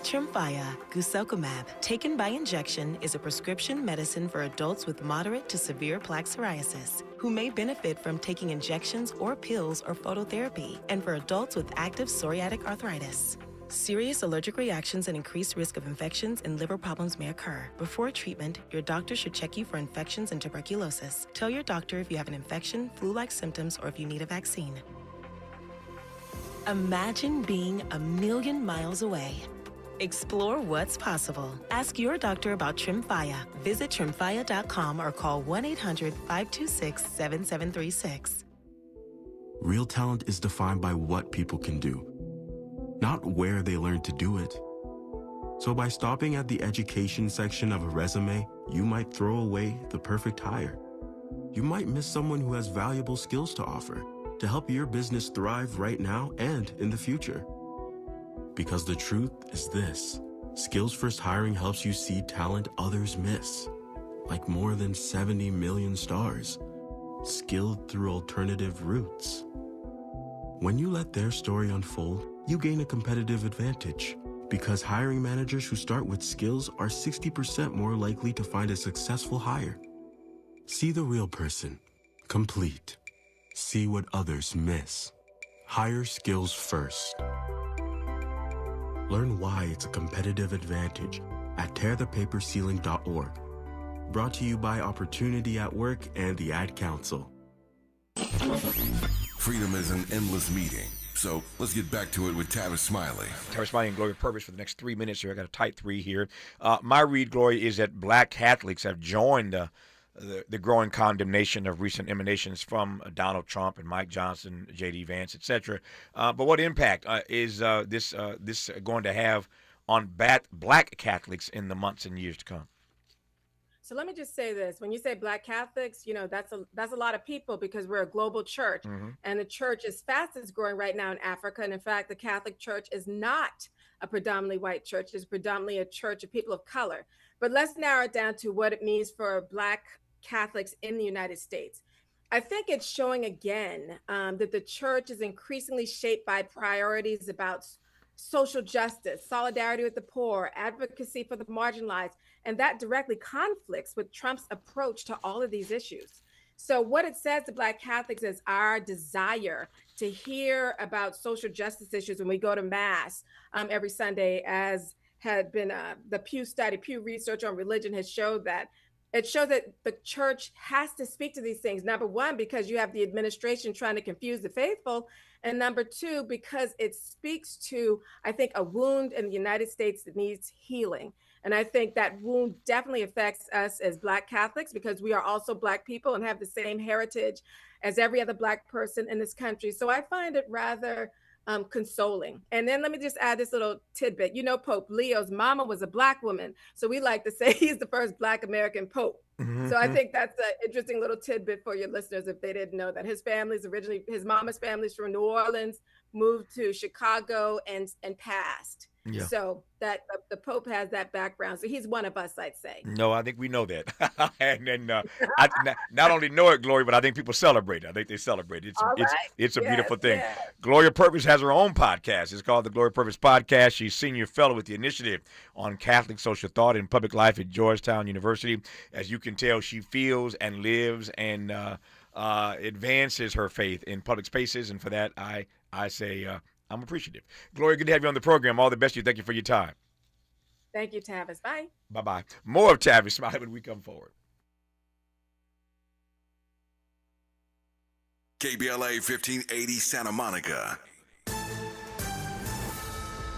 Tremfya guselkumab, taken by injection, is a prescription medicine for adults with moderate to severe plaque psoriasis who may benefit from taking injections or pills or phototherapy, and for adults with active psoriatic arthritis. Serious allergic reactions and increased risk of infections and liver problems may occur. Before treatment, your doctor should check you for infections and tuberculosis. Tell your doctor if you have an infection, flu-like symptoms, or if you need a vaccine. Imagine being a million miles away. Explore what's possible. Ask your doctor about Tremfya. Visit tremfya.com or call 1-800-526-7736. Real talent is defined by what people can do, not where they learn to do it. So by stopping at the education section of a resume, you might throw away the perfect hire. You might miss someone who has valuable skills to offer to help your business thrive right now and in the future. Because the truth is this: Skills First Hiring helps you see talent others miss, like more than 70 million stars, skilled through alternative routes. When you let their story unfold, you gain a competitive advantage, because hiring managers who start with skills are 60% more likely to find a successful hire. See the real person, complete. See what others miss. Hire skills first. Learn why it's a competitive advantage at tearthepaperceiling.org. Brought to you by Opportunity at Work and the Ad Council. Freedom is an endless meeting. So let's get back to it with Tavis Smiley. Tavis Smiley and Gloria Purvis for the next 3 minutes here. I got a tight 3 here. My read, Gloria, is that black Catholics have joined the growing condemnation of recent emanations from Donald Trump and Mike Johnson, J.D. Vance, etc. But what impact is this going to have on black Catholics in the months and years to come? So let me just say this. When you say black Catholics, you know, that's a lot of people, because we're a global church, and the church is fastest growing right now in Africa. And in fact, the Catholic Church is not a predominantly white church. It's predominantly a church of people of color. But let's narrow it down to what it means for black Catholics in the United States. I think it's showing again that the church is increasingly shaped by priorities about social justice, solidarity with the poor, advocacy for the marginalized, and that directly conflicts with Trump's approach to all of these issues. So what it says to black Catholics is our desire to hear about social justice issues when we go to Mass every Sunday, as had been the Pew Research on Religion has showed that. It shows that the church has to speak to these things. Number one, because you have the administration trying to confuse the faithful. And number two, because it speaks to, I think, a wound in the United States that needs healing. And I think that wound definitely affects us as black Catholics, because we are also black people and have the same heritage as every other black person in this country. So I find it rather consoling. And then let me just add this little tidbit. You know, Pope Leo's mama was a black woman. So we like to say he's the first black American Pope. So I think that's an interesting little tidbit for your listeners if they didn't know that. His mama's family's from New Orleans, moved to Chicago and passed. Yeah. So that the Pope has that background. So he's one of us, I'd say. No, I think we know that. and I not only know it, Gloria, but I think people celebrate it. I think they celebrate it. It's a beautiful thing. Yes. Gloria Purvis has her own podcast. It's called the Gloria Purvis Podcast. She's senior fellow with the Initiative on Catholic Social Thought and Public Life at Georgetown University. As you can tell, she feels and lives and advances her faith in public spaces. And for that, I say I'm appreciative. Gloria, good to have you on the program. All the best to you. Thank you for your time. Thank you, Tavis. Bye. Bye-bye. More of Tavis Smiley when we come forward. KBLA 1580 Santa Monica.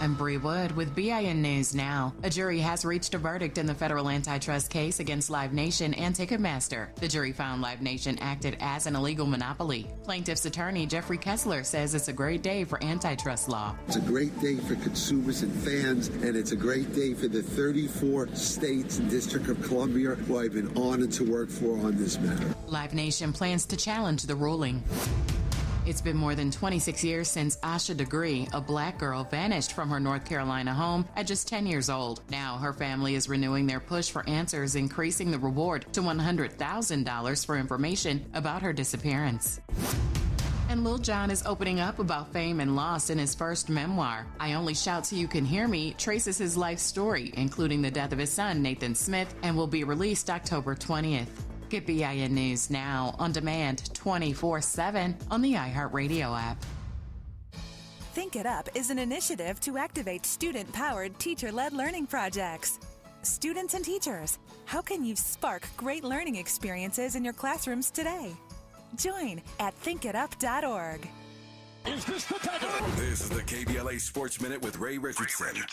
I'm Bree Wood with BIN News Now. A jury has reached a verdict in the federal antitrust case against Live Nation and Ticketmaster. The jury found Live Nation acted as an illegal monopoly. Plaintiff's attorney Jeffrey Kessler says it's a great day for antitrust law. It's a great day for consumers and fans, and it's a great day for the 34 states and District of Columbia who I've been honored to work for on this matter. Live Nation plans to challenge the ruling. It's been more than 26 years since Asha Degree, a black girl, vanished from her North Carolina home at just 10 years old. Now her family is renewing their push for answers, increasing the reward to $100,000 for information about her disappearance. And Lil Jon is opening up about fame and loss in his first memoir. I Only Shout So You Can Hear Me traces his life story, including the death of his son, Nathan Smith, and will be released October 20th. Get BIN News Now on demand 24/7 on the iHeartRadio app. Think It Up is an initiative to activate student-powered, teacher-led learning projects. Students and teachers, how can you spark great learning experiences in your classrooms today? Join at thinkitup.org. Is this the time? This is the KBLA Sports Minute with Ray Richardson.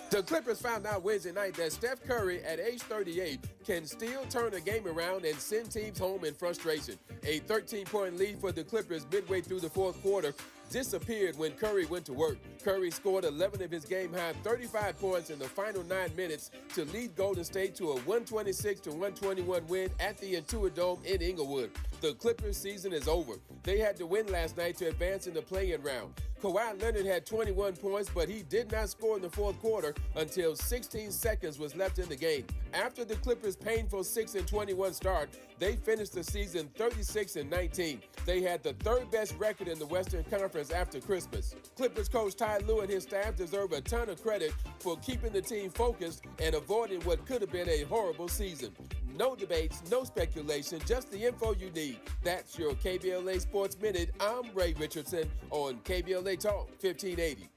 The Clippers found out Wednesday night that Steph Curry, at age 38, can still turn a game around and send teams home in frustration. A 13-point lead for the Clippers midway through the fourth quarter disappeared when Curry went to work. Curry scored 11 of his game-high 35 points in the final 9 minutes to lead Golden State to a 126-121 win at the Intuit Dome in Inglewood. The Clippers' season is over. They had to win last night to advance in the play-in round. Kawhi Leonard had 21 points, but he did not score in the fourth quarter until 16 seconds was left in the game. After the Clippers' painful 6-21 start, they finished the season 36-19. They had the third best record in the Western Conference after Christmas. Clippers coach Ty Lue and his staff deserve a ton of credit for keeping the team focused and avoiding what could have been a horrible season. No debates, no speculation, just the info you need. That's your KBLA Sports Minute. I'm Ray Richardson on KBLA Talk 1580.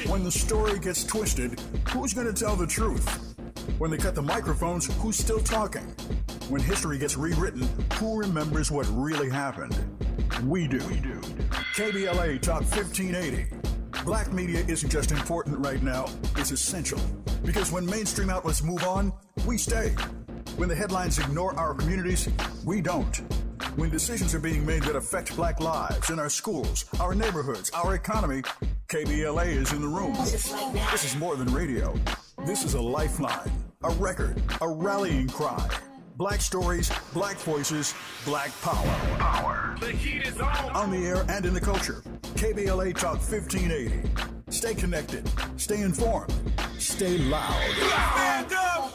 When the story gets twisted, who's going to tell the truth? When they cut the microphones, who's still talking? When history gets rewritten, who remembers what really happened? We do. KBLA Talk 1580. Black media isn't just important right now, it's essential. Because when mainstream outlets move on, we stay. When the headlines ignore our communities, we don't. When decisions are being made that affect black lives in our schools, our neighborhoods, our economy, KBLA is in the room. This is more than radio. This is a lifeline, a record, a rallying cry. Black stories, black voices, black power. The heat is on the air and in the culture. KBLA Talk 1580. Stay connected. Stay informed. Stay loud. Stand up!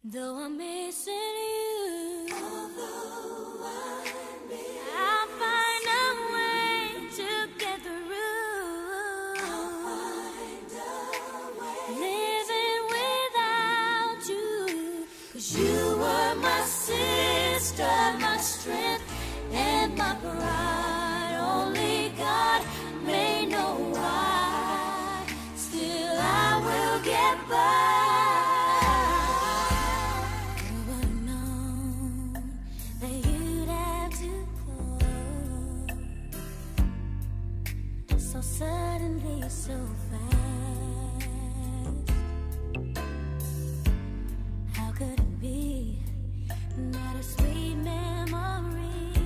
Though I'm missing you, I'll find a way to get through. Living without you, 'cause you were my sister, my strength, and my pride. Only God may know why. Still, I will get by. Suddenly so fast. How could it be that our sweet memories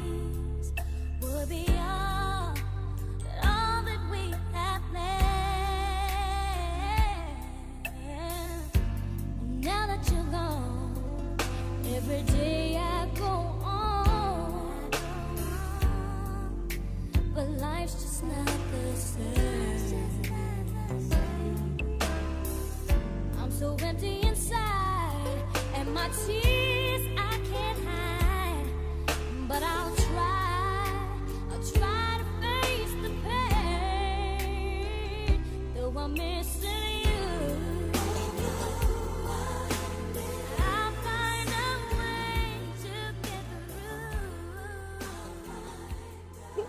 would be all that we have planned? Now that you're gone, every day I go just not the same. I'm so empty inside, and my tears I can't hide. But I'll try to face the pain, though I'm missing you. I'll find a way to get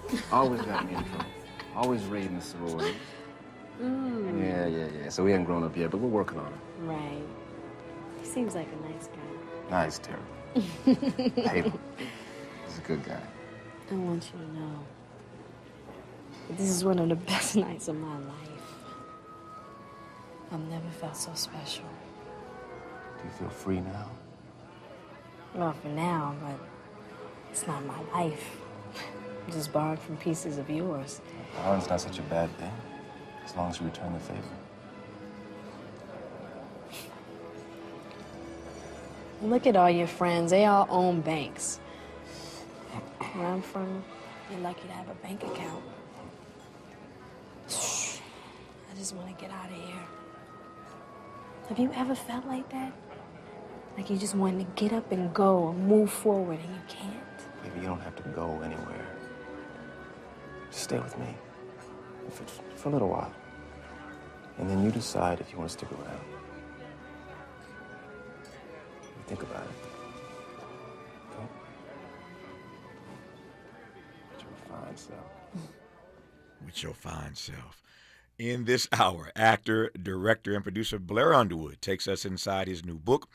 through. Always got me in trouble. Always raiding the sororities. Yeah. So we ain't grown up yet, but we're working on it. Right. He seems like a nice guy. Nice, terrible. Hate him. He's a good guy. I want you to know that this is one of the best nights of my life. I've never felt so special. Do you feel free now? Well, for now, but it's not my life. I'm just borrowed from pieces of yours. Borrowing's not such a bad thing, as long as you return the favor. Look at all your friends. They all own banks. Where I'm from, you're lucky to have a bank account. I just want to get out of here. Have you ever felt like that? Like you just wanted to get up and go and move forward and you can't? Baby, you don't have to go anywhere. Just stay with me for a little while. And then you decide if you want to stick around. You think about it. Okay? With your fine self. With your fine self. In this hour, actor, director, and producer Blair Underwood takes us inside his new book,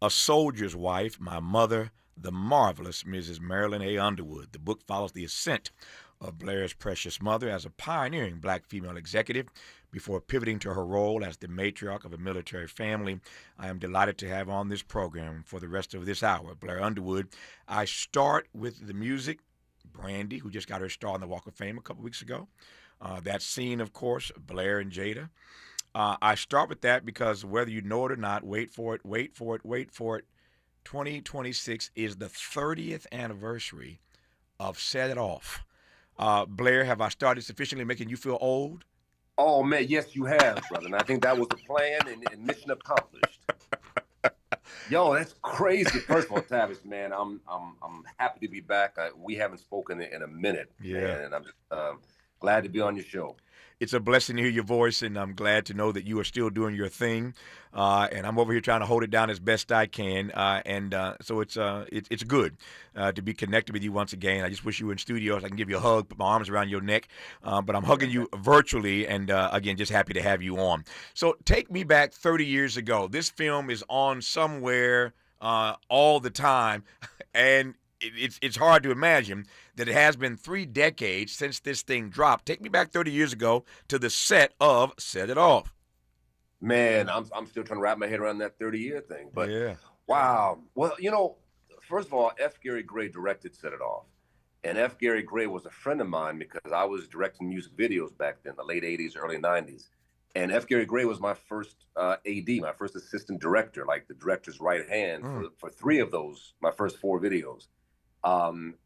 A Soldier's Wife, My Mother, the Marvelous Mrs. Marilyn A. Underwood. The book follows the ascent of Blair's precious mother as a pioneering black female executive before pivoting to her role as the matriarch of a military family. I am delighted to have on this program for the rest of this hour, Blair Underwood. I start with the music. Brandy, who just got her star on the Walk of Fame a couple weeks ago. That scene, of course, Blair and Jada. I start with that because whether you know it or not, wait for it. 2026 is the 30th anniversary of Set It Off. Blair, have I started sufficiently making you feel old? Oh, man, yes, you have, brother. And I think that was the plan and mission accomplished. Yo, that's crazy. First of all, Tavis, man, I'm happy to be back. We haven't spoken in a minute. Yeah. And I'm glad to be on your show. It's a blessing to hear your voice, and I'm glad to know that you are still doing your thing. And I'm over here trying to hold it down as best I can. So it's good to be connected with you once again. I just wish you were in studio so I can give you a hug, put my arms around your neck. But I'm hugging you virtually, and again, just happy to have you on. So take me back 30 years ago. This film is on somewhere all the time, and it's hard to imagine that it has been 3 decades since this thing dropped. Take me back 30 years ago to the set of Set It Off. Man, I'm still trying to wrap my head around that 30-year thing. But yeah. Wow. Well, first of all, F. Gary Gray directed Set It Off. And F. Gary Gray was a friend of mine because I was directing music videos back then, the late 80s, early 90s. And F. Gary Gray was my first AD, my first assistant director, like the director's right hand for 3 of those, my first 4 videos.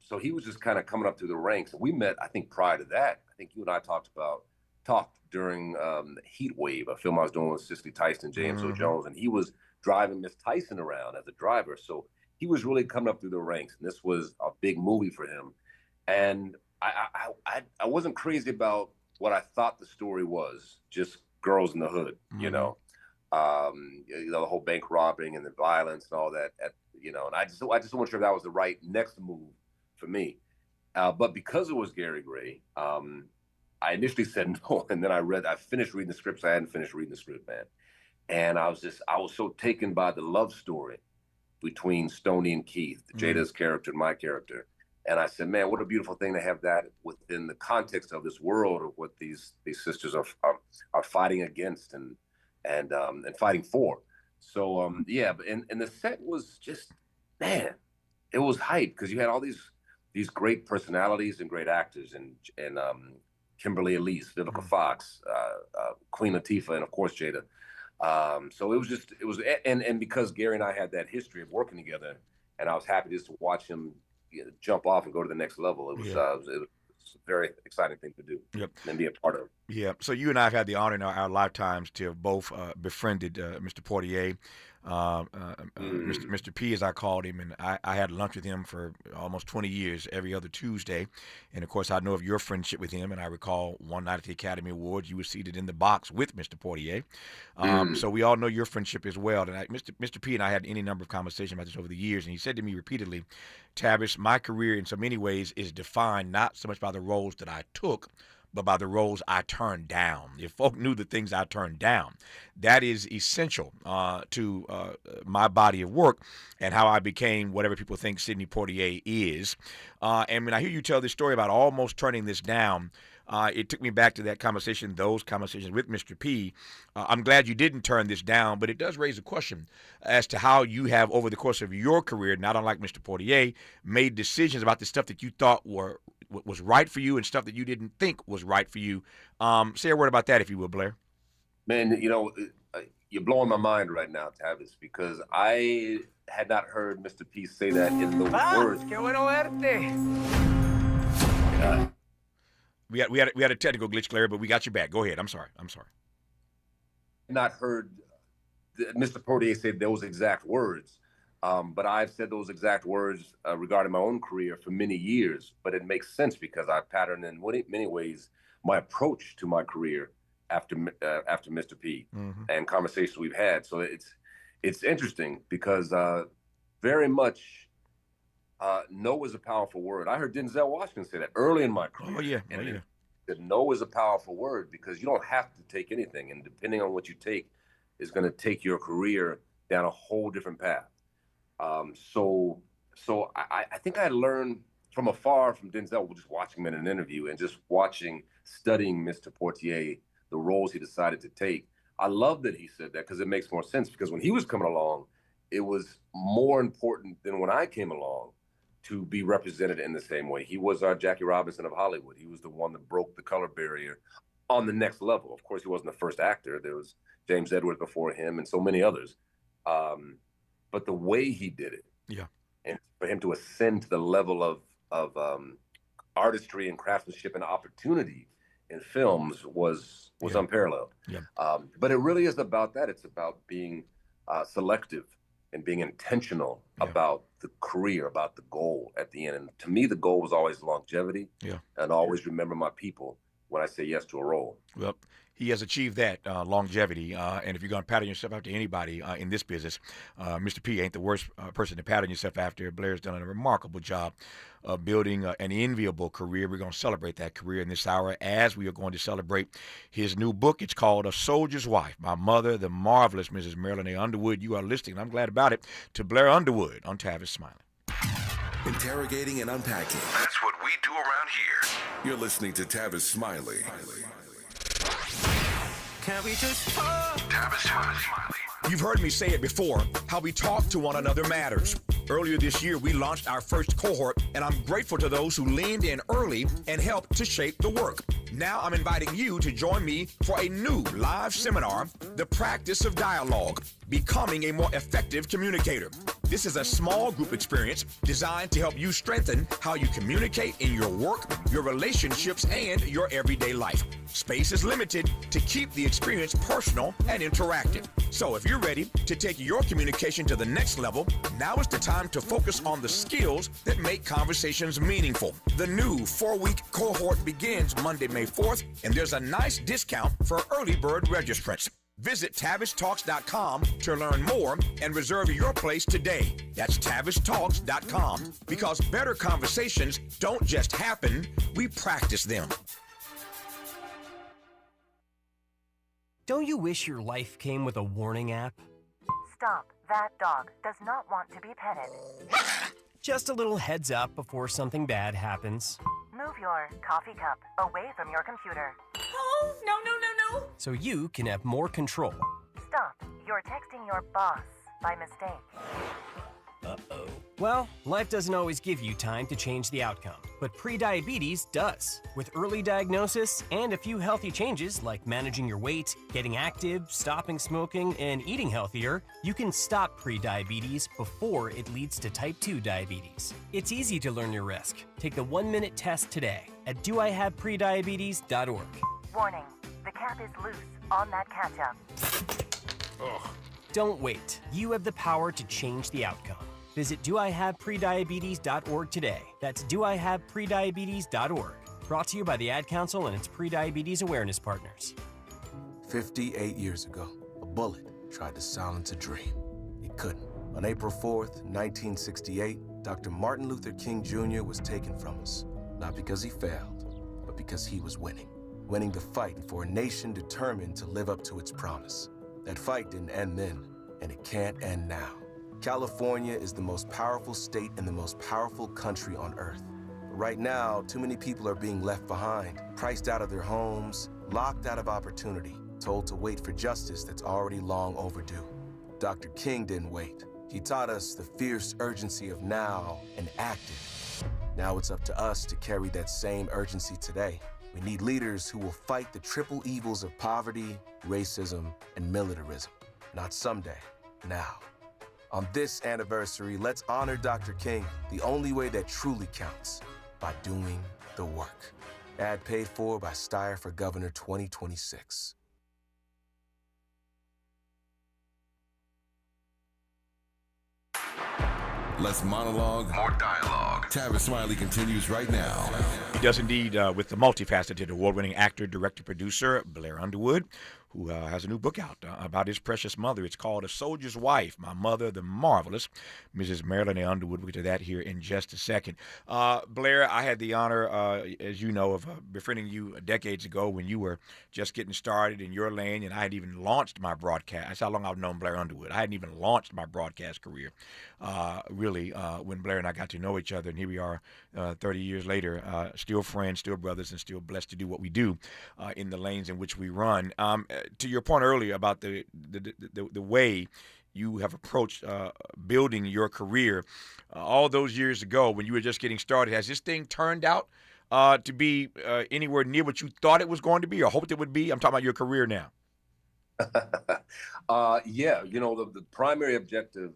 So he was just kind of coming up through the ranks. We met, I think, prior to that. I think you and I talked during Heat Wave, a film I was doing with Cicely Tyson, James O. Jones, and he was driving Miss Tyson around as a driver. So he was really coming up through the ranks, and this was a big movie for him. And I wasn't crazy about what I thought the story was, just girls in the hood, the whole bank robbing and the violence and all that. And I just wasn't sure that was the right next move for me. But because it was Gary Gray, I initially said no, and then I finished reading the scripts. I hadn't finished reading the script, man. And I was so taken by the love story between Stoney and Keith, Jada's character and my character. And I said, man, what a beautiful thing to have that within the context of this world of what these sisters are fighting against and fighting for. So and the set was just, man, it was hype because you had all these great personalities and great actors and Kimberly Elise, Vivica Fox, Queen Latifah, and of course Jada. So it was and because Gary and I had that history of working together, and I was happy just to watch him jump off and go to the next level. It was a very exciting thing to do. Yep. And be a part of. Yeah. So you and I have had the honor in our lifetimes to have both befriended Mr. Portier. Mr. P, as I called him, and I had lunch with him for almost 20 years every other Tuesday. And, of course, I know of your friendship with him, and I recall one night at the Academy Awards, you were seated in the box with Mr. Portier. So we all know your friendship as well. And Mr. P and I had any number of conversations about this over the years, and he said to me repeatedly, Tavis, my career in so many ways is defined not so much by the roles that I took, but by the roles I turned down. If folk knew the things I turned down, that is essential to my body of work and how I became whatever people think Sidney Poitier is. And when I hear you tell this story about almost turning this down, it took me back to that conversation, those conversations with Mr. P. I'm glad you didn't turn this down, but it does raise a question as to how you have, over the course of your career, not unlike Mr. Poitier, made decisions about the stuff that you thought was right for you and stuff that you didn't think was right for you. Say a word about that, if you will, Blair. Man, you're blowing my mind right now, Tavis, because I had not heard Mr. P say that in the words. Qué bueno verte. We had a technical glitch, Claire, but we got you back. Go ahead. I'm sorry. Not heard Mr. Portier say those exact words, but I've said those exact words regarding my own career for many years. But it makes sense because I patterned in many ways my approach to my career after Mr. P and conversations we've had. So it's interesting because very much no is a powerful word. I heard Denzel Washington say that early in my career. Oh yeah. That no is a powerful word because you don't have to take anything, and depending on what you take is going to take your career down a whole different path. So I think I learned from afar from Denzel, just watching him in an interview and just studying Mr. Portier, the roles he decided to take. I love that he said that because it makes more sense, because when he was coming along, it was more important than when I came along to be represented in the same way. He was our Jackie Robinson of Hollywood. He was the one that broke the color barrier on the next level. Of course, he wasn't the first actor. There was James Edwards before him and so many others. But the way he did it, and for him to ascend to the level of artistry and craftsmanship and opportunity in films was unparalleled. But it really is about that. It's about being selective and being intentional about the career, about the goal at the end. And to me, the goal was always longevity and always remember my people when I say yes to a role. Well, he has achieved that longevity. And if you're going to pattern yourself after anybody in this business, Mr. P ain't the worst person to pattern yourself after. Blair's done a remarkable job of building an enviable career. We're going to celebrate that career in this hour as we are going to celebrate his new book. It's called A Soldier's Wife, My Mother, the Marvelous Mrs. Marilyn A. Underwood. You are listening, and I'm glad about it, to Blair Underwood on Tavis Smiley. Interrogating and unpacking. That's what we do around here. You're listening to Tavis Smiley. Can we just talk? Tavis Smiley. You've heard me say it before, how we talk to one another matters. Earlier this year, we launched our first cohort, and I'm grateful to those who leaned in early and helped to shape the work. Now I'm inviting you to join me for a new live seminar, The Practice of Dialogue, Becoming a More Effective Communicator. This is a small group experience designed to help you strengthen how you communicate in your work, your relationships, and your everyday life. Space is limited to keep the experience personal and interactive. So if you're ready to take your communication to the next level, now is the time to focus on the skills that make conversations meaningful. The new 4-week cohort begins Monday, May 4th, and there's a nice discount for early bird registrants. Visit TavisTalks.com to learn more and reserve your place today. That's TavisTalks.com, because better conversations don't just happen, we practice them. Don't you wish your life came with a warning app? Stop. That dog does not want to be petted. Just a little heads up before something bad happens. Move your coffee cup away from your computer. Oh, no. So you can have more control. Stop. You're texting your boss by mistake. Uh-oh. Well, life doesn't always give you time to change the outcome, but prediabetes does. With early diagnosis and a few healthy changes like managing your weight, getting active, stopping smoking, and eating healthier, you can stop prediabetes before it leads to type 2 diabetes. It's easy to learn your risk. Take the 1-minute test today at doihaveprediabetes.org. Warning, the cap is loose on that catch-up. Ugh. Don't wait. You have the power to change the outcome. Visit doihaveprediabetes.org today. That's doihaveprediabetes.org. Brought to you by the Ad Council and its prediabetes awareness partners. 58 years ago, a bullet tried to silence a dream. It couldn't. On April 4th, 1968, Dr. Martin Luther King Jr. was taken from us. Not because he failed, but because he was winning. Winning the fight for a nation determined to live up to its promise. That fight didn't end then, and it can't end now. California is the most powerful state and the most powerful country on earth. But right now, too many people are being left behind, priced out of their homes, locked out of opportunity, told to wait for justice that's already long overdue. Dr. King didn't wait. He taught us the fierce urgency of now and acted. Now it's up to us to carry that same urgency today. We need leaders who will fight the triple evils of poverty, racism, and militarism. Not someday, now. On this anniversary, let's honor Dr. King the only way that truly counts, by doing the work. Ad paid for by Steyer for Governor 2026. Less monologue, more dialogue. Tavis Smiley continues right now. He does indeed with the multifaceted award-winning actor, director, producer, Blair Underwood, who has a new book out about his precious mother. It's called A Soldier's Wife, My Mother, the Marvelous, Mrs. Marilyn A. Underwood. We'll get to that here in just a second. Blair, I had the honor, as you know, of befriending you decades ago when you were just getting started in your lane, and I had even launched my broadcast. That's how long I've known Blair Underwood. I hadn't even launched my broadcast career, really, when Blair and I got to know each other, and here we are 30 years later, still friends, still brothers, and still blessed to do what we do in the lanes in which we run. To your point earlier about the way you have approached building your career all those years ago when you were just getting started, has this thing turned out to be anywhere near what you thought it was going to be or hoped it would be? I'm talking about your career now. Yeah, you know, the primary objective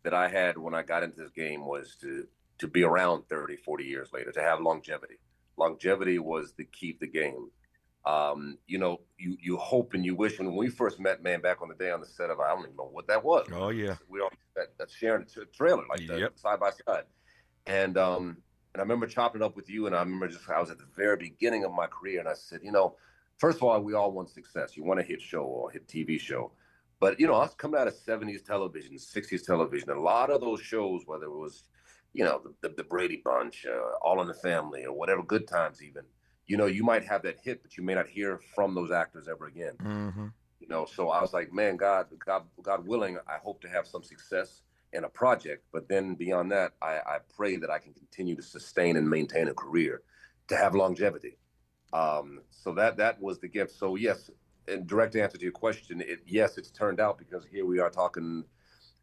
that I had when I got into this game was to be around 30, 40 years later, to have longevity. Longevity was the key to the game. You know, you hope and you wish. And when we first met, man, back on the day on the set of, I don't even know what that was. Oh yeah, we all that sharing a trailer like that, yep, side by side. And I remember chopping it up with you. And I remember I was at the very beginning of my career, and I said, you know, first of all, we all want success. You want a hit show or a hit TV show. But you know, I was coming out of 70s television, 60s television. A lot of those shows, whether it was, you know, the Brady Bunch, All in the Family, or whatever, Good Times even. You know, you might have that hit, but you may not hear from those actors ever again. Mm-hmm. You know, so I was like, man, God willing, I hope to have some success in a project. But then beyond that, I pray that I can continue to sustain and maintain a career, to have longevity. So that was the gift. So yes, in direct answer to your question, yes, it's turned out, because here we are talking.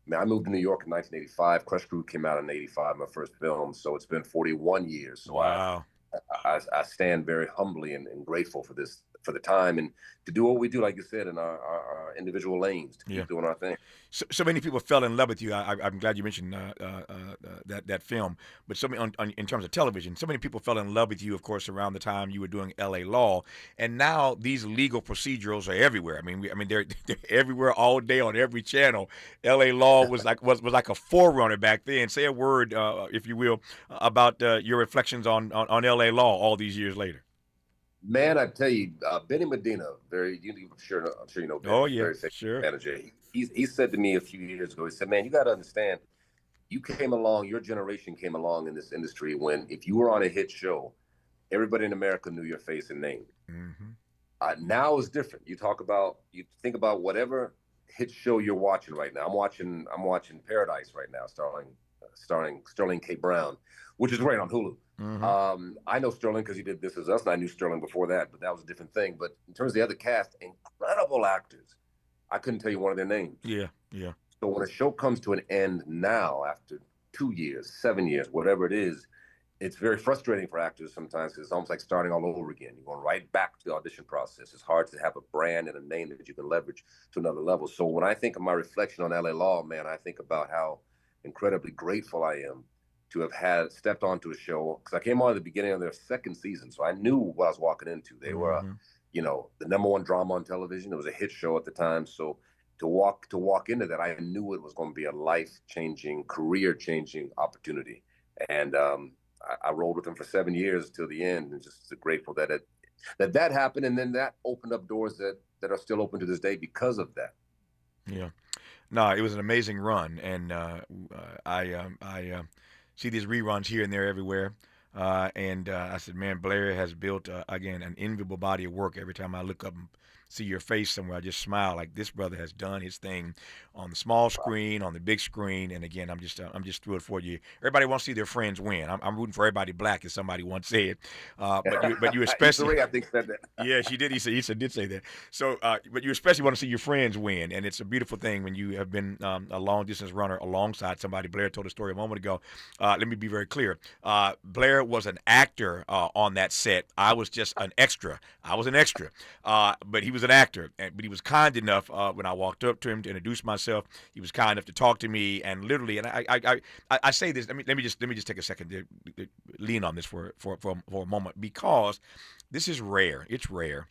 Man, I moved to New York in 1985. Crush Groove came out in '85, my first film. So it's been 41 years. So wow. I stand very humbly and grateful for this, for the time, and to do what we do, like you said, in our individual lanes, to keep doing our thing. So many people fell in love with you. I'm glad you mentioned that film. But in terms of television, so many people fell in love with you, of course, around the time you were doing L.A. Law, and now these legal procedurals are everywhere. I mean, they're everywhere all day on every channel. L.A. Law was like a forerunner back then. Say a word, if you will, about your reflections on L.A. Law all these years later. Man, I tell you, Benny Medina, I'm sure you know. Benny, oh yeah, very sure. Manager. He said to me a few years ago. He said, "Man, you got to understand. You came along. Your generation came along in this industry when, if you were on a hit show, everybody in America knew your face and name. Mm-hmm. Now it's different. You think about whatever hit show you're watching right now. I'm watching Paradise right now, starring Sterling K. Brown, which is great on Hulu. Mm-hmm. I know Sterling because he did This Is Us, and I knew Sterling before that, but that was a different thing. But in terms of the other cast, incredible actors. I couldn't tell you one of their names. Yeah. So when a show comes to an end now, after 2 years, 7 years, whatever it is, it's very frustrating for actors sometimes because it's almost like starting all over again. You're going right back to the audition process. It's hard to have a brand and a name that you can leverage to another level. So when I think of my reflection on LA Law, man, I think about how incredibly grateful I am to have stepped onto a show, because I came on at the beginning of their second season, so I knew what I was walking into. They were, the #1 drama on television. It was a hit show at the time. So to walk into that, I knew it was going to be a life-changing, career-changing opportunity. And I rolled with them for 7 years till the end, and just grateful that that happened, and then that opened up doors that are still open to this day because of that. Yeah, no, it was an amazing run, and I see these reruns here and there everywhere, and I said, man, Blair has built again an enviable body of work. Every time I look up and see your face somewhere, I just smile. Like, this brother has done his thing on the small screen, on the big screen, and again, I'm just thrilled for you. Everybody wants to see their friends win. I'm rooting for everybody black, as somebody once said. But you especially, I think, said that. Yeah, she did. He did say that. So, but you especially want to see your friends win, and it's a beautiful thing when you have been a long distance runner alongside somebody. Blair told a story a moment ago. Let me be very clear. Blair was an actor on that set. I was just an extra. I was an extra, but he was an actor. But he was kind enough when I walked up to him to introduce myself. He was kind enough to talk to me, and literally, and I say this. Let me just take a second to lean on this for a moment, because this is rare. It's rare.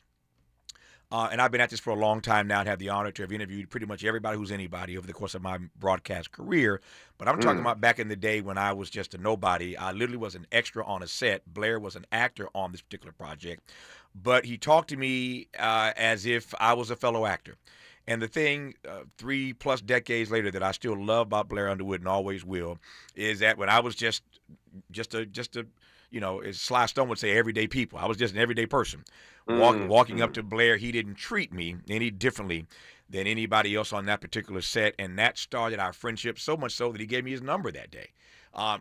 And I've been at this for a long time now and have the honor to have interviewed pretty much everybody who's anybody over the course of my broadcast career. But I'm talking about back in the day when I was just a nobody. I literally was an extra on a set. Blair was an actor on this particular project. But he talked to me as if I was a fellow actor. And the thing 3+ decades later that I still love about Blair Underwood and always will is that when I was just a as Sly Stone would say, everyday people. I was just an everyday person. Walking up to Blair, he didn't treat me any differently than anybody else on that particular set, and that started our friendship, so much so that he gave me his number that day.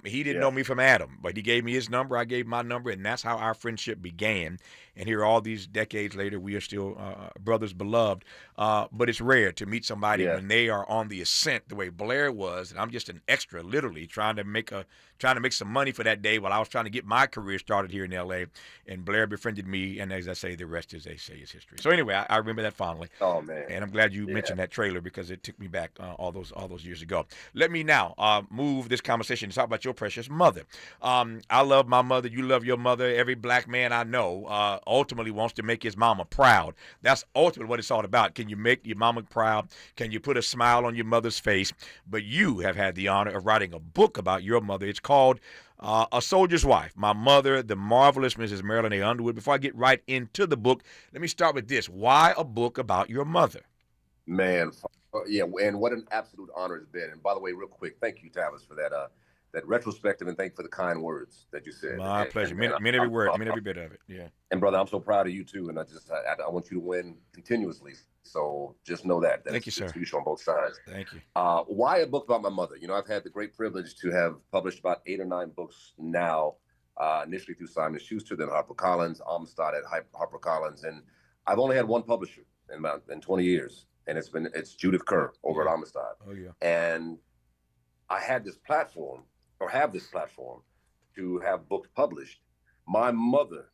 He didn't know me from Adam, but he gave me his number, I gave my number, and that's how our friendship began. And here, all these decades later, we are still brothers beloved. But it's rare to meet somebody when they are on the ascent the way Blair was, and I'm just an extra, literally trying to make some money for that day while I was trying to get my career started here in L.A. And Blair befriended me, and as I say, the rest, as they say, is history. So anyway, I remember that fondly. Oh man! And I'm glad you mentioned that trailer, because it took me back all those years ago. Let me now move this conversation to talk about your precious mother. I love my mother. You love your mother. Every black man I know ultimately wants to make his mama proud. That's ultimately what it's all about. Can you make your mama proud? Can you put a smile on your mother's face? But you have had the honor of writing a book about your mother. It's called A Soldier's Wife, My Mother, the Marvelous Mrs. Marilyn A. Underwood. Before I get right into the book, let me start with this. Why a book about your mother? Man, and what an absolute honor it's been. And by the way, real quick, thank you, Tavis, for that retrospective, and thank you for the kind words that you said. My pleasure. Mean every word, mean every bit of it. Yeah. And brother, I'm so proud of you too, and I want you to win continuously. So just know that. Thank you, sir. It's on both sides. Thank you. Why a book about my mother? I've had the great privilege to have published about 8 or 9 books now. Initially through Simon & Schuster, then HarperCollins, Amistad at HarperCollins, and I've only had one publisher in 20 years, and it's Judith Kerr over at Amistad. Oh yeah. And I had this platform, or have this platform, to have books published. My mother,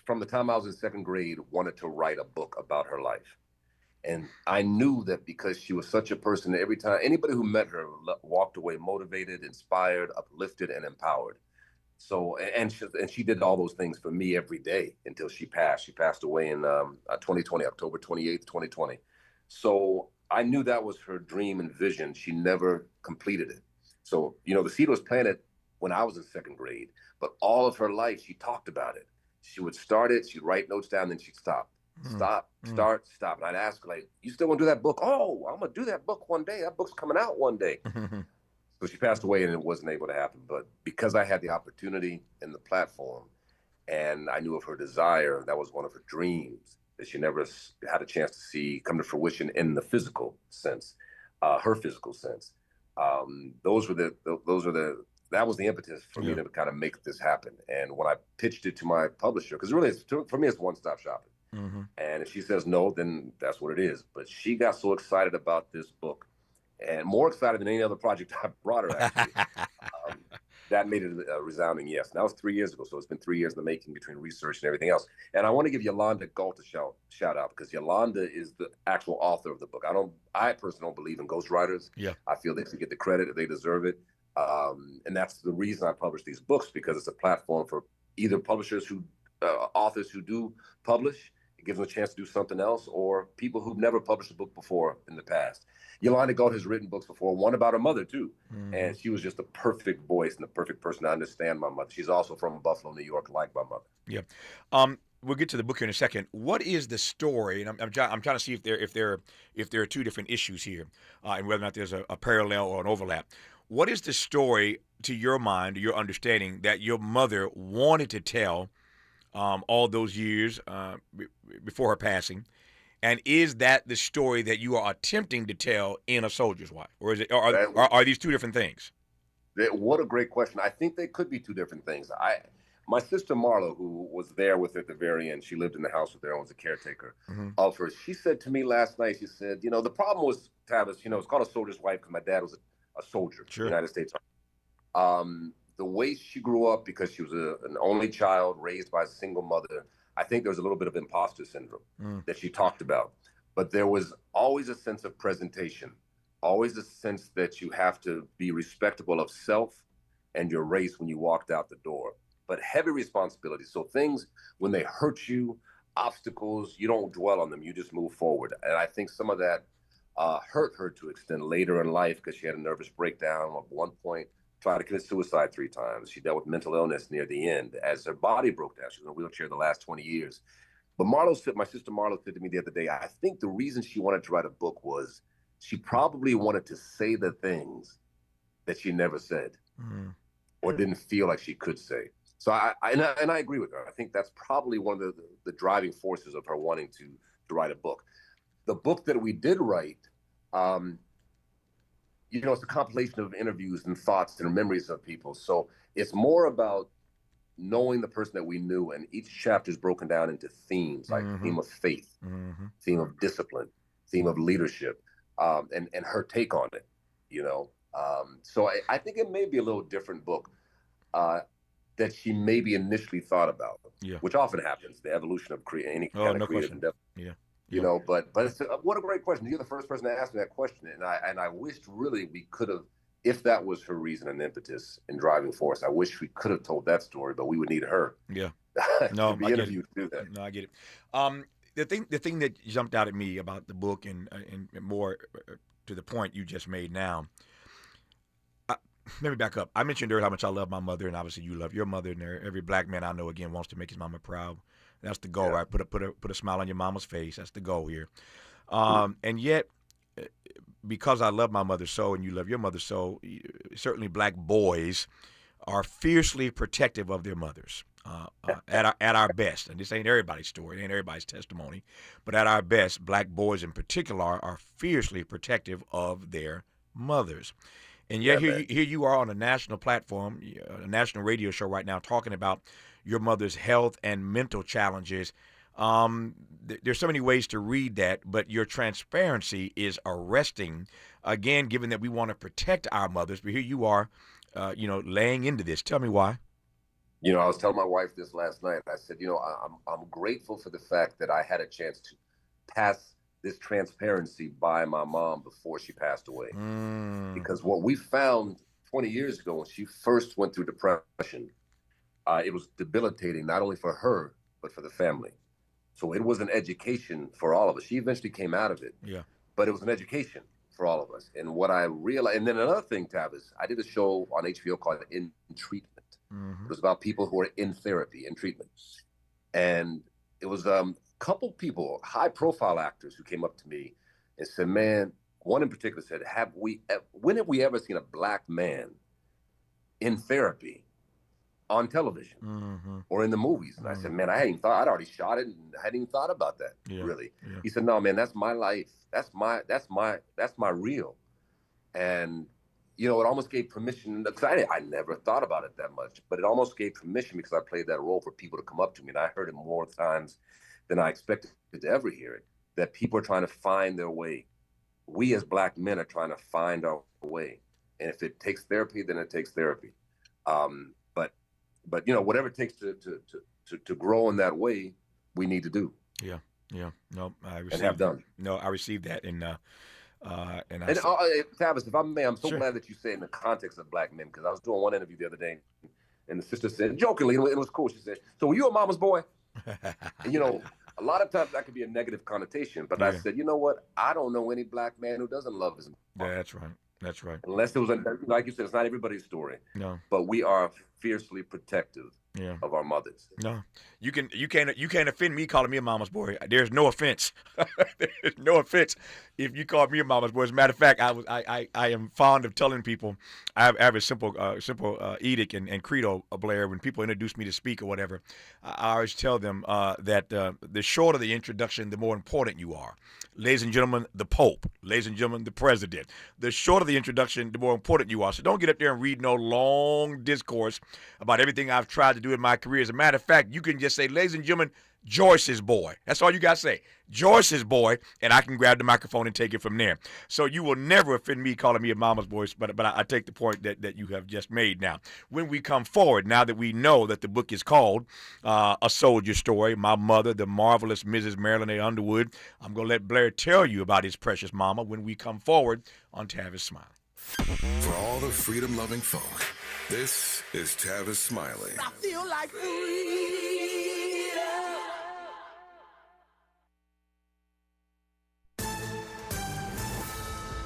from the time I was in 2nd grade, wanted to write a book about her life. And I knew that because she was such a person that every time anybody who met her walked away motivated, inspired, uplifted, and empowered. So, and she did all those things for me every day until she passed. She passed away in 2020, October 28th, 2020. So I knew that was her dream and vision. She never completed it. So, the seed was planted when I was in 2nd grade, but all of her life, she talked about it. She would start it, she'd write notes down, then she'd stop. Start. And I'd ask her, like, you still want to do that book? Oh, I'm going to do that book one day. That book's coming out one day. So she passed away and it wasn't able to happen. But because I had the opportunity and the platform, and I knew of her desire, that was one of her dreams that she never had a chance to see come to fruition in the physical sense, her physical sense. That was the impetus for me to kind of make this happen. And when I pitched it to my publisher, because really for me, it's one-stop shopping. And if she says no, then that's what it is. But she got so excited about this book and more excited than any other project I brought her, actually. That made it a resounding yes. And that was 3 years ago, so it's been 3 years in the making between research and everything else. And I want to give Yolanda Galt a shout out, because Yolanda is the actual author of the book. I personally don't believe in ghostwriters. Yeah. I feel they should get the credit if they deserve it. And that's the reason I publish these books, because it's a platform for either authors who do publish. It gives them a chance to do something else, or people who've never published a book before in the past. Yolanda Galt has written books before, one about her mother too. And she was just the perfect voice and the perfect person to understand my mother. She's also from Buffalo, New York, like my mother. Yeah. We'll get to the book here in a second. What is the story? And I'm trying to see if there are two different issues here, and whether or not there's a parallel or an overlap. What is the story, to your mind, to your understanding, that your mother wanted to tell all those years before her passing? And is that the story that you are attempting to tell in A Soldier's Wife? Or is it? Are these two different things? What a great question. I think they could be two different things. My sister Marla, who was there with her at the very end, she lived in the house with her and was a caretaker of her. She said to me last night, she said, the problem was, Tavis, it's called A Soldier's Wife because my dad was a soldier in the United States Army. The way she grew up, because she was an only child raised by a single mother, I think there was a little bit of imposter syndrome that she talked about. But there was always a sense of presentation, always a sense that you have to be respectable of self and your race when you walked out the door. But heavy responsibility. So things, when they hurt you, obstacles, you don't dwell on them. You just move forward. And I think some of that hurt her to extend later in life, because she had a nervous breakdown at one point, tried to commit suicide 3 times. She dealt with mental illness near the end as her body broke down. She was in a wheelchair the last 20 years. But my sister Marlo said to me the other day, I think the reason she wanted to write a book was she probably wanted to say the things that she never said or didn't feel like she could say. So I agree with her. I think that's probably one of the driving forces of her wanting to write a book. The book that we did write, it's a compilation of interviews and thoughts and memories of people. So it's more about knowing the person that we knew, and each chapter is broken down into themes, like theme of faith, theme of discipline, theme of leadership, and her take on it, So I think it may be a little different book that she maybe initially thought about, which often happens, the evolution of any kind of creative endeavor. But it's what a great question. You're the first person to ask me that question, and I wished really we could have, if that was her reason and impetus and driving force. I wish we could have told that story, but we would need her. Yeah. To be interviewed to do that. No, I get it. The thing that jumped out at me about the book, and more to the point you just made now. Let me back up. I mentioned earlier how much I love my mother, and obviously you love your mother, and every black man I know, again, wants to make his mama proud. That's the goal, right? Put a smile on your mama's face. That's the goal here. And yet, because I love my mother so, and you love your mother so, certainly black boys are fiercely protective of their mothers at our best. And this ain't everybody's story, it ain't everybody's testimony, but at our best, black boys in particular are fiercely protective of their mothers. And yet here you are on a national platform, a national radio show right now, talking about your mother's health and mental challenges. There's so many ways to read that, but your transparency is arresting, again, given that we want to protect our mothers. But here you are, laying into this. Tell me why. I was telling my wife this last night. I said, I'm grateful for the fact that I had a chance to pass this transparency by my mom before she passed away. Because what we found 20 years ago when she first went through depression, it was debilitating, not only for her, but for the family. So it was an education for all of us. She eventually came out of it. Yeah. But it was an education for all of us. And what I realized, and then another thing, Tavis, I did a show on HBO called In Treatment. It was about people who are in therapy, in treatment. And it was a couple people, high profile actors, who came up to me and said, man, one in particular said, when have we ever seen a black man in therapy on television or in the movies? And I said, man, I'd already shot it and I hadn't even thought about that, really. Yeah. He said, no, man, that's my life. That's my real. And, it almost gave permission, because I never thought about it that much, but it almost gave permission, because I played that role, for people to come up to me. And I heard it more times than I expected to ever hear it, that people are trying to find their way we as Black men are trying to find our way. And if it takes therapy, then it takes therapy. But whatever it takes to grow in that way, we need to do. Yeah. No, I received. And have done. No, I received that, Tavis, if I may, I'm so Sure. glad that you say it in the context of Black men, because I was doing one interview the other day, and the sister said, jokingly, and it was cool. She said, "So were you a mama's boy?" And, a lot of times that could be a negative connotation, but I said, you know what? I don't know any Black man who doesn't love his mom. Yeah, that's right. That's right. Unless it was, like you said, it's not everybody's story. No. But we are fiercely protective of our mothers. No, you can't offend me calling me a mama's boy. There's no offense. There's no offense if you call me a mama's boy. As a matter of fact, I am fond of telling people. I have a simple edict and credo, Blair. When people introduce me to speak or whatever, I always tell them that the shorter the introduction, the more important you are. Ladies and gentlemen, the Pope. Ladies and gentlemen, the President. The shorter the introduction, the more important you are. So don't get up there and read no long discourse about everything I've tried to do in my career. As a matter of fact, you can just say, ladies and gentlemen, Joyce's boy. That's all you got to say. Joyce's boy, and I can grab the microphone and take it from there. So you will never offend me calling me a mama's boy, but I take the point that you have just made now. When we come forward, now that we know that the book is called A Soldier Story, My Mother, the Marvelous Mrs. Marilyn A. Underwood, I'm going to let Blair tell you about his precious mama when we come forward on Tavis Smiley. For all the freedom-loving folk, this is Tavis Smiley. I feel like freedom.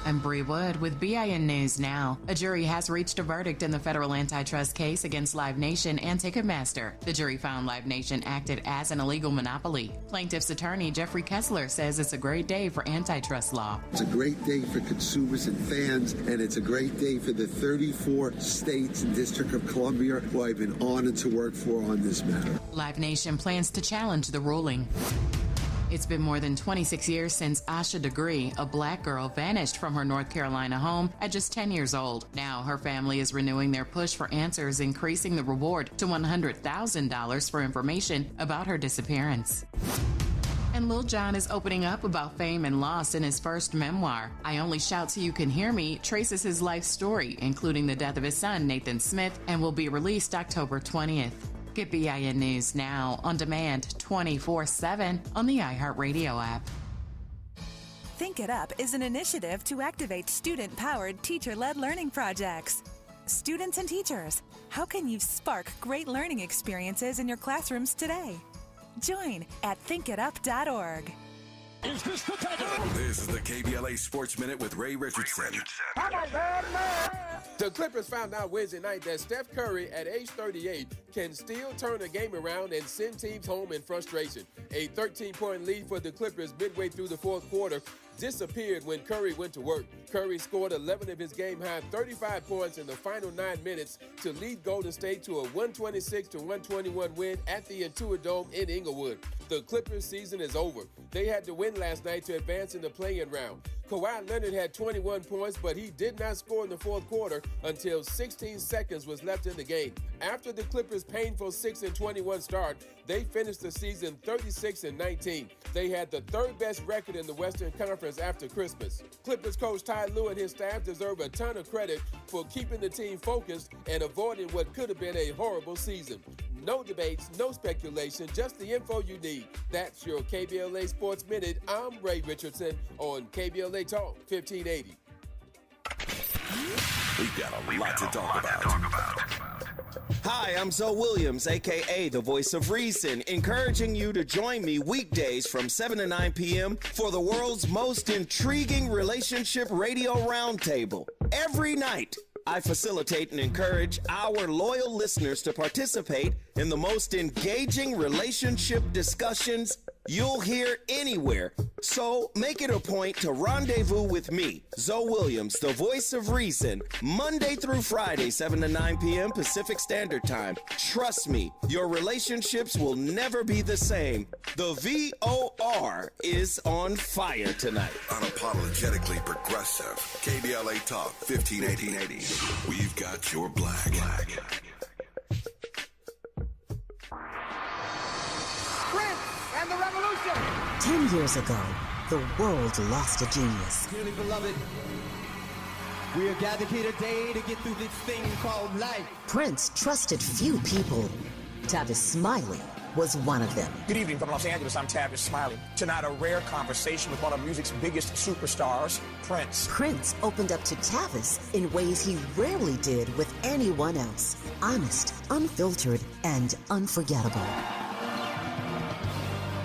I'm Bree Wood with BIN News Now. A jury has reached a verdict in the federal antitrust case against Live Nation and Ticketmaster. The jury found Live Nation acted as an illegal monopoly. Plaintiff's attorney Jeffrey Kessler says it's a great day for antitrust law. It's a great day for consumers and fans, and it's a great day for the 34 states and District of Columbia who I've been honored to work for on this matter. Live Nation plans to challenge the ruling. It's been more than 26 years since Asha Degree, a Black girl, vanished from her North Carolina home at just 10 years old. Now her family is renewing their push for answers, increasing the reward to $100,000 for information about her disappearance. And Lil Jon is opening up about fame and loss in his first memoir. I Only Shout So You Can Hear Me traces his life story, including the death of his son, Nathan Smith, and will be released October 20th. Get BIN News Now on demand 24/7 on the iHeartRadio app. Think It Up is an initiative to activate student-powered, teacher-led learning projects. Students and teachers, how can you spark great learning experiences in your classrooms today? Join at thinkitup.org. Is this the time? This is the KBLA Sports Minute with Ray Richardson. The Clippers found out Wednesday night that Steph Curry, at age 38, can still turn a game around and send teams home in frustration. A 13-point lead for the Clippers midway through the fourth quarter disappeared when Curry went to work. Curry scored 11 of his game-high 35 points in the final 9 minutes to lead Golden State to a 126-121 win at the Intuit Dome in Inglewood. The Clippers' season is over. They had to win last night to advance in the play-in round. Kawhi Leonard had 21 points, but he did not score in the fourth quarter until 16 seconds was left in the game. After the Clippers' painful 6-21 start, they finished the season 36-19. They had the third best record in the Western Conference after Christmas. Clippers coach Ty Lue and his staff deserve a ton of credit for keeping the team focused and avoiding what could have been a horrible season. No debates, no speculation, just the info you need. That's your KBLA Sports Minute. I'm Ray Richardson on KBLA Talk 1580. We've got a lot to talk about. Hi, I'm Zoe Williams, a.k.a. the Voice of Reason, encouraging you to join me weekdays from 7 to 9 p.m. for the world's most intriguing relationship radio roundtable. Every night, I facilitate and encourage our loyal listeners to participate in the most engaging relationship discussions you'll hear anywhere. So make it a point to rendezvous with me, Zoe Williams, the Voice of Reason, Monday through Friday, 7 to 9 p.m. Pacific Standard Time. Trust me, your relationships will never be the same. The VOR is on fire tonight. Unapologetically progressive. KBLA Talk 1580. We've got your black. Prince and the Revolution. 10 years ago, the world lost a genius. Dearly beloved, we are gathered here today to get through this thing called life. Prince trusted few people. Tavis Smiley was one of them. Good evening from Los Angeles. I'm Tavis Smiley. Tonight, a rare conversation with one of music's biggest superstars, Prince. Prince opened up to Tavis in ways he rarely did with anyone else. Honest, unfiltered, and unforgettable.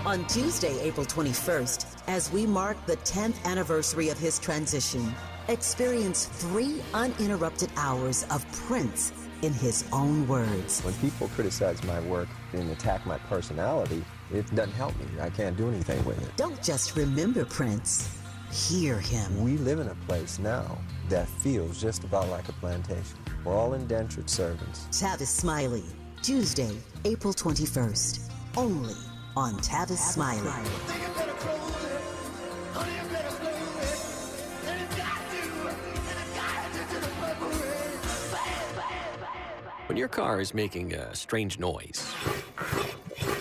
On Tuesday, April 21st, as we mark the 10th anniversary of his transition, experience 3 uninterrupted hours of Prince in his own words. When people criticize my work and attack my personality, it doesn't help me. I can't do anything with it. Don't just remember Prince, hear him. We live in a place now that feels just about like a plantation. We're all indentured servants. Tavis Smiley, Tuesday, April 21st, only on Tavis Smiley. When your car is making a strange noise,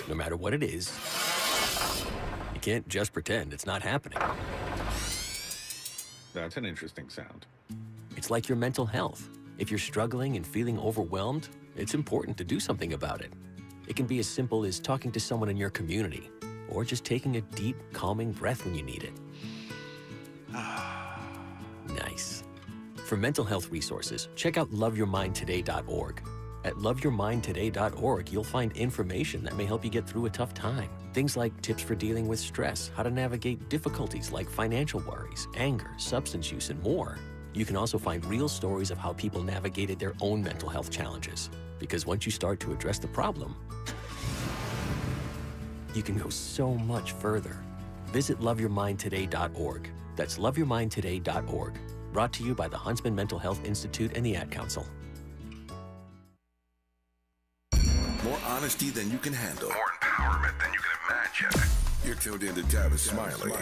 no matter what it is, you can't just pretend it's not happening. That's an interesting sound. It's like your mental health. If you're struggling and feeling overwhelmed, it's important to do something about it. It can be as simple as talking to someone in your community, or just taking a deep, calming breath when you need it. Nice. For mental health resources, check out loveyourmindtoday.org. At loveyourmindtoday.org, you'll find information that may help you get through a tough time. Things like tips for dealing with stress, how to navigate difficulties like financial worries, anger, substance use, and more. You can also find real stories of how people navigated their own mental health challenges. Because once you start to address the problem, you can go so much further. Visit loveyourmindtoday.org. That's loveyourmindtoday.org. Brought to you by the Huntsman Mental Health Institute and the Ad Council. More honesty than you can handle. More empowerment than you can imagine. You're tuned in to Tavis Smiley.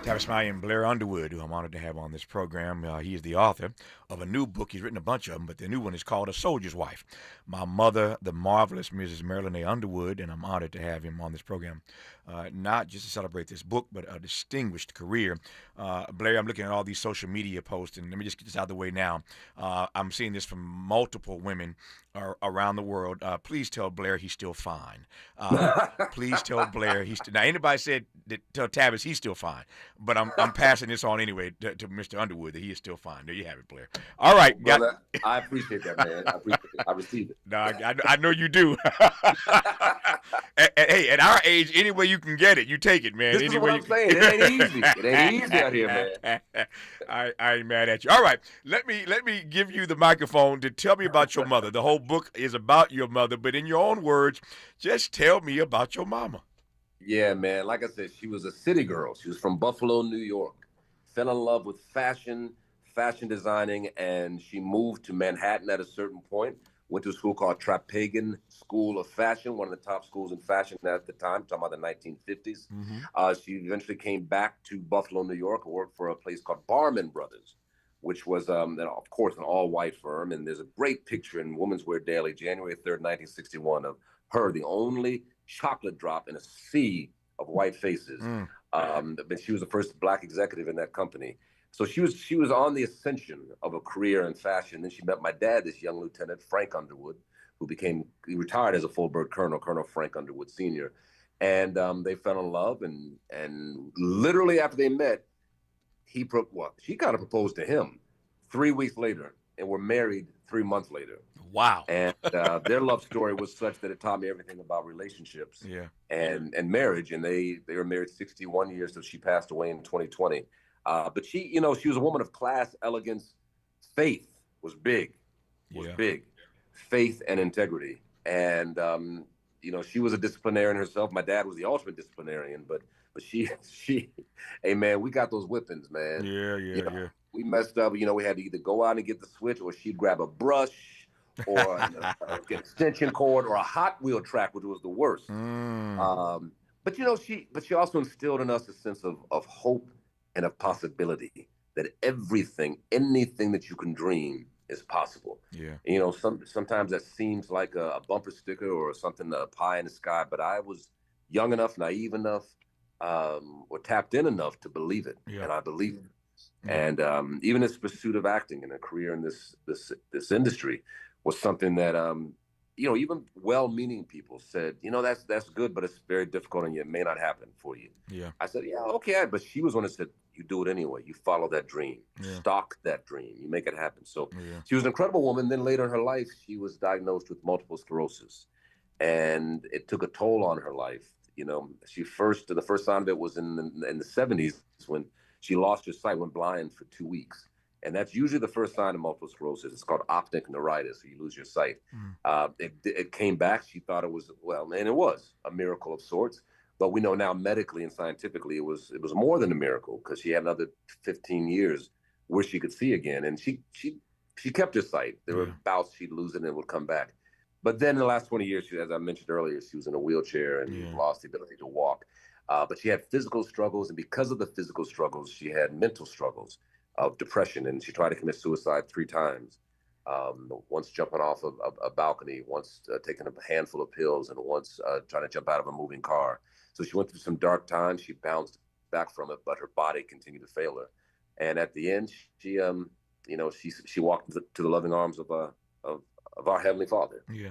Tavis Smiley and Blair Underwood, who I'm honored to have on this program. He is the author of a new book. He's written a bunch of them, but the new one is called A Soldier's Wife. My mother, the marvelous Mrs. Marilyn A. Underwood, and I'm honored to have him on this program, not just to celebrate this book, but a distinguished career. Blair, I'm looking at all these social media posts, and let me just get this out of the way now. I'm seeing this from multiple women around the world. Please tell Blair he's still fine. Please tell Blair he's still. Now, anybody said that, tell Tavis he's still fine, but I'm passing this on anyway to Mr. Underwood that he is still fine. There you have it, Blair. All right, brother, I appreciate that, man. I appreciate it. I receive it. No, I know you do. Hey, at our age, any way you can get it, you take it, man. This is what I'm saying. It ain't easy. It ain't easy out here, man. I ain't mad at you. All right, let me give you the microphone to tell me about your mother. The whole book is about your mother, but in your own words, just tell me about your mama. Yeah, man. Like I said, she was a city girl. She was from Buffalo, New York. Fell in love with fashion designing, and she moved to Manhattan at a certain point. Went to a school called Trapegan School of Fashion, one of the top schools in fashion at the time, talking about the 1950s. Mm-hmm. She eventually came back to Buffalo, New York, and worked for a place called Barman Brothers, which was, of course, an all-white firm. And there's a great picture in Women's Wear Daily, January 3rd, 1961, of her, the only chocolate drop in a sea of white faces. But she was the first Black executive in that company. So she was on the ascension of a career in fashion. Then she met my dad, this young lieutenant, Frank Underwood, he retired as a full bird colonel, Colonel Frank Underwood Sr. And they fell in love. And literally after they met, she kind of proposed to him 3 weeks later, and were married 3 months later. Wow. And their love story was such that it taught me everything about relationships and marriage. And they were married 61 years till she passed away in 2020. But she was a woman of class, elegance. Faith was big, big. Faith and integrity. And, she was a disciplinarian herself. My dad was the ultimate disciplinarian, but she, hey, man, we got those whippings, man. Yeah. We messed up. We had to either go out and get the switch, or she'd grab a brush or an extension cord or a Hot Wheel track, which was the worst. But she also instilled in us a sense of hope and of possibility, that anything that you can dream is possible. Yeah. And, sometimes that seems like a bumper sticker or something, a pie in the sky, but I was young enough, naive enough or tapped in enough to believe it, and I believe it. And even his pursuit of acting and a career in this industry was something that even well-meaning people said, that's good, but it's very difficult and it may not happen for you. Yeah. I said, yeah, okay, but she was one that said, you do it anyway. You follow that dream, stalk that dream, you make it happen. So she was an incredible woman. Then later in her life, she was diagnosed with multiple sclerosis, and it took a toll on her life. The first sign of it was in the 70s when she lost her sight, went blind for 2 weeks. And that's usually the first sign of multiple sclerosis. It's called optic neuritis, so you lose your sight. It came back. She thought it was, and it was a miracle of sorts. But we know now medically and scientifically it was more than a miracle, because she had another 15 years where she could see again. And she kept her sight. There were bouts she'd lose it and it would come back. But then in the last 20 years, as I mentioned earlier, she was in a wheelchair and lost the ability to walk. But she had physical struggles. And because of the physical struggles, she had mental struggles of depression. And she tried to commit suicide 3 times. Once jumping off a balcony, once taking a handful of pills, and once trying to jump out of a moving car. So she went through some dark times. She bounced back from it, but her body continued to fail her. And at the end, she walked to the loving arms of our Heavenly Father. Yeah.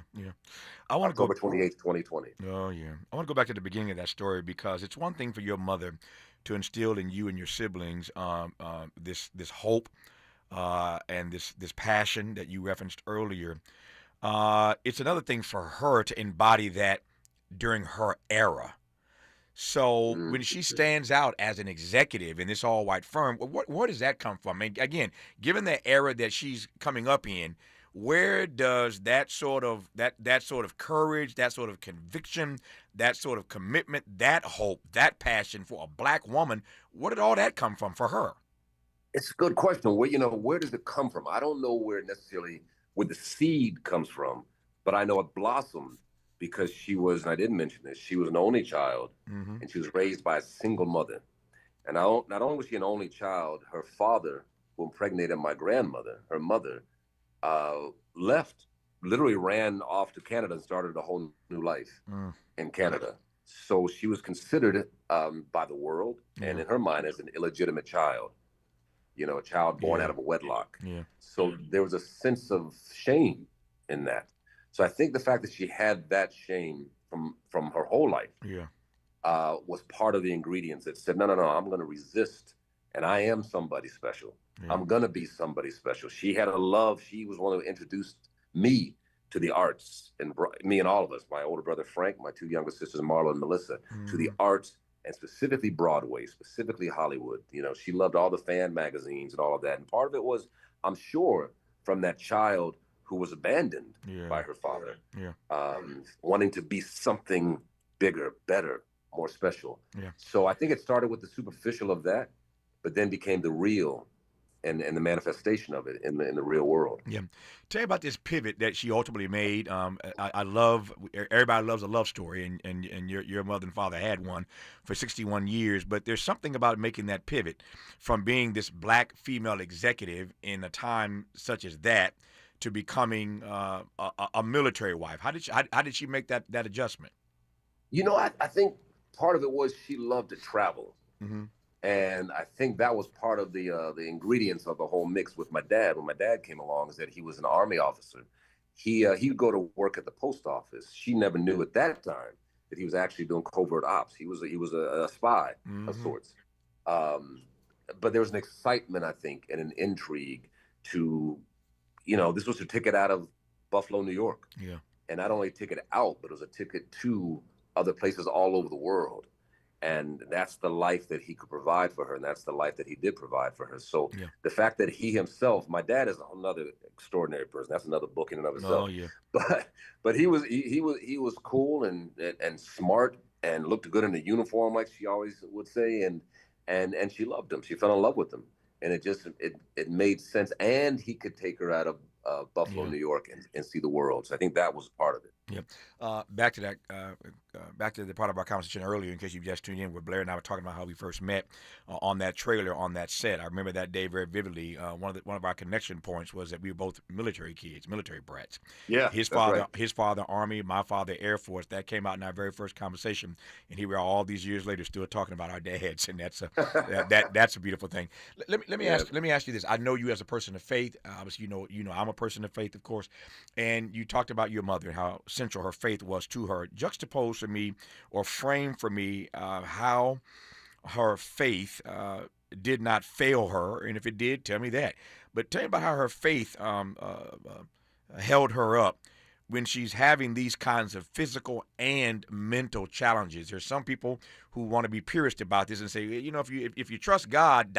I want to go October 28th, 2020. Oh, yeah. I want to go back to the beginning of that story, because it's one thing for your mother to instill in you and your siblings this hope and this passion that you referenced earlier. It's another thing for her to embody that during her era. So when she stands out as an executive in this all-white firm, where does that come from? And again, given the era that she's coming up in, where does that sort of courage, that sort of conviction, that sort of commitment, that hope, that passion for a black woman, where did all that come from for her? It's a good question. Where does it come from? I don't know where the seed comes from, but I know it blossomed because she was, and I didn't mention this, she was an only child, and she was raised by a single mother. And not only was she an only child, her father, who impregnated my grandmother, her mother, left, literally ran off to Canada and started a whole new life in Canada. So she was considered by the world, and in her mind, as an illegitimate child. A child born out of a wedlock. So there was a sense of shame in that. So I think the fact that she had that shame from her whole life was part of the ingredients that said, no, I'm going to resist, and I am somebody special. I'm going to be somebody special. She had a love. She was one who introduced me to the arts, and me and all of us, my older brother Frank, my 2 younger sisters, Marla and Melissa, to the arts, and specifically Broadway, specifically Hollywood. She loved all the fan magazines and all of that. And part of it was, I'm sure, from that child who was abandoned by her father, wanting to be something bigger, better, more special. So I think it started with the superficial of that, but then became the real and the manifestation of it in the real world. Yeah. Tell me about this pivot that she ultimately made. I love, everybody loves a love story, and your mother and father had one for 61 years, but there's something about making that pivot from being this black female executive in a time such as that to becoming a military wife. How did she make that adjustment? I think part of it was she loved to travel. And I think that was part of the ingredients of the whole mix with my dad. When my dad came along, is that he was an Army officer. He'd go to work at the post office. She never knew at that time that he was actually doing covert ops. He was a spy of sorts. But there was an excitement, I think, and an intrigue to, this was a ticket out of Buffalo, New York. And not only a ticket out, but it was a ticket to other places all over the world. And that's the life that he could provide for her, and that's the life that he did provide for her. So the fact that he himself, my dad is another extraordinary person. That's another book in and of itself. But he was cool and smart and looked good in a uniform, like she always would say, and she loved him. She fell in love with him, and it made sense. And he could take her out of Buffalo, New York, and see the world. So I think that was part of it. Yep. Back to that. Back to the part of our conversation earlier, in case you just tuned in, where Blair and I were talking about how we first met on that trailer, on that set. I remember that day very vividly. One of our connection points was that we were both military kids, military brats. Yeah, his father Army, my father Air Force. That came out in our very first conversation, and here we are all these years later still talking about our dads, and that's a beautiful thing. Let me ask you this. I know you as a person of faith. Obviously, you know I'm a person of faith, of course, and you talked about your mother and how central her faith was to her. Juxtapose for me, or frame for me, how her faith did not fail her, and if it did, tell me that. But tell me about how her faith held her up when she's having these kinds of physical and mental challenges. There's some people who want to be purist about this and say, if you trust God, ...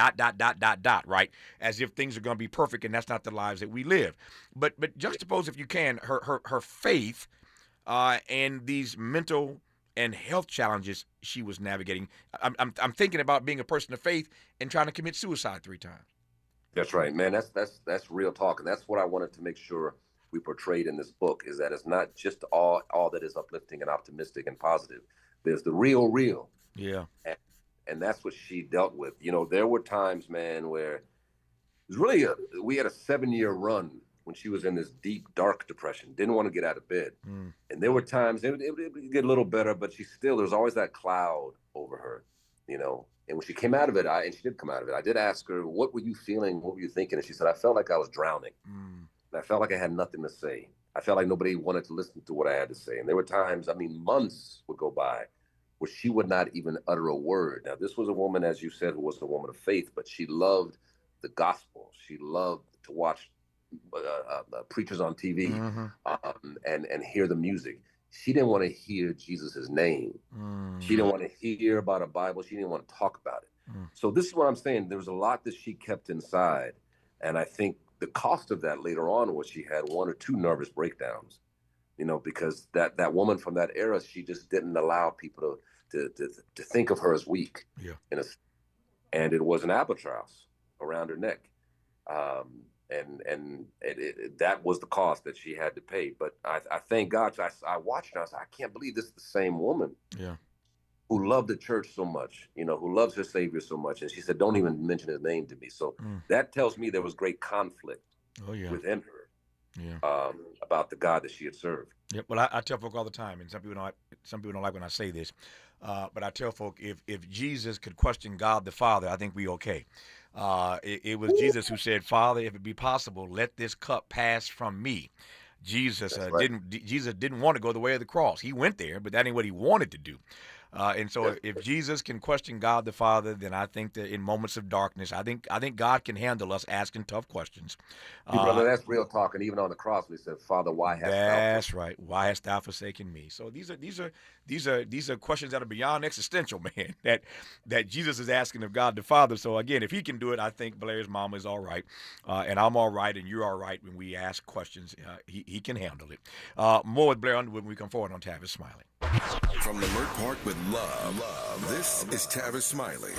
right? As if things are going to be perfect, and that's not the lives that we live. But juxtapose, if you can, her faith and these mental and health challenges she was navigating. I'm thinking about being a person of faith and trying to commit suicide 3 times. That's right, man. That's real talk, and that's what I wanted to make sure we portrayed in this book, is that it's not just all that is uplifting and optimistic and positive. There's the real. Yeah. And that's what she dealt with. There were times, man, where it was really we had a 7-year run when she was in this deep, dark depression, didn't want to get out of bed. And there were times, it would get a little better, but there was always that cloud over her, And when she came out of it, and she did come out of it, I did ask her, what were you feeling? What were you thinking? And she said, I felt like I was drowning. And I felt like I had nothing to say. I felt like nobody wanted to listen to what I had to say. And there were times, months would go by where she would not even utter a word. Now, this was a woman, as you said, who was a woman of faith, but she loved the gospel. She loved to watch preachers on TV and hear the music. She didn't want to hear Jesus's name. She didn't want to hear about a Bible. She didn't want to talk about it. So this is what I'm saying. There was a lot that she kept inside. And I think the cost of that later on was she had 1 or 2 nervous breakdowns, because that woman from that era, she just didn't allow people to think of her as weak. Yeah. And it was an albatross around her neck. And that was the cost that she had to pay. But I thank God. I watched her. I said, I can't believe this is the same woman who loved the church so much, who loves her Savior so much. And she said, don't even mention his name to me. So that tells me there was great conflict within her about the God that she had served. Yeah, well, I tell folk all the time, and some people don't like when I say this, but I tell folk, if Jesus could question God the Father, I think we okay. It was Jesus who said, Father, if it be possible, let this cup pass from me. Jesus didn't want to go the way of the cross. He went there, but that ain't what he wanted to do. And so if Jesus can question God the Father, then I think that in moments of darkness, I think God can handle us asking tough questions. Brother, that's real talk. And even on the cross, we said, Father, why hast thou? That's right. Why hast thou forsaken me? So these are questions that are beyond existential, man, that Jesus is asking of God the Father. So again, if he can do it, I think Blair's mama is all right. And I'm all right, and you're all right when we ask questions. He can handle it. More with Blair Underwood when we come forward on Tavis Smiley. From Leimert Park with love, this is Tavis Smiley.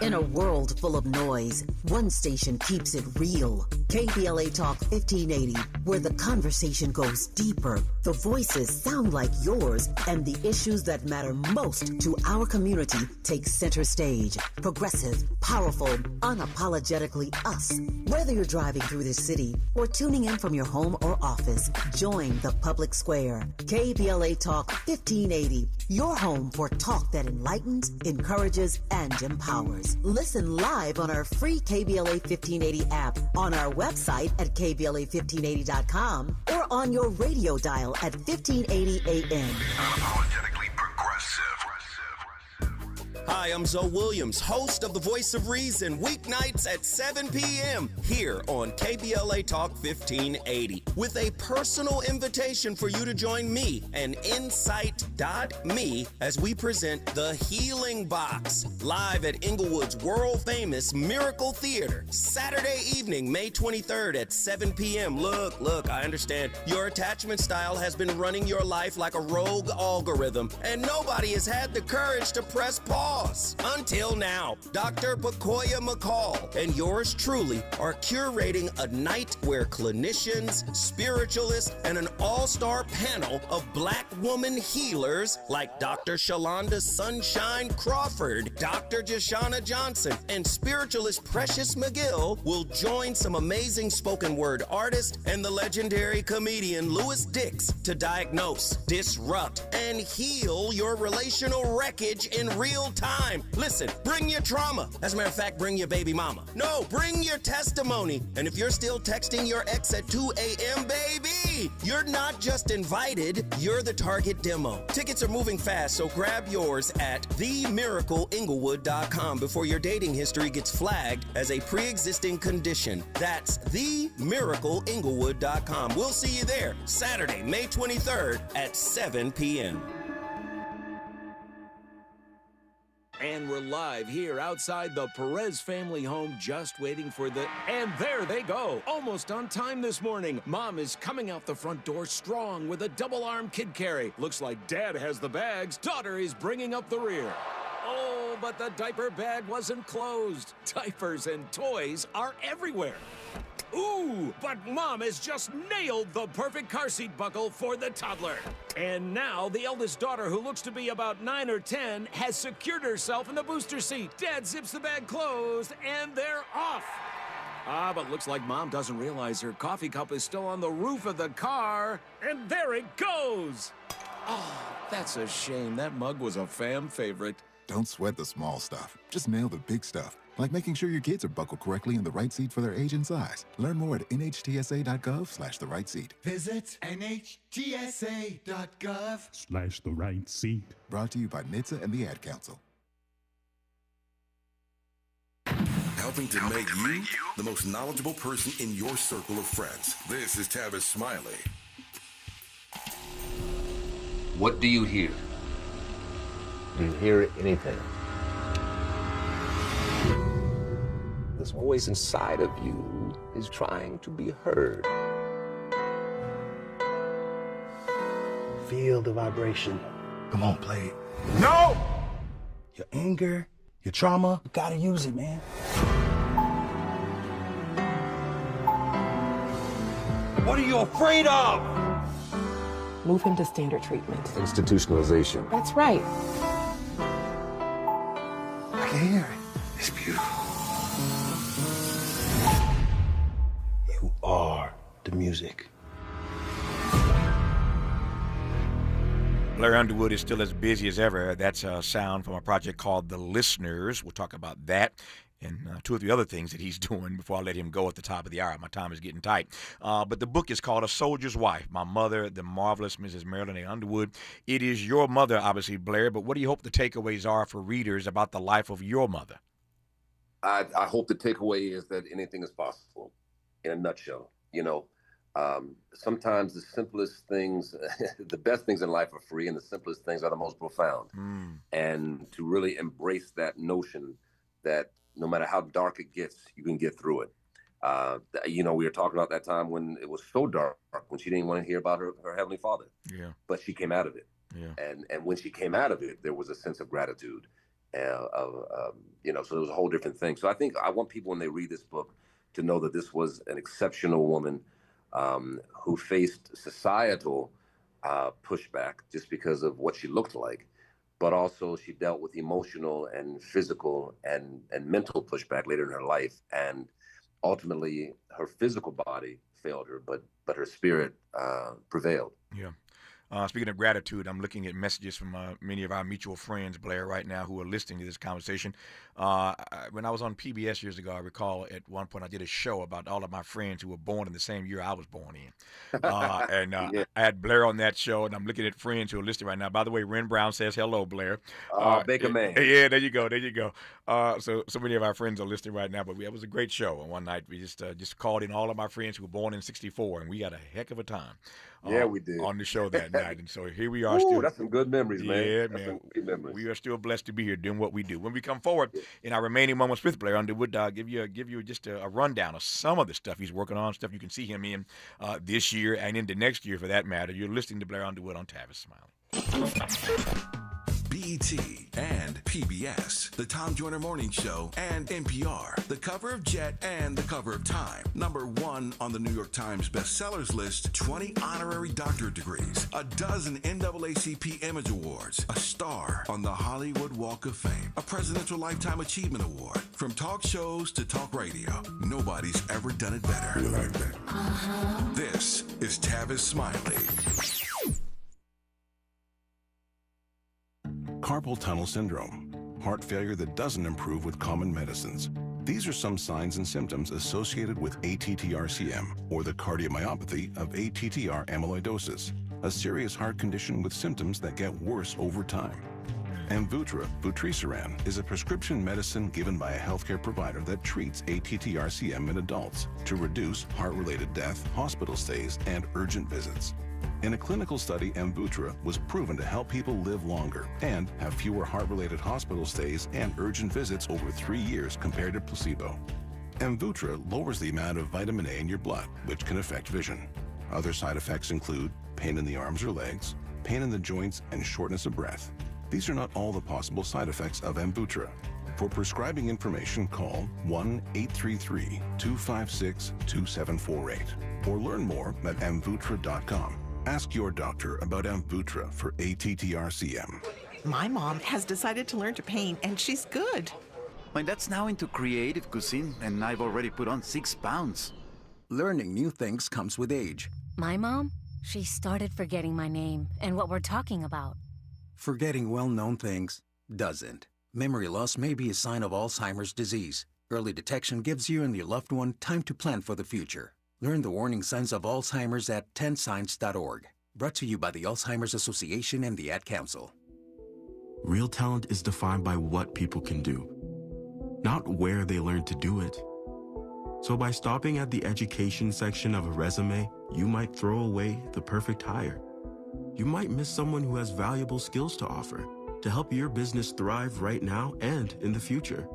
In a world full of noise, one station keeps it real. KBLA Talk 1580, where the conversation goes deeper, the voices sound like yours, and the issues that matter most to our community take center stage. Progressive, powerful, unapologetically us. Whether you're driving through the city or tuning in from your home or office, join the public square. KBLA Talk 1580, your home for talk that enlightens, encourages, and empowers. Listen live on our free KBLA 1580 app, on our website at KBLA1580.com, or on your radio dial at 1580 AM. Unapologetically progressive. Hi, I'm Zoe Williams, host of The Voice of Reason, weeknights at 7 p.m. here on KBLA Talk 1580, with a personal invitation for you to join me and Insight.me as we present The Healing Box, live at Inglewood's world-famous Miracle Theater, Saturday evening, May 23rd at 7 p.m. Look, I understand your attachment style has been running your life like a rogue algorithm, and nobody has had the courage to press pause. boss. Until now, Dr. Pacoya McCall and yours truly are curating a night where clinicians, spiritualists, and an all-star panel of Black woman healers like Dr. Shalonda Sunshine Crawford, Dr. Jashana Johnson, and spiritualist Precious McGill will join some amazing spoken word artists and the legendary comedian Louis Dix to diagnose, disrupt, and heal your relational wreckage in real time. Listen, bring your trauma. As a matter of fact, bring your baby mama. No, bring your testimony. And if you're still texting your ex at 2 a.m., baby, you're not just invited, you're the target demo. Tickets are moving fast, so grab yours at themiracleinglewood.com before your dating history gets flagged as a pre-existing condition. That's themiracleinglewood.com. We'll see you there Saturday, May 23rd at 7 p.m. And we're live here outside the Perez family home, just waiting for the... And there they go, almost on time this morning. Mom is coming out the front door strong with a double-arm kid carry. Looks like Dad has the bags. Daughter is bringing up the rear. Oh, but the diaper bag wasn't closed. Diapers and toys are everywhere. Ooh, but Mom has just nailed the perfect car seat buckle for the toddler. And now the eldest daughter, who looks to be about 9 or 10, has secured herself in the booster seat. Dad zips the bag closed, and they're off. But looks like Mom doesn't realize her coffee cup is still on the roof of the car. And there it goes. Oh, that's a shame. That mug was a fam favorite. Don't sweat the small stuff. Just nail the big stuff. Like making sure your kids are buckled correctly in the right seat for their age and size. Learn more at nhtsa.gov/the right seat. Visit nhtsa.gov/the right seat. Brought to you by NHTSA and the Ad Council. Helping to make you the most knowledgeable person in your circle of friends. This is Tavis Smiley. What do you hear? Do you hear anything? This voice inside of you is trying to be heard. Feel the vibration. Come on, play it. No! Your anger, your trauma, you gotta use it, man. What are you afraid of? Move him to standard treatment. Institutionalization. That's right. I can hear it. It's beautiful. You are the music. Blair Underwood is still as busy as ever. That's a sound from a project called The Listeners. We'll talk about that and two or three other things that he's doing before I let him go at the top of the hour. My time is getting tight. But the book is called A Soldier's Wife, My Mother, the Marvelous Mrs. Marilyn A. Underwood. It is your mother, obviously, Blair, but what do you hope the takeaways are for readers about the life of your mother? I hope the takeaway is that anything is possible, in a nutshell. You know, sometimes the simplest things, the best things in life are free, and the simplest things are the most profound. And to really embrace that notion that no matter how dark it gets, you can get through it. You know, we were talking about that time when it was so dark, when she didn't want to hear about her Heavenly Father. Yeah. But she came out of it. Yeah. And when she came out of it, there was a sense of gratitude. You know, so it was a whole different thing. So I think I want people, when they read this book, to know that this was an exceptional woman who faced societal pushback just because of what she looked like, but also she dealt with emotional and physical and mental pushback later in her life. And ultimately, her physical body failed her, but her spirit prevailed. Yeah. Speaking of gratitude, I'm looking at messages from many of our mutual friends, Blair, right now, who are listening to this conversation. When I was on PBS years ago, I recall at one point I did a show about all of my friends who were born in the same year I was born in. And I had Blair on that show, and I'm looking at friends who are listening right now. By the way, Ren Brown says hello, Blair. Baker Man. Yeah, there you go. So many of our friends are listening right now, but it was a great show. And one night we just called in all of my friends who were born in '64, and we had a heck of a time. Yeah, we did. On the show that night. And so here we are. Ooh, that's some good memories, man. Yeah, that's man. Some good memories. We are still blessed to be here doing what we do. When we come forward in our remaining moments with Blair Underwood, give you just a rundown of some of the stuff he's working on, stuff you can see him in this year and into next year for that matter. You're listening to Blair Underwood on Tavis Smiley. BET and PBS, the Tom Joyner Morning Show, and NPR, the cover of Jet and the cover of Time. #1 on the New York Times bestsellers list, 20 honorary doctorate degrees, a dozen NAACP Image Awards, a star on the Hollywood Walk of Fame, a Presidential Lifetime Achievement Award. From talk shows to talk radio, nobody's ever done it better. You like that? This is Tavis Smiley. Carpal tunnel syndrome, heart failure that doesn't improve with common medicines. These are some signs and symptoms associated with ATTR-CM, or the cardiomyopathy of ATTR amyloidosis, a serious heart condition with symptoms that get worse over time. Amvuttra, vutrisiran, is a prescription medicine given by a healthcare provider that treats ATTR-CM in adults to reduce heart-related death, hospital stays, and urgent visits. In a clinical study, Amvuttra was proven to help people live longer and have fewer heart-related hospital stays and urgent visits over 3 years compared to placebo. Amvuttra lowers the amount of vitamin A in your blood, which can affect vision. Other side effects include pain in the arms or legs, pain in the joints, and shortness of breath. These are not all the possible side effects of Amvuttra. For prescribing information, call 1-833-256-2748 or learn more at amvuttra.com. Ask your doctor about Amvuttra for ATTR-CM. My mom has decided to learn to paint, and she's good. My dad's now into creative cuisine, and I've already put on 6 pounds. Learning new things comes with age. My mom, she started forgetting my name and what we're talking about. Forgetting well-known things doesn't. Memory loss may be a sign of Alzheimer's disease. Early detection gives you and your loved one time to plan for the future. Learn the warning signs of Alzheimer's at 10signs.org. Brought to you by the Alzheimer's Association and the Ad Council. Real talent is defined by what people can do, not where they learn to do it. So by stopping at the education section of a resume, you might throw away the perfect hire. You might miss someone who has valuable skills to offer to help your business thrive right now and in the future.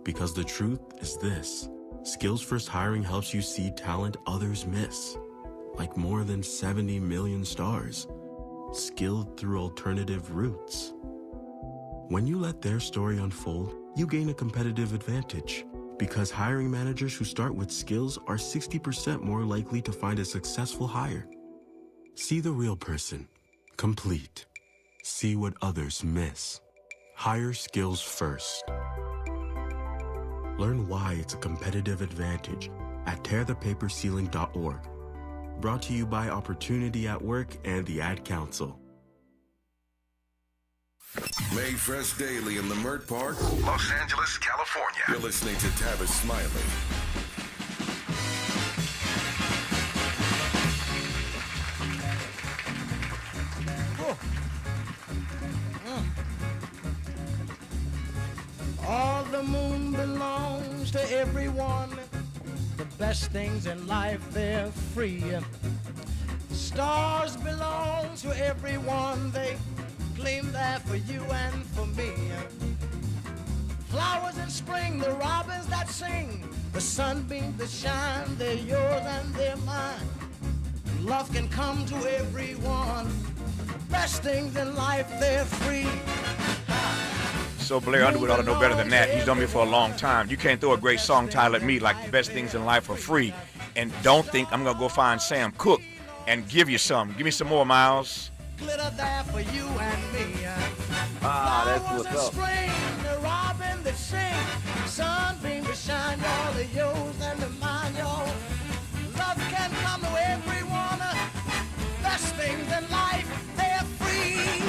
Because the truth is this: Skills First Hiring helps you see talent others miss, like more than 70 million stars, skilled through alternative routes. When you let their story unfold, you gain a competitive advantage, because hiring managers who start with skills are 60% more likely to find a successful hire. See the real person, complete. See what others miss. Hire skills first. Learn why it's a competitive advantage at tearthepaperceiling.org. Brought to you by Opportunity at Work and the Ad Council. Made fresh daily in Leimert Park, Los Angeles, California. You're listening to Tavis Smiley. All the moon belongs to everyone. The best things in life, they're free. Stars belong to everyone. They gleam there for you and for me. Flowers in spring, the robins that sing, the sunbeams that shine, they're yours and they're mine. Love can come to everyone. The best things in life, they're free. So Blair Underwood ought to know better than that. He's known me for a long time. You can't throw a great song title at me like The Best Things in Life Are Free and don't think I'm going to go find Sam Cooke and give you some. Give me some more, Miles. Glitter there for you and me. That's what's up. Spring, the robin that sing, sunbeam to shine, all the yours and the mine, y'all. Love can come to everyone. Best things in life, they're free.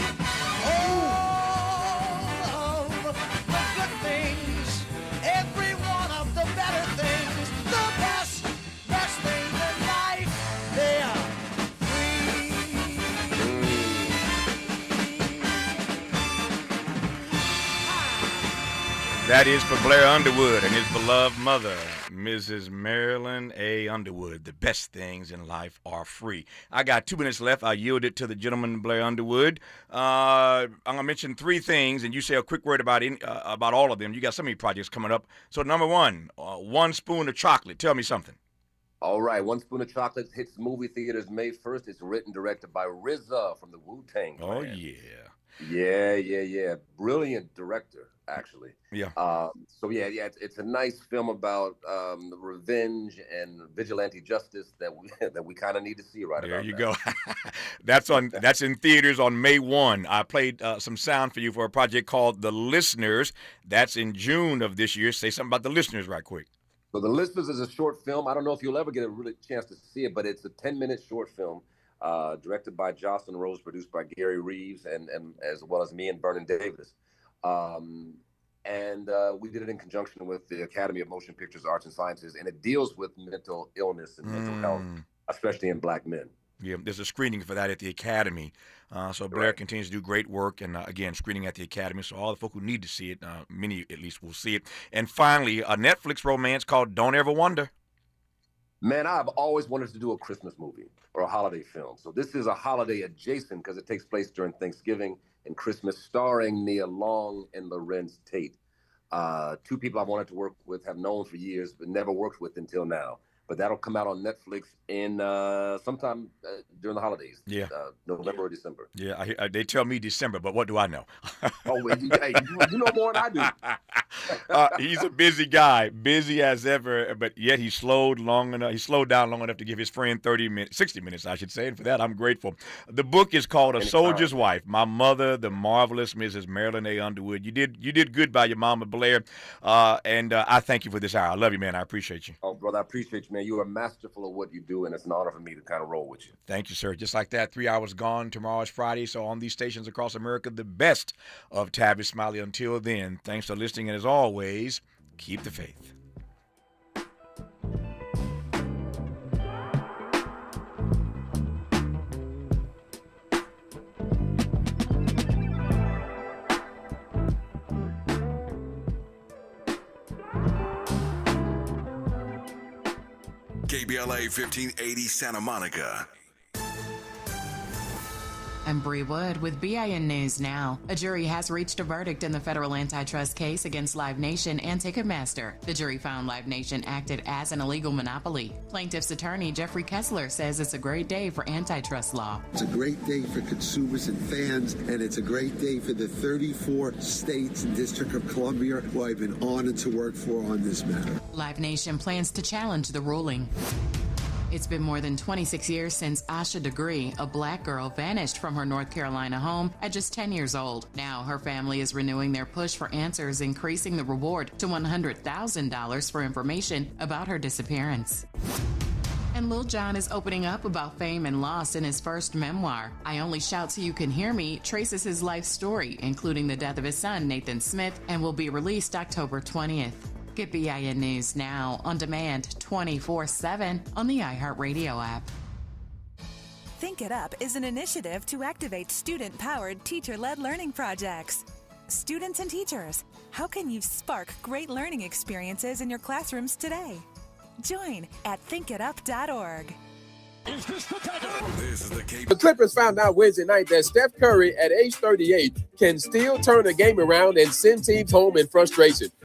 All of the good things, every one of the better things, the best things in life, they are free. That is for Blair Underwood and his beloved mother, Mrs. Marilyn A. Underwood. The best things in life are free. I got 2 minutes left. I yield it to the gentleman, Blair Underwood. I'm going to mention 3 things, and you say a quick word about all of them. You got so many projects coming up. So number 1, 1 spoon of chocolate. Tell me something. All right, One Spoon of Chocolate hits movie theaters May 1st. It's written, directed by RZA from the Wu-Tang Clan. Oh, yeah. Yeah. Brilliant director, actually. Yeah. It's a nice film about revenge and vigilante justice that we kind of need to see right there about you now. Go. That's in theaters on May 1. I played some sound for you for a project called The Listeners. That's in June of this year. Say something about The Listeners right quick. So The Listeners is a short film. I don't know if you'll ever get a really chance to see it, but it's a 10-minute short film directed by Jocelyn Rose, produced by Gary Reeves, and as well as me and Vernon Davis. We did it in conjunction with the Academy of Motion Pictures, Arts and Sciences, and it deals with mental illness and mental health, especially in Black men. Yeah, there's a screening for that at the Academy. So Blair continues to do great work, and again, screening at the Academy. So all the folk who need to see it, many at least will see it. And finally, a Netflix romance called Don't Ever Wonder. Man, I've always wanted to do a Christmas movie or a holiday film. So this is a holiday adjacent because it takes place during Thanksgiving and Christmas, starring Nia Long and Lorenz Tate. Two people I've wanted to work with, have known for years, but never worked with until now. But that'll come out on Netflix in sometime during the holidays. Yeah. November or December. Yeah, they tell me December, but what do I know? You know more than I do. He's a busy guy, busy as ever, but yet he slowed down long enough to give his friend 60 minutes, I should say, and for that I'm grateful. The book is called A Soldier's Wife, My Mother, the Marvelous Mrs. Marilyn A. Underwood. You did good by your mama, Blair, and I thank you for this hour. I love you, man. I appreciate you. Oh, brother, I appreciate you, man. You are masterful of what you do, and it's an honor for me to kind of roll with you. Thank you, sir. Just like that, 3 hours gone. Tomorrow is Friday, so on these stations across America, the best of Tavis, Smiley. Until then, thanks for listening, and as always, keep the faith. KBLA 1580 Santa Monica. I'm Bree Wood with BIN News Now. A jury has reached a verdict in the federal antitrust case against Live Nation and Ticketmaster. The jury found Live Nation acted as an illegal monopoly. Plaintiff's attorney Jeffrey Kessler says it's a great day for antitrust law. It's a great day for consumers and fans, and it's a great day for the 34 states and District of Columbia who I've been honored to work for on this matter. Live Nation plans to challenge the ruling. It's been more than 26 years since Asha Degree, a black girl, vanished from her North Carolina home at just 10 years old. Now her family is renewing their push for answers, increasing the reward to $100,000 for information about her disappearance. And Lil Jon is opening up about fame and loss in his first memoir. I Only Shout So You Can Hear Me traces his life story, including the death of his son, Nathan Smith, and will be released October 20th. Get BIN News Now on demand 24/7 on the iHeartRadio app. Think It Up is an initiative to activate student-powered, teacher-led learning projects. Students and teachers, how can you spark great learning experiences in your classrooms today? Join at thinkitup.org. This is the The Clippers found out Wednesday night that Steph Curry, at age 38, can still turn a game around and send teams home in frustration.